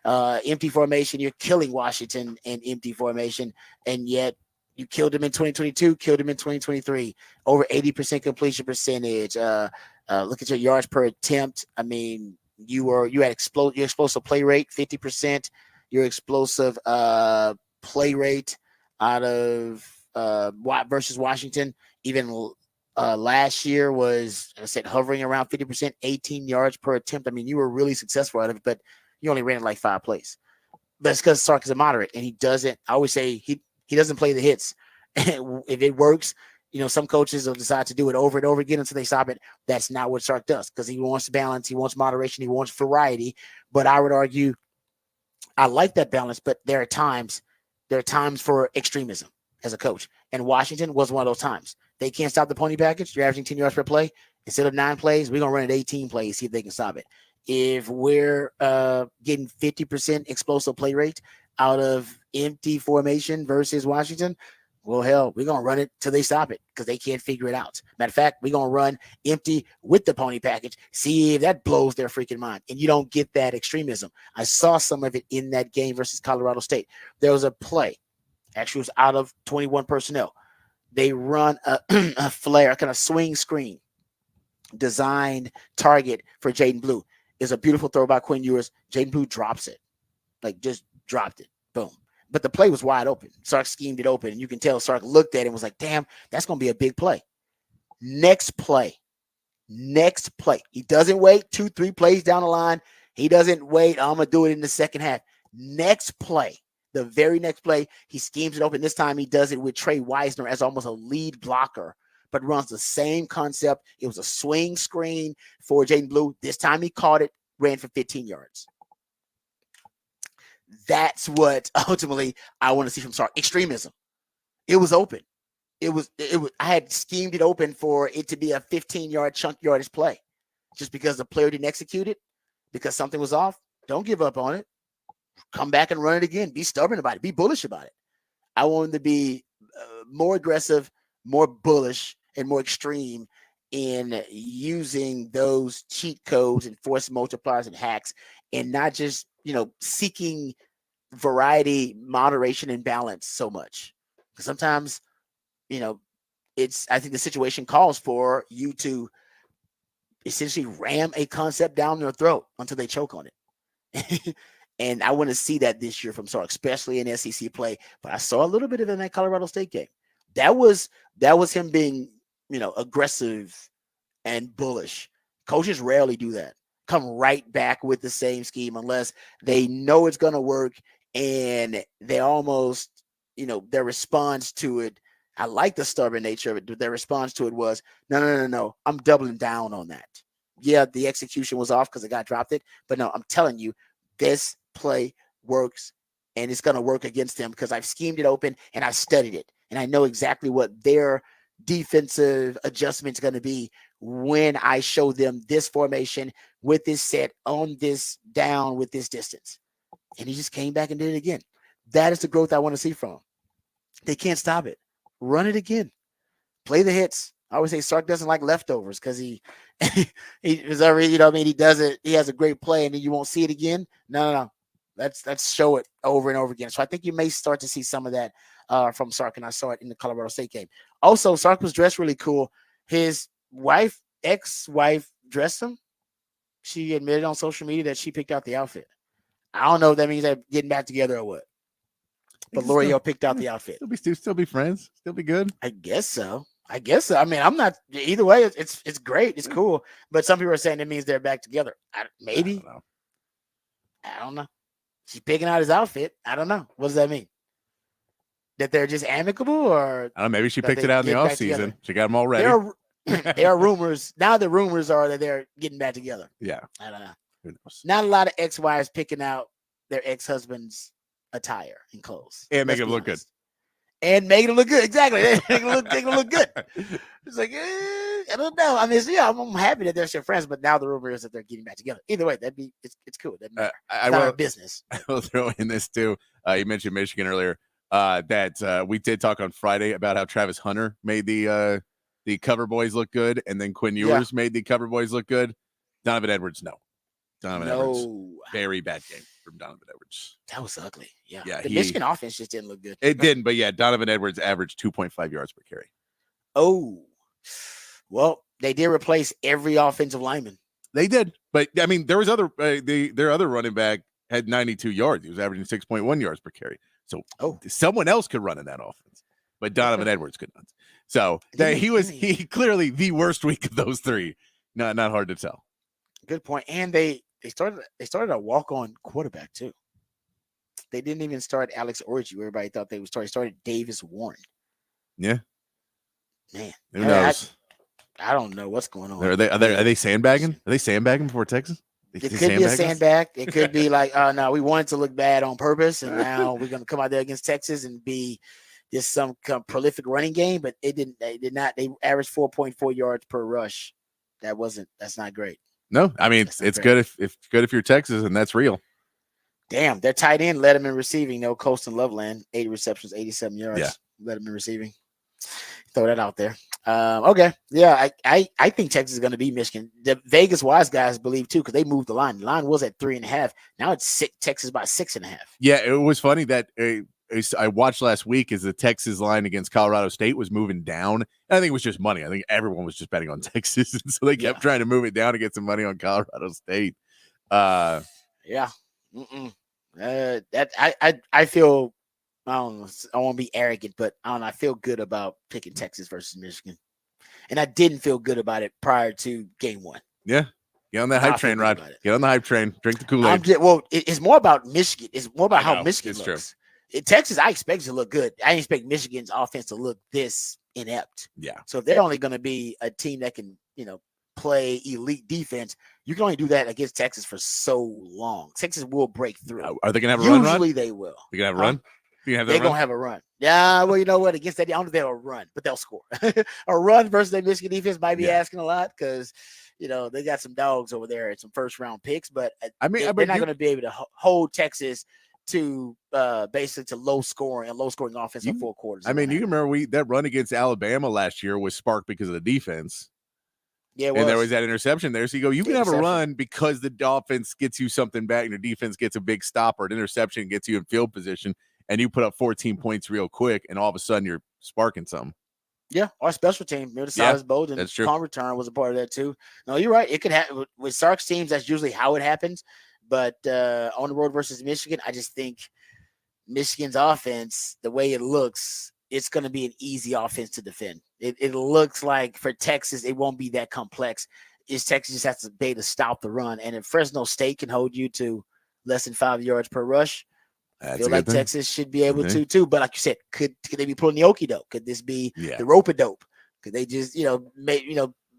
Empty formation, you're killing Washington in empty formation, and yet you killed him in 2022, killed him in 2023. Over 80% completion percentage. Look at your yards per attempt. I mean, you had your explosive play rate 50%. Your explosive play rate out of versus Washington, even last year was, as I said, hovering around 50%, 18 yards per attempt. I mean, you were really successful out of it, but you only ran it like 5 plays. That's because Sark is a moderate, and he doesn't. I always say he doesn't play the hits. If it works, some coaches will decide to do it over and over again until they stop it. That's not what Sark does, because he wants balance, he wants moderation, he wants variety. But I would argue, I like that balance, but there are times for extremism as a coach. And Washington was one of those times. They can't stop the pony package. You're averaging 10 yards per play. Instead of 9 plays, we're going to run it 18 plays, see if they can stop it. If we're getting 50% explosive play rate out of empty formation versus Washington, well, hell, we're going to run it till they stop it because they can't figure it out. Matter of fact, we're going to run empty with the pony package, see if that blows their freaking mind. And you don't get that extremism. I saw some of it in that game versus Colorado State. There was a play, actually it was out of 21 personnel. They run a flare, kind of swing screen, designed target for Jaden Blue. Is a beautiful throw by Quinn Ewers. Jaden Blue drops it, just dropped it. Boom. But the play was wide open. Sark schemed it open, and you can tell Sark looked at it and was like, damn, that's going to be a big play. Next play. He doesn't wait 2-3 plays down the line. He doesn't wait, I'm going to do it in the second half. Next play. The very next play, he schemes it open. This time he does it with Trey Weisner as almost a lead blocker, but runs the same concept. It was a swing screen for Jaden Blue. This time he caught it, ran for 15 yards. That's what ultimately I want to see from Sark. Extremism. It was open. It was. I had schemed it open for it to be a 15-yard chunk yardage play. Just because the player didn't execute it, because something was off, don't give up on it. Come back and run it again. Be stubborn about it. Be bullish about it. I want him to be more aggressive, more bullish, and more extreme in using those cheat codes and force multipliers and hacks, and not just, seeking variety, moderation, and balance so much. Because sometimes, I think the situation calls for you to essentially ram a concept down their throat until they choke on it. And I want to see that this year from Sark, especially in SEC play. But I saw a little bit of it in that Colorado State game. That was him being, aggressive and bullish. Coaches rarely do that. Come right back with the same scheme unless they know it's going to work, and they almost, their response to it. I like the stubborn nature of it, but their response to it was, no. I'm doubling down on that. Yeah, the execution was off because the guy dropped it. But no, I'm telling you, this play works, and it's going to work against them because I've schemed it open and I've studied it, and I know exactly what their defensive adjustments going to be when I show them this formation with this set on this down with this distance. And he just came back and did it again. That is the growth I want to see from him. They can't stop it. Run it again. Play the hits. I always say Sark doesn't like leftovers because he was already, you know what I mean? He does it. He has a great play and then you won't see it again. No. Let's show it over and over again. So I think you may start to see some of that from Sark, and I saw it in the Colorado State game. Also, Sark was dressed really cool. His ex-wife dressed him. She admitted on social media that she picked out the outfit. I don't know if that means they're getting back together or what. But L'Oreal picked out the outfit. Still be friends. Still be good. I guess so. I mean, I'm not either way. It's great. It's cool. But some people are saying it means they're back together. Maybe. I don't know. She's picking out his outfit. I don't know. What does that mean? That they're just amicable, or I don't know. Maybe she picked it out in the off season. She got them all ready. There are rumors now. The rumors are that they're getting back together. Yeah. I don't know. Who knows? Not a lot of ex-wives picking out their ex-husband's attire and clothes and make it look good. And making it look good. Exactly. Make it look good. It's like, I don't know. I mean, I'm happy that they're still friends, but now the rumor is that they're getting back together. Either way, it's cool. It's not our business. I will throw in this too. You mentioned Michigan earlier. That we did talk on Friday about how Travis Hunter made the cover boys look good, and then Quinn Ewers made the cover boys look good. Donovan Edwards, no. Edwards, very bad game from Donovan Edwards. That was ugly. Yeah. The Michigan offense just didn't look good. It didn't, but yeah, Donovan Edwards averaged 2.5 yards per carry. Oh, well, they did replace every offensive lineman. They did, but I mean, there was their other running back had 92 yards. He was averaging 6.1 yards per carry. So someone else could run in that offense, but Donovan Edwards could not. So he clearly the worst week of those three. Not hard to tell. Good point. And they started a walk-on quarterback too. They didn't even start Alex Orji. Everybody thought they would start. They started Davis Warren. Yeah. Man, who knows? I don't know what's going on. Are they sandbagging? Are they sandbagging before Texas? It could be a sandbag. It could be like, no, we wanted to look bad on purpose, and now we're going to come out there against Texas and be just some prolific running game. But it didn't. They did not. They averaged 4.4 yards per rush. That's not great. No, I mean it's good if you're Texas, and that's real. Damn, their tight end led them in receiving. No, Colston Loveland, 80 receptions, 87 yards. Yeah, led them in receiving. Throw that out there. Okay, yeah, I think Texas is going to beat Michigan. The Vegas wise guys believe too because they moved the line. The line was at 3.5. Now it's Texas by 6.5. Yeah, it was funny that I watched last week as the Texas line against Colorado State was moving down. I think it was just money. I think everyone was just betting on Texas, and so they kept trying to move it down to get some money on Colorado State. Yeah. I feel. I don't know. I won't be arrogant, but I don't know. I feel good about picking Texas versus Michigan, and I didn't feel good about it prior to game one. Yeah, get on that hype train, Rod. Get on the hype train. Drink the Kool-Aid. Well, it's more about Michigan. It's more about how Michigan looks. True. Texas, I expect it to look good. I didn't expect Michigan's offense to look this inept. Yeah. So if they're only going to be a team that can, play elite defense, you can only do that against Texas for so long. Texas will break through. Are they going to have a run? Usually they will. They're going to have a run? They're going to have a run. Yeah, well, you know what? Against that, I don't think they'll run, but they'll score. A run versus that Michigan defense might be asking a lot because, they got some dogs over there and some first-round picks, but they're not going to be able to hold Texas to basically to low scoring offense for 4 quarters. I mean, you can remember that run against Alabama last year was sparked because of the defense. Yeah, and there was that interception there. So you can have a run because the offense gets you something back and the defense gets a big stop or an interception gets you in field position and you put up 14 points real quick and all of a sudden you're sparking something. Yeah, our special team, the Silas Bowden, that's true. Punt return was a part of that too. No, you're right. It could happen with Sark's teams. That's usually how it happens. But on the road versus Michigan, I just think Michigan's offense, the way it looks, it's going to be an easy offense to defend. It looks like for Texas, it won't be that complex. Texas just has to be able to stop the run. And if Fresno State can hold you to less than 5 yards per rush, I feel like Texas should be able to too. But like you said, could they be pulling the okie doke? Could this be the rope-a-dope? Could they just,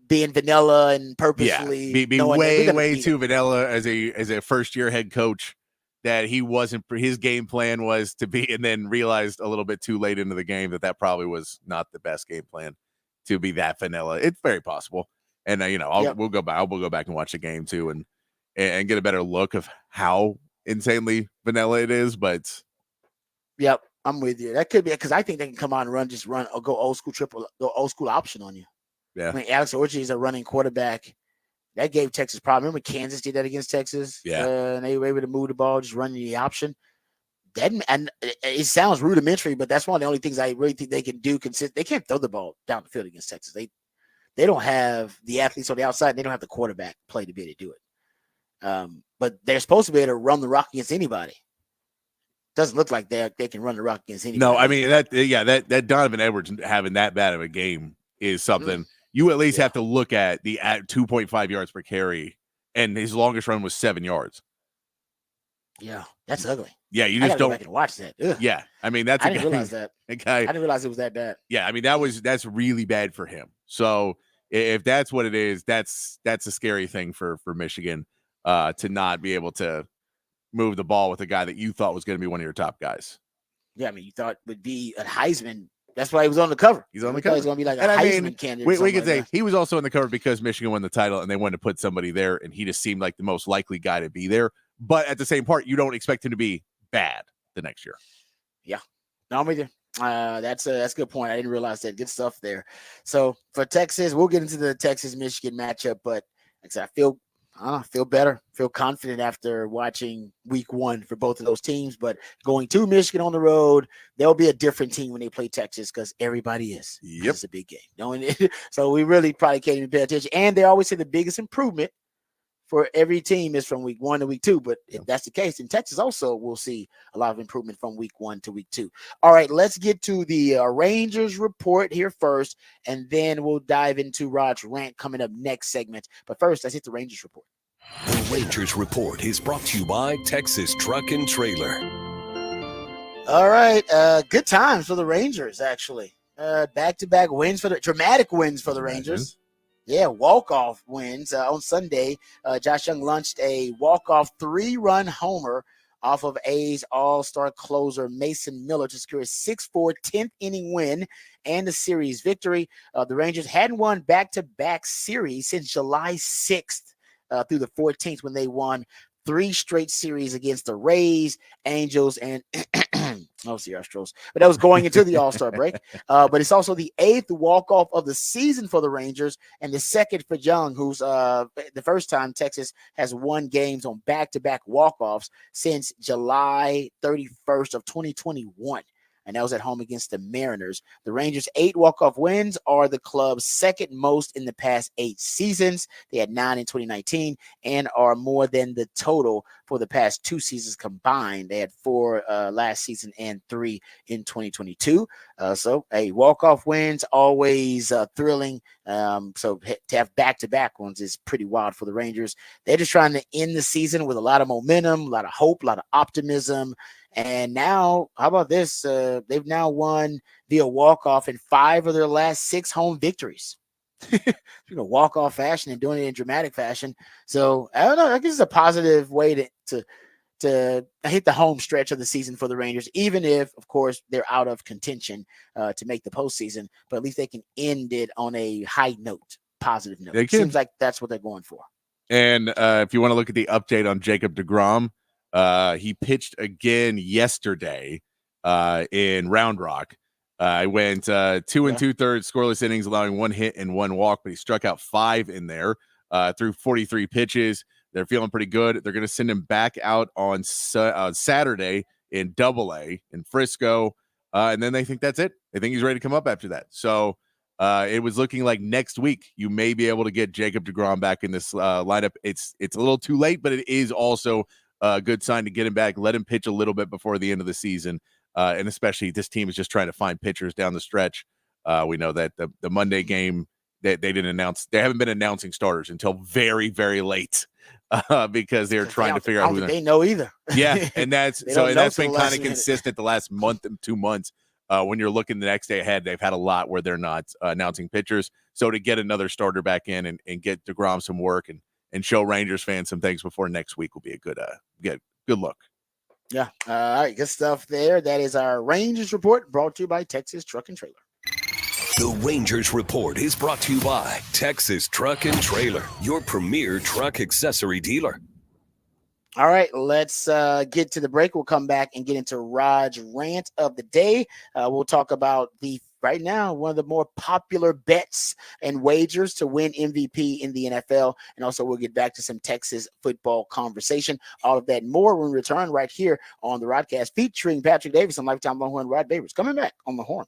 being vanilla and purposely be way too vanilla as a first-year head coach that he wasn't. His game plan was to be, and then realized a little bit too late into the game that probably was not the best game plan. to be that vanilla. It's very possible. And we'll go back and watch the game too, and get a better look of how insanely vanilla it is. But yep, I'm with you. That could be because I think they can come out and run or go old school option on you. Yeah, I mean, Alex Orji is a running quarterback. That gave Texas problem. Remember Kansas did that against Texas? Yeah. And they were able to move the ball, just running the option. And it sounds rudimentary, but that's one of the only things I really think they can do. They can't throw the ball down the field against Texas. They don't have the athletes on the outside. They don't have the quarterback play to be able to do it. But they're supposed to be able to run the rock against anybody. Doesn't look like they can run the rock against anybody. No, I mean that Donovan Edwards having that bad of a game is something you at least have to look at at 2.5 yards per carry, and his longest run was 7 yards. Yeah, that's ugly. Yeah, you just don't go back and watch that. Ugh. Yeah, I mean I didn't realize that. I didn't realize it was that bad. Yeah, I mean that's really bad for him. So if that's what it is, that's a scary thing for Michigan to not be able to move the ball with a guy that you thought was going to be one of your top guys. Yeah, I mean you thought would be a Heisman. That's why he was on the cover. He's on the cover. He's going to be like a Heisman candidate. We could say he was also on the cover because Michigan won the title and they wanted to put somebody there, and he just seemed like the most likely guy to be there. But at the same part, you don't expect him to be bad the next year. Yeah, no, I'm with you. That's a good point. I didn't realize that. Good stuff there. So for Texas, we'll get into the Texas-Michigan matchup, but like I said, I feel better, feel confident after watching week one for both of those teams. But going to Michigan on the road, there'll be a different team when they play Texas because everybody is. Yep. It's a big game. So we really probably can't even pay attention. And they always say the biggest improvement for every team is from week 1 to week 2. But if that's the case, in Texas also, we'll see a lot of improvement from week 1 to week 2. All right, let's get to the Rangers report here first, and then we'll dive into Rod's rant coming up next segment. But first, let's hit the Rangers report. The Rangers report is brought to you by Texas Truck and Trailer. All right, good times for the Rangers, actually. Back-to-back wins dramatic wins for the Rangers. Yeah, walk-off wins. On Sunday, Josh Young launched a walk-off 3-run homer off of A's all-star closer Mason Miller to secure a 6-4 10th inning win and the series victory. The Rangers hadn't won back-to-back series since July 6th through the 14th when they won 3 straight series against the Rays, Angels, and the Astros. But that was going into the All-Star break. But it's also the 8th walk-off of the season for the Rangers and the 2nd for Young, who's the first time Texas has won games on back-to-back walk-offs since July 31st of 2021. And that was at home against the Mariners. The Rangers' 8 walk-off wins are the club's second most in the past 8 seasons. They had 9 in 2019 and are more than the total for the past 2 seasons combined. They had 4 last season and 3 in 2022. So walk-off wins, always thrilling. So to have back-to-back ones is pretty wild for the Rangers. They're just trying to end the season with a lot of momentum, a lot of hope, a lot of optimism. And now, how about this? They've now won via walk-off in 5 of their last 6 home victories. Walk-off fashion and doing it in dramatic fashion. So, I don't know. I guess it's a positive way to hit the home stretch of the season for the Rangers, even if, of course, they're out of contention to make the postseason. But at least they can end it on a high note, positive note. It seems like that's what they're going for. And if you want to look at the update on Jacob deGrom, he pitched again yesterday in Round Rock. I went 2 2/3 scoreless innings, allowing 1 hit and 1 walk, but he struck out 5 in there through 43 pitches. They're feeling pretty good. They're going to send him back out on Saturday in Double-A in Frisco, and then they think that's it. They think he's ready to come up after that. So it was looking like next week you may be able to get Jacob deGrom back in this lineup. It's a little too late, but it is also a good sign to get him back, let him pitch a little bit before the end of the season. And especially this team is just trying to find pitchers down the stretch. We know that the Monday game that they didn't announce, they haven't been announcing starters until very, very late because they're trying to figure out who they know either. Yeah. And that's been kind of consistent the last month and 2 months. When you're looking the next day ahead, they've had a lot where they're not announcing pitchers. So to get another starter back in and get deGrom some work and show Rangers fans some things before next week will be a good look. Yeah. All right. Good stuff there. That is our Rangers report brought to you by Texas Truck and Trailer. The Rangers Report is brought to you by Texas Truck and Trailer, your premier truck accessory dealer. All right, let's get to the break. We'll come back and get into Rod's rant of the day. We'll talk about right now one of the more popular bets and wagers to win MVP in the NFL. And also we'll get back to some Texas football conversation. All of that and more when we return right here on the Rodcast featuring Patrick Davis and lifetime Longhorn Rod Babers. Coming back on the Horn.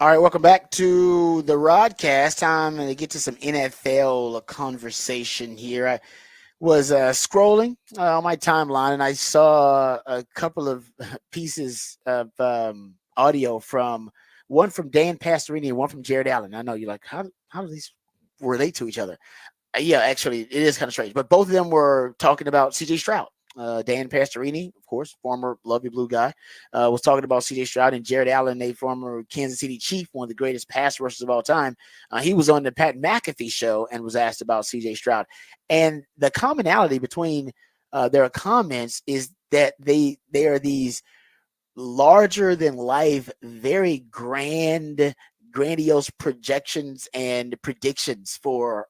All right, welcome back to the Rodcast. Time to get to some NFL conversation here. I was scrolling on my timeline and I saw a couple of pieces of audio from one from Dan Pastorini and one from Jared Allen. I know you're like, how do these relate to each other? Yeah, actually, it is kind of strange. But both of them were talking about C.J. Stroud. Dan Pastorini, of course, former Lovey Blue guy, was talking about C.J. Stroud, and Jared Allen, a former Kansas City Chief, one of the greatest pass rushers of all time. He was on the Pat McAfee show and was asked about C.J. Stroud. And the commonality between their comments is that they are these larger than life, very grandiose projections and predictions for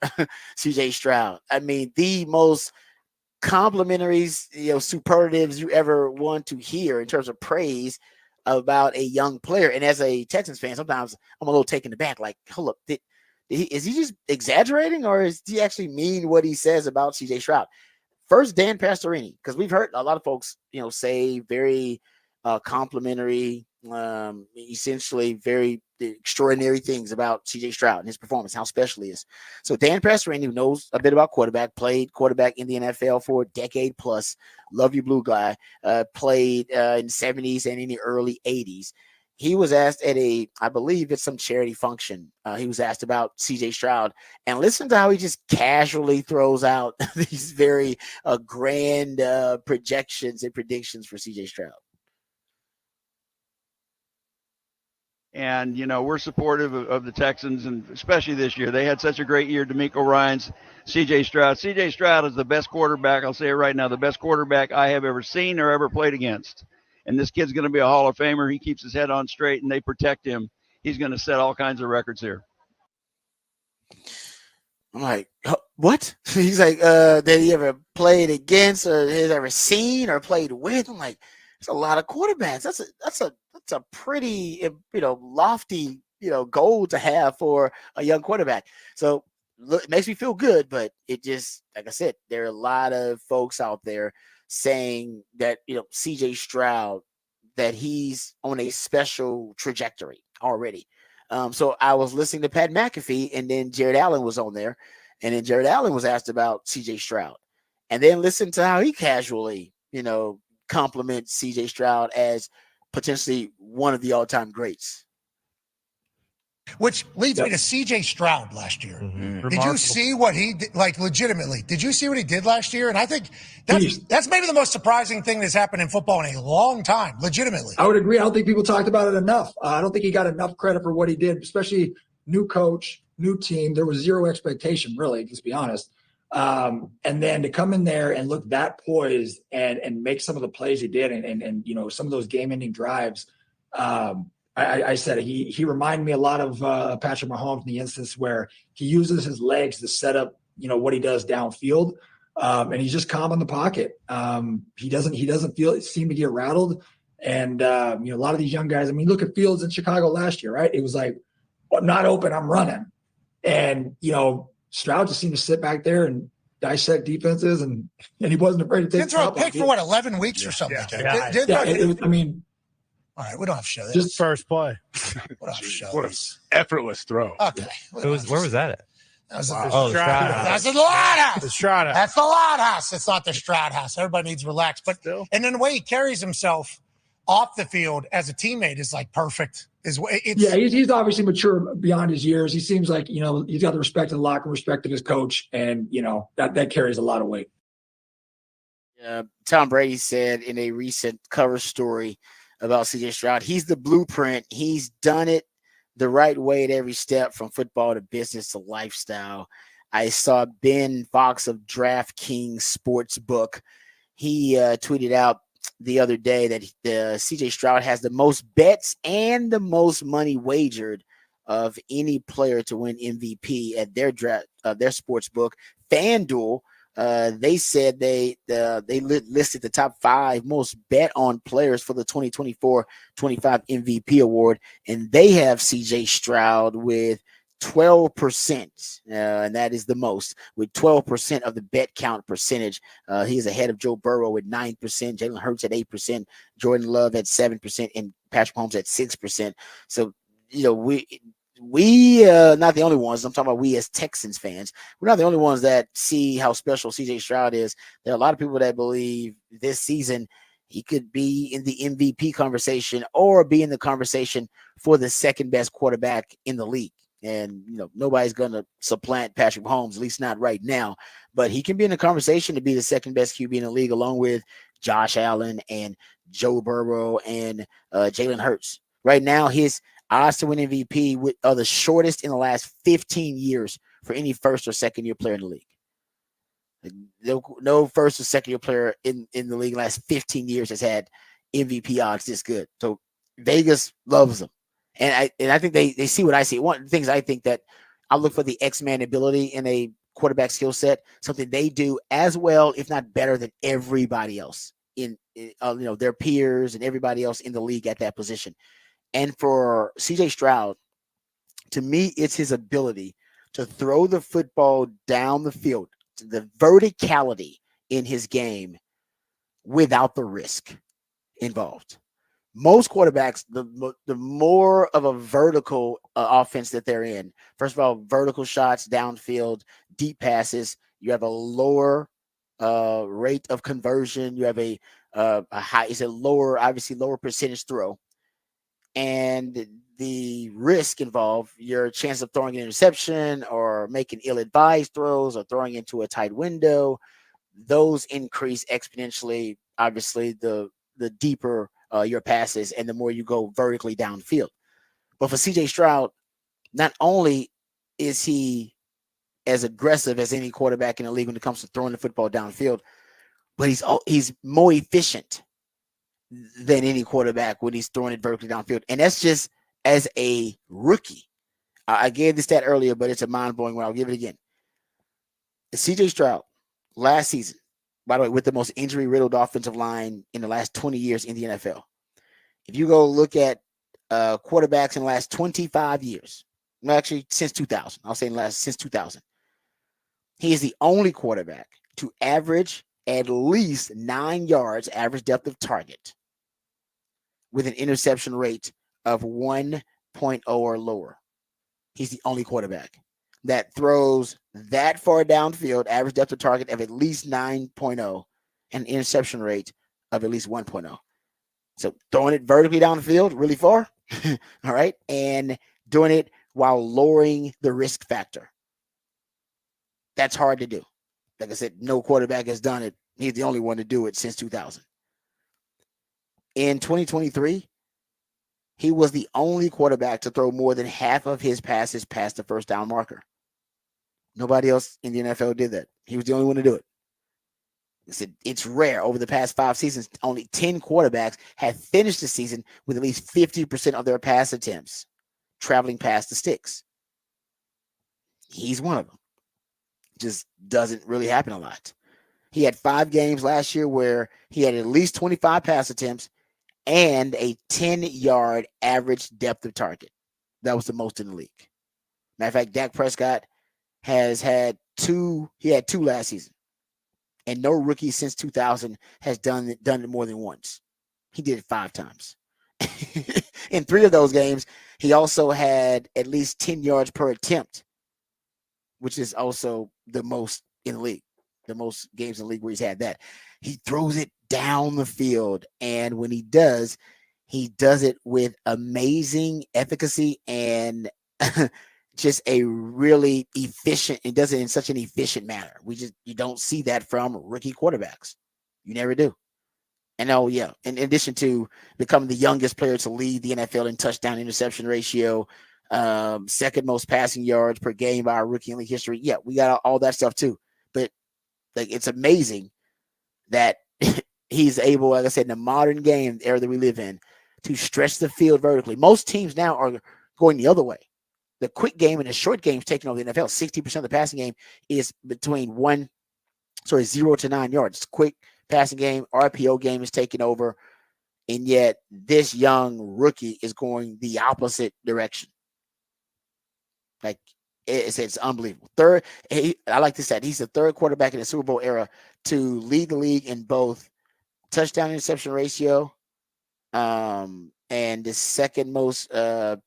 CJ Stroud. I mean, the most complimentary, superlatives you ever want to hear in terms of praise about a young player. And as a Texans fan, sometimes I'm a little taken aback. Like, hold up, is he just exaggerating, or is he actually mean what he says about CJ Stroud? First, Dan Pastorini, because we've heard a lot of folks, say very complimentary, essentially very extraordinary things about CJ Stroud and his performance, how special he is. So Dan Pastorini, who knows a bit about quarterback, played quarterback in the NFL for a decade plus, love you blue guy, played in the 70s and in the early 80s. He was asked at I believe it's some charity function. He was asked about CJ Stroud, and listen to how he just casually throws out these very grand projections and predictions for CJ Stroud. And, we're supportive of the Texans, and especially this year. They had such a great year. DeMeco Ryans, C.J. Stroud. C.J. Stroud is the best quarterback. I'll say it right now, the best quarterback I have ever seen or ever played against. And this kid's going to be a Hall of Famer. He keeps his head on straight, and they protect him. He's going to set all kinds of records here. I'm like, what? He's like, did he ever played against or has ever seen or played with? I'm like, there's a lot of quarterbacks. That's a pretty, lofty, goal to have for a young quarterback. So look, it makes me feel good, but it just, like I said, there are a lot of folks out there saying that, CJ Stroud, that he's on a special trajectory already. So I was listening to Pat McAfee, and then Jared Allen was on there, and then Jared Allen was asked about CJ Stroud, and then listen to how he casually, compliments CJ Stroud as potentially one of the all-time greats. Which leads me to C.J. Stroud last year. Mm-hmm. Did you see what he did? Like, legitimately, did you see what he did last year? And I think that's maybe the most surprising thing that's happened in football in a long time, legitimately. I would agree. I don't think people talked about it enough. I don't think he got enough credit for what he did, especially new coach, new team. There was zero expectation, really, let's be honest. And then to come in there and look that poised and make some of the plays he did and some of those game-ending drives, I said he reminded me a lot of Patrick Mahomes in the instance where he uses his legs to set up, what he does downfield, and he's just calm in the pocket. He doesn't seem to get rattled, and a lot of these young guys. I mean, look at Fields in Chicago last year, right? It was like, I'm not open, I'm running, and Stroud just seemed to sit back there and dissect defenses, and he wasn't afraid to take. Didn't throw a pick for 11 weeks or something like that. All right, we don't have to show this. Just first play. We don't have to show What an this. effortless throw. Okay. Where was that at? That was Wow. the Stroud House. That's the Loud House. The Stroud House. That's the Loud House. It's not the Stroud House. Everybody needs to relax. But and then the way he carries himself off the field as a teammate is like perfect. He's obviously mature beyond his years. He seems like he's got the respect of the locker room, respect of his coach, and that carries a lot of weight. Tom Brady said in a recent cover story about CJ Stroud, he's the blueprint. He's done it the right way at every step, from football to business to lifestyle. I saw Ben Fox of DraftKings Sportsbook. He tweeted out the other day that CJ Stroud has the most bets and the most money wagered of any player to win MVP at their sports book. FanDuel, they said they listed the top 5 most bet on players for the 2024-25 MVP award, and they have CJ Stroud with 12%, and that is the most, with 12% of the bet count percentage. He is ahead of Joe Burrow with 9%, Jalen Hurts at 8%, Jordan Love at 7%, and Patrick Mahomes at 6%. So, we not the only ones. I'm talking about we as Texans fans. We're not the only ones that see how special CJ Stroud is. There are a lot of people that believe this season he could be in the MVP conversation or be in the conversation for the second best quarterback in the league. And, nobody's going to supplant Patrick Mahomes, at least not right now. But he can be in the conversation to be the second best QB in the league, along with Josh Allen and Joe Burrow and Jalen Hurts. Right now, his odds to win MVP are the shortest in the last 15 years for any first or second year player in the league. No first or second year player in the league in the last 15 years has had MVP odds this good. So Vegas loves them. And I think they see what I see. One of the things I think that I look for the X-Man ability in a quarterback skill set, something they do as well, if not better than everybody else in their peers and everybody else in the league at that position. And for CJ Stroud, to me, it's his ability to throw the football down the field, the verticality in his game without the risk involved. Most quarterbacks, the more of a vertical offense that they're in, first of all, vertical shots downfield, deep passes, you have a lower rate of conversion. You have a lower percentage throw. And the risk involved, your chance of throwing an interception or making ill-advised throws or throwing into a tight window, those increase exponentially. Obviously, the deeper your passes and the more you go vertically downfield. But for CJ Stroud, not only is he as aggressive as any quarterback in the league when it comes to throwing the football downfield, but he's more efficient than any quarterback when he's throwing it vertically downfield. And that's just as a rookie. I gave this stat earlier, but it's a mind-blowing one. I'll give it again. C.J. Stroud, last season, by the way, with the most injury-riddled offensive line in the last 20 years in the NFL. If you go look at quarterbacks in the last 25 years, well, actually since 2000, I'll say since 2000, he is the only quarterback to average at least 9 yards average depth of target with an interception rate of 1.0 or lower. He's the only quarterback that throws that far downfield, average depth of target of at least 9.0, and interception rate of at least 1.0. So throwing it vertically down the field really far, all right, and doing it while lowering the risk factor. That's hard to do. Like I said, no quarterback has done it. He's the only one to do it since 2000. In 2023, he was the only quarterback to throw more than half of his passes past the first down marker. Nobody else in the NFL did that. He was the only one to do it. It's rare. Over the past 5 seasons, only 10 quarterbacks have finished the season with at least 50% of their pass attempts traveling past the sticks. He's one of them. Just doesn't really happen a lot. He had 5 games last year where he had at least 25 pass attempts and a 10-yard average depth of target. That was the most in the league. Matter of fact, Dak Prescott has had 2. He had 2 last season. And no rookie since 2000 has done it more than once. He did it 5 times. In 3 of those games, he also had at least 10 yards per attempt, which is also the most in the league. The most games in the league where he's had that. He throws it down the field, and when he does it with amazing efficacy and just a really efficient, it does it in such an efficient manner. You don't see that from rookie quarterbacks. You never do. And in addition to becoming the youngest player to lead the NFL in touchdown interception ratio, second most passing yards per game by our rookie in league history. Yeah, we got all that stuff too. But like, it's amazing that he's able, like I said, in the modern game era that we live in, to stretch the field vertically. Most teams now are going the other way. The quick game and the short game is taking over the NFL. 60% of the passing game is between 0 to 9 yards. Quick passing game, RPO game is taking over. And yet this young rookie is going the opposite direction. Like, it's unbelievable. I like this stat. He's the 3rd quarterback in the Super Bowl era to lead the league in both touchdown interception ratio, and the 2nd most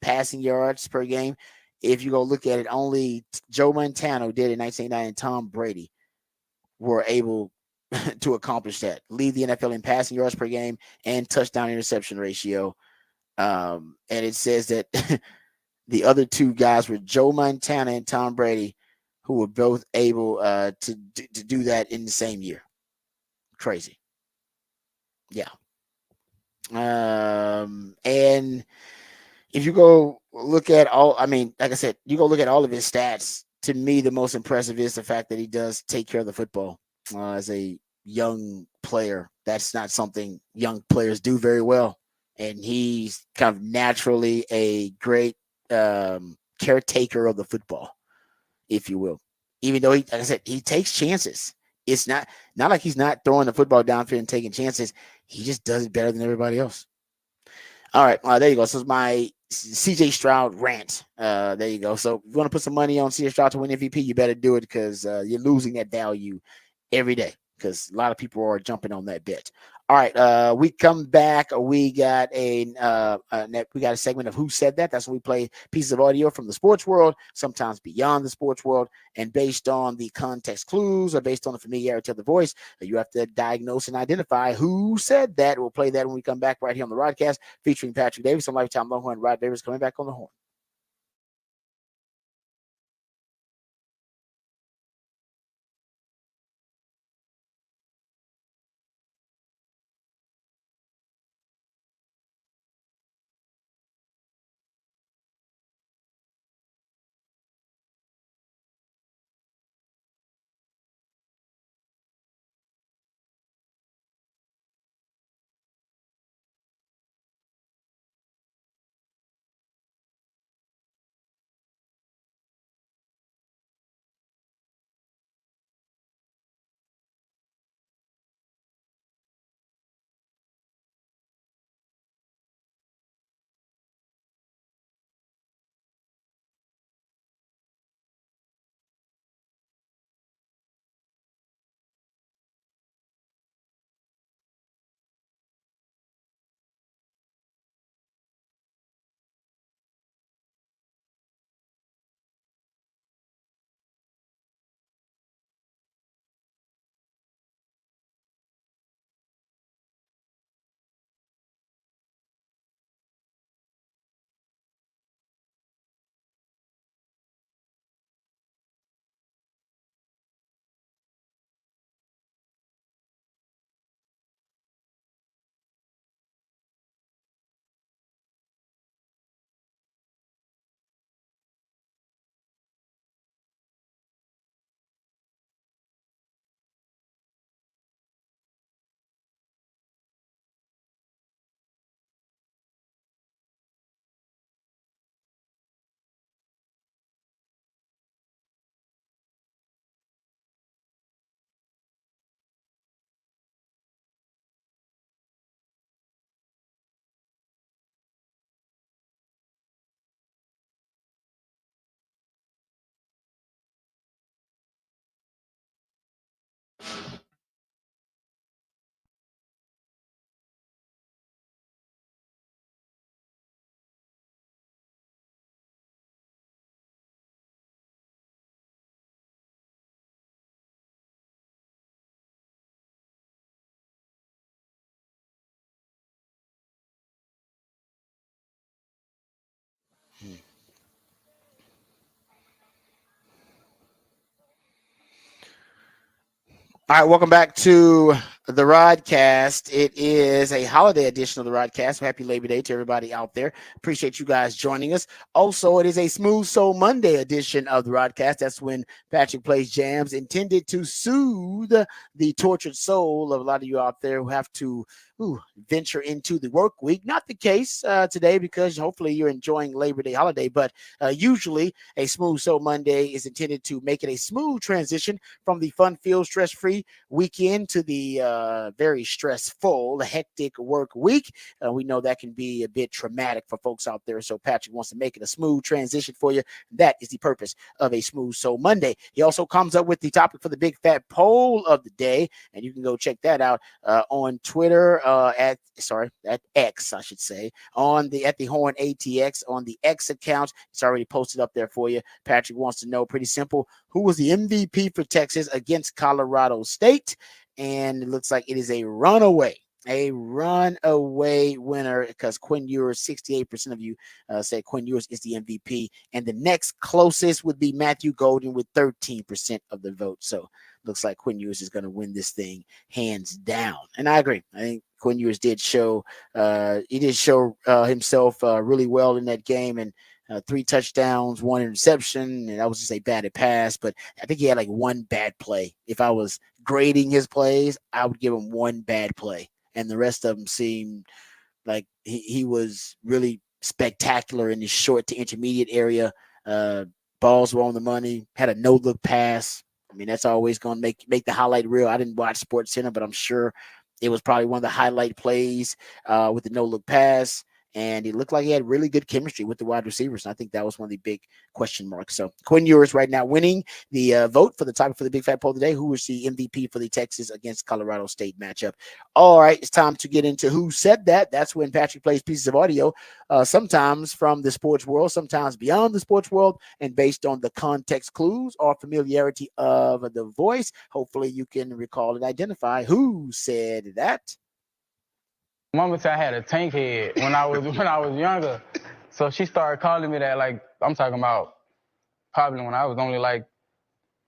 passing yards per game. If you go look at it, only Joe Montana did it in 1989 and Tom Brady were able to accomplish that. Lead the NFL in passing yards per game and touchdown interception ratio. And it says that the other 2 guys were Joe Montana and Tom Brady, who were both able to do that in the same year. Crazy. Yeah. And if you go look at like I said, you go look at all of his stats. To me, the most impressive is the fact that he does take care of the football as a young player. That's not something young players do very well. And he's kind of naturally a great caretaker of the football, if you will. Even though like I said, he takes chances. It's not like he's not throwing the football downfield and taking chances. He just does it better than everybody else. All right, there you go. So it's my C.J. Stroud rant. There you go. So if you want to put some money on C.J. Stroud to win MVP, you better do it, because you're losing that value every day, because a lot of people are jumping on that bet. All right, we come back. We got a segment of Who Said That. That's when we play pieces of audio from the sports world, sometimes beyond the sports world, and based on the context clues or based on the familiarity of the voice, you have to diagnose and identify who said that. We'll play that when we come back right here on the Rodcast, featuring Patrick Davis on Lifetime Longhorn. Rod Davis coming back on the horn. All right, welcome back to the Rodcast. It is a holiday edition of the Rodcast. Happy Labor Day to everybody out there. Appreciate you guys joining us. Also, it is a Smooth Soul Monday edition of the Rodcast. That's when Patrick plays jams intended to soothe the tortured soul of a lot of you out there who have to venture into the work week. Not the case today, because hopefully you're enjoying Labor Day holiday, but usually a Smooth Soul Monday is intended to make it a smooth transition from the fun-filled, stress-free weekend to the very stressful, hectic work week. We know that can be a bit traumatic for folks out there, so Patrick wants to make it a smooth transition for you. That is the purpose of a Smooth Soul Monday. He also comes up with the topic for the big fat poll of the day, and you can go check that out on Twitter, at X, I should say, at the Horn ATX on the X account. It's already posted up there for you. Patrick wants to know, pretty simple, who was the MVP for Texas against Colorado State? And it looks like it is a runaway winner, because Quinn Ewers, 68% of you say Quinn Ewers is the MVP, and the next closest would be Matthew Golden with 13% of the vote. So looks like Quinn Ewers is going to win this thing hands down, and I agree. I think Quinn Ewers did show himself really well in that game, and 3 touchdowns, 1 interception, and that was just a batted pass. But I think he had like 1 bad play. If I was grading his plays, I would give him 1 bad play, and the rest of them seemed like he was really spectacular in the short to intermediate area. Balls were on the money, had a no-look pass. I mean, that's always going to make the highlight reel. I didn't watch Sports Center, but I'm sure it was probably one of the highlight plays with the no-look pass. And it looked like he had really good chemistry with the wide receivers. And I think that was one of the big question marks. So Quinn Ewers right now winning the vote for the topic for the big fat poll today. Who was the MVP for the Texas against Colorado State matchup? All right, it's time to get into who said that. That's when Patrick plays pieces of audio, sometimes from the sports world, sometimes beyond the sports world, and based on the context clues or familiarity of the voice. Hopefully you can recall and identify who said that. Mama said I had a tank head when I was younger, so she started calling me that. Like, I'm talking about probably when I was only like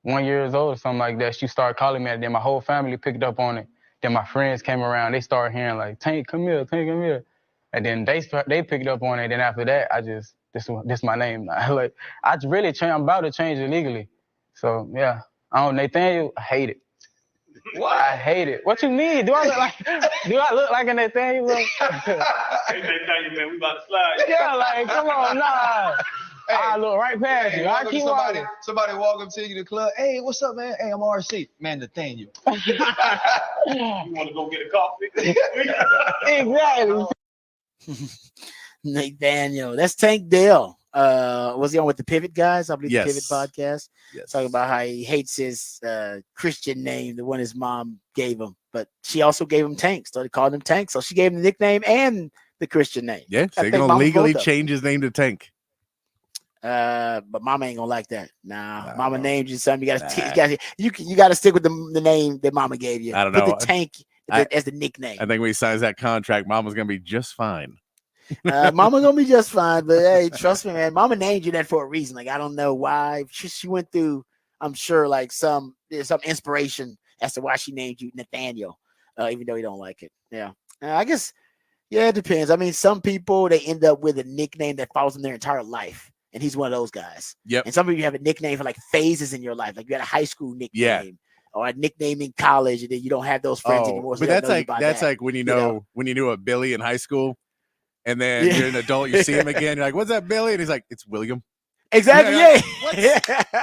1 year old or something like that. She started calling me that. Then my whole family picked up on it. Then my friends came around. They started hearing like, "Tank, come here, Tank, come here." And then they picked up on it. Then after that, I just this my name now. Like, I'm about to change it legally. So yeah, Nathaniel, I hate it. What? I hate it. What you mean? Do I look like a Nathaniel? Hey, Nathaniel, man, we about to slide. Yeah, like, come on, nah. Hey, I look right past you. I keep somebody walk up to you in the club. Hey, what's up, man? Hey, I'm RC. Man, Nathaniel. You want to go get a coffee? Exactly. Nathaniel. That's Tank Dale. Was he on with the Pivot guys? I believe Yes. the Pivot podcast. Yes. Talking about how he hates his Christian name, the one his mom gave him. But she also gave him Tank. Started calling him Tank. So she gave him the nickname and the Christian name. Yeah, so they're gonna legally change his name to Tank. But Mama ain't gonna like that. Nah, Mama named you something. You gotta stick with the name that Mama gave you. I don't know. Put the Tank as the nickname. I think when he signs that contract, Mama's gonna be just fine. Mama gonna be just fine, but hey, trust me, man. Mama named you that for a reason. Like, I don't know why. She went through, I'm sure, like some inspiration as to why she named you Nathaniel, even though you don't like it. Yeah, I guess. Yeah, it depends. I mean, some people, they end up with a nickname that follows them their entire life, and he's one of those guys. Yep. And some of you have a nickname for like phases in your life, like you had a high school nickname. Yeah. Or a nickname in college, and then you don't have those friends anymore. So but that's like when you knew a Billy in high school. And then you're an adult, you see him again, you're like, "What's that, Billy?" And he's like, "It's William." Exactly. Yeah.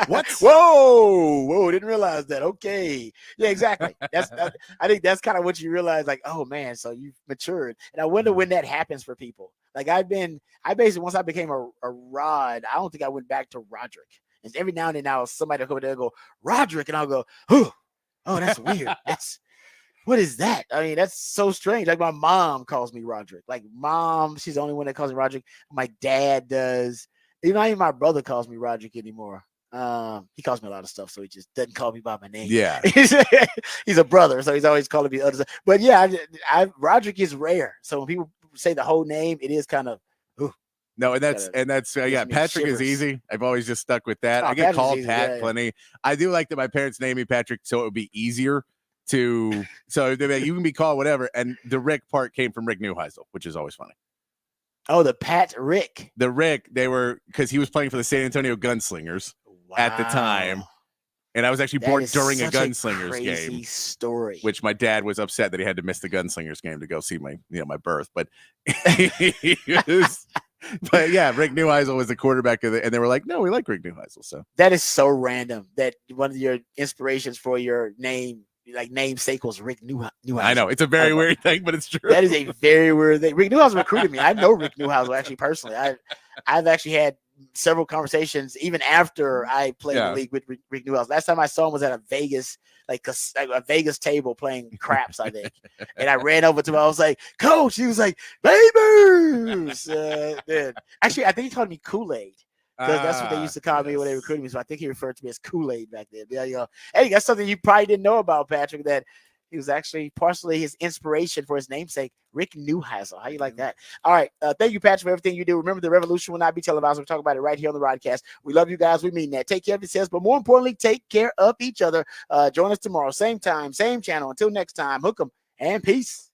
What? Whoa! Didn't realize that. Okay. Yeah, exactly. I think that's kind of what you realize. Like, oh man, so you've matured. And I wonder when that happens for people. Like, I basically, once I became a Rod, I don't think I went back to Roderick. And every now and then now somebody will come in there and go, "Roderick," and I'll go, "Oh, that's weird. What is that?" I mean, that's so strange. Like, my mom calls me Roderick. Like, mom, she's the only one that calls me Roderick. My dad does. Even my brother calls me Roderick anymore. He calls me a lot of stuff, so he just doesn't call me by my name. Yeah. He's a brother, so he's always calling me other stuff. But yeah, Roderick is rare. So when people say the whole name, it is kind of, ooh, No, and that's gives me Patrick is shivers. easy. I've always just stuck with that. Oh, I get Patrick's called easy, Pat yeah. plenty. I do like that my parents named me Patrick, so it would be easier to. So they're like, you can be called whatever. And the Rick part came from Rick Neuheisel, which is always funny. Oh, the Pat Rick. The Rick, they were because he was playing for the San Antonio Gunslingers at the time. And I was actually born during a Gunslingers game. Story. Which my dad was upset that he had to miss the Gunslingers game to go see my birth. But but yeah, Rick Neuheisel was the quarterback of and they were like, no, we like Rick Neuheisel. So that is so random that one of your inspirations for your name, like namesake, was Rick Neuheisel. I know it's a very weird thing, but it's true. That is a very weird thing. Rick Neuheisel recruited me. I know Rick Neuheisel actually personally. I've actually had several conversations even after I played the league with Rick Neuheisel. Last time I saw him was at a Vegas, like a Vegas table playing craps, I think. And I ran over to him. I was like, "Coach," he was like, "Babies." Actually, I think he called me Kool-Aid. Because that's what they used to call me when they recruited me. So I think he referred to me as Kool-Aid back then. Yeah, you know. Hey, that's something you probably didn't know about Patrick, that he was actually partially his inspiration for his namesake, Rick Neuheisel. How you like that? All right. Thank you, Patrick, for everything you do. Remember, the revolution will not be televised. We'll talk about it right here on the Rodcast. We love you guys. We mean that. Take care of yourselves, but more importantly, take care of each other. Join us tomorrow. Same time, same channel. Until next time, hook 'em and peace.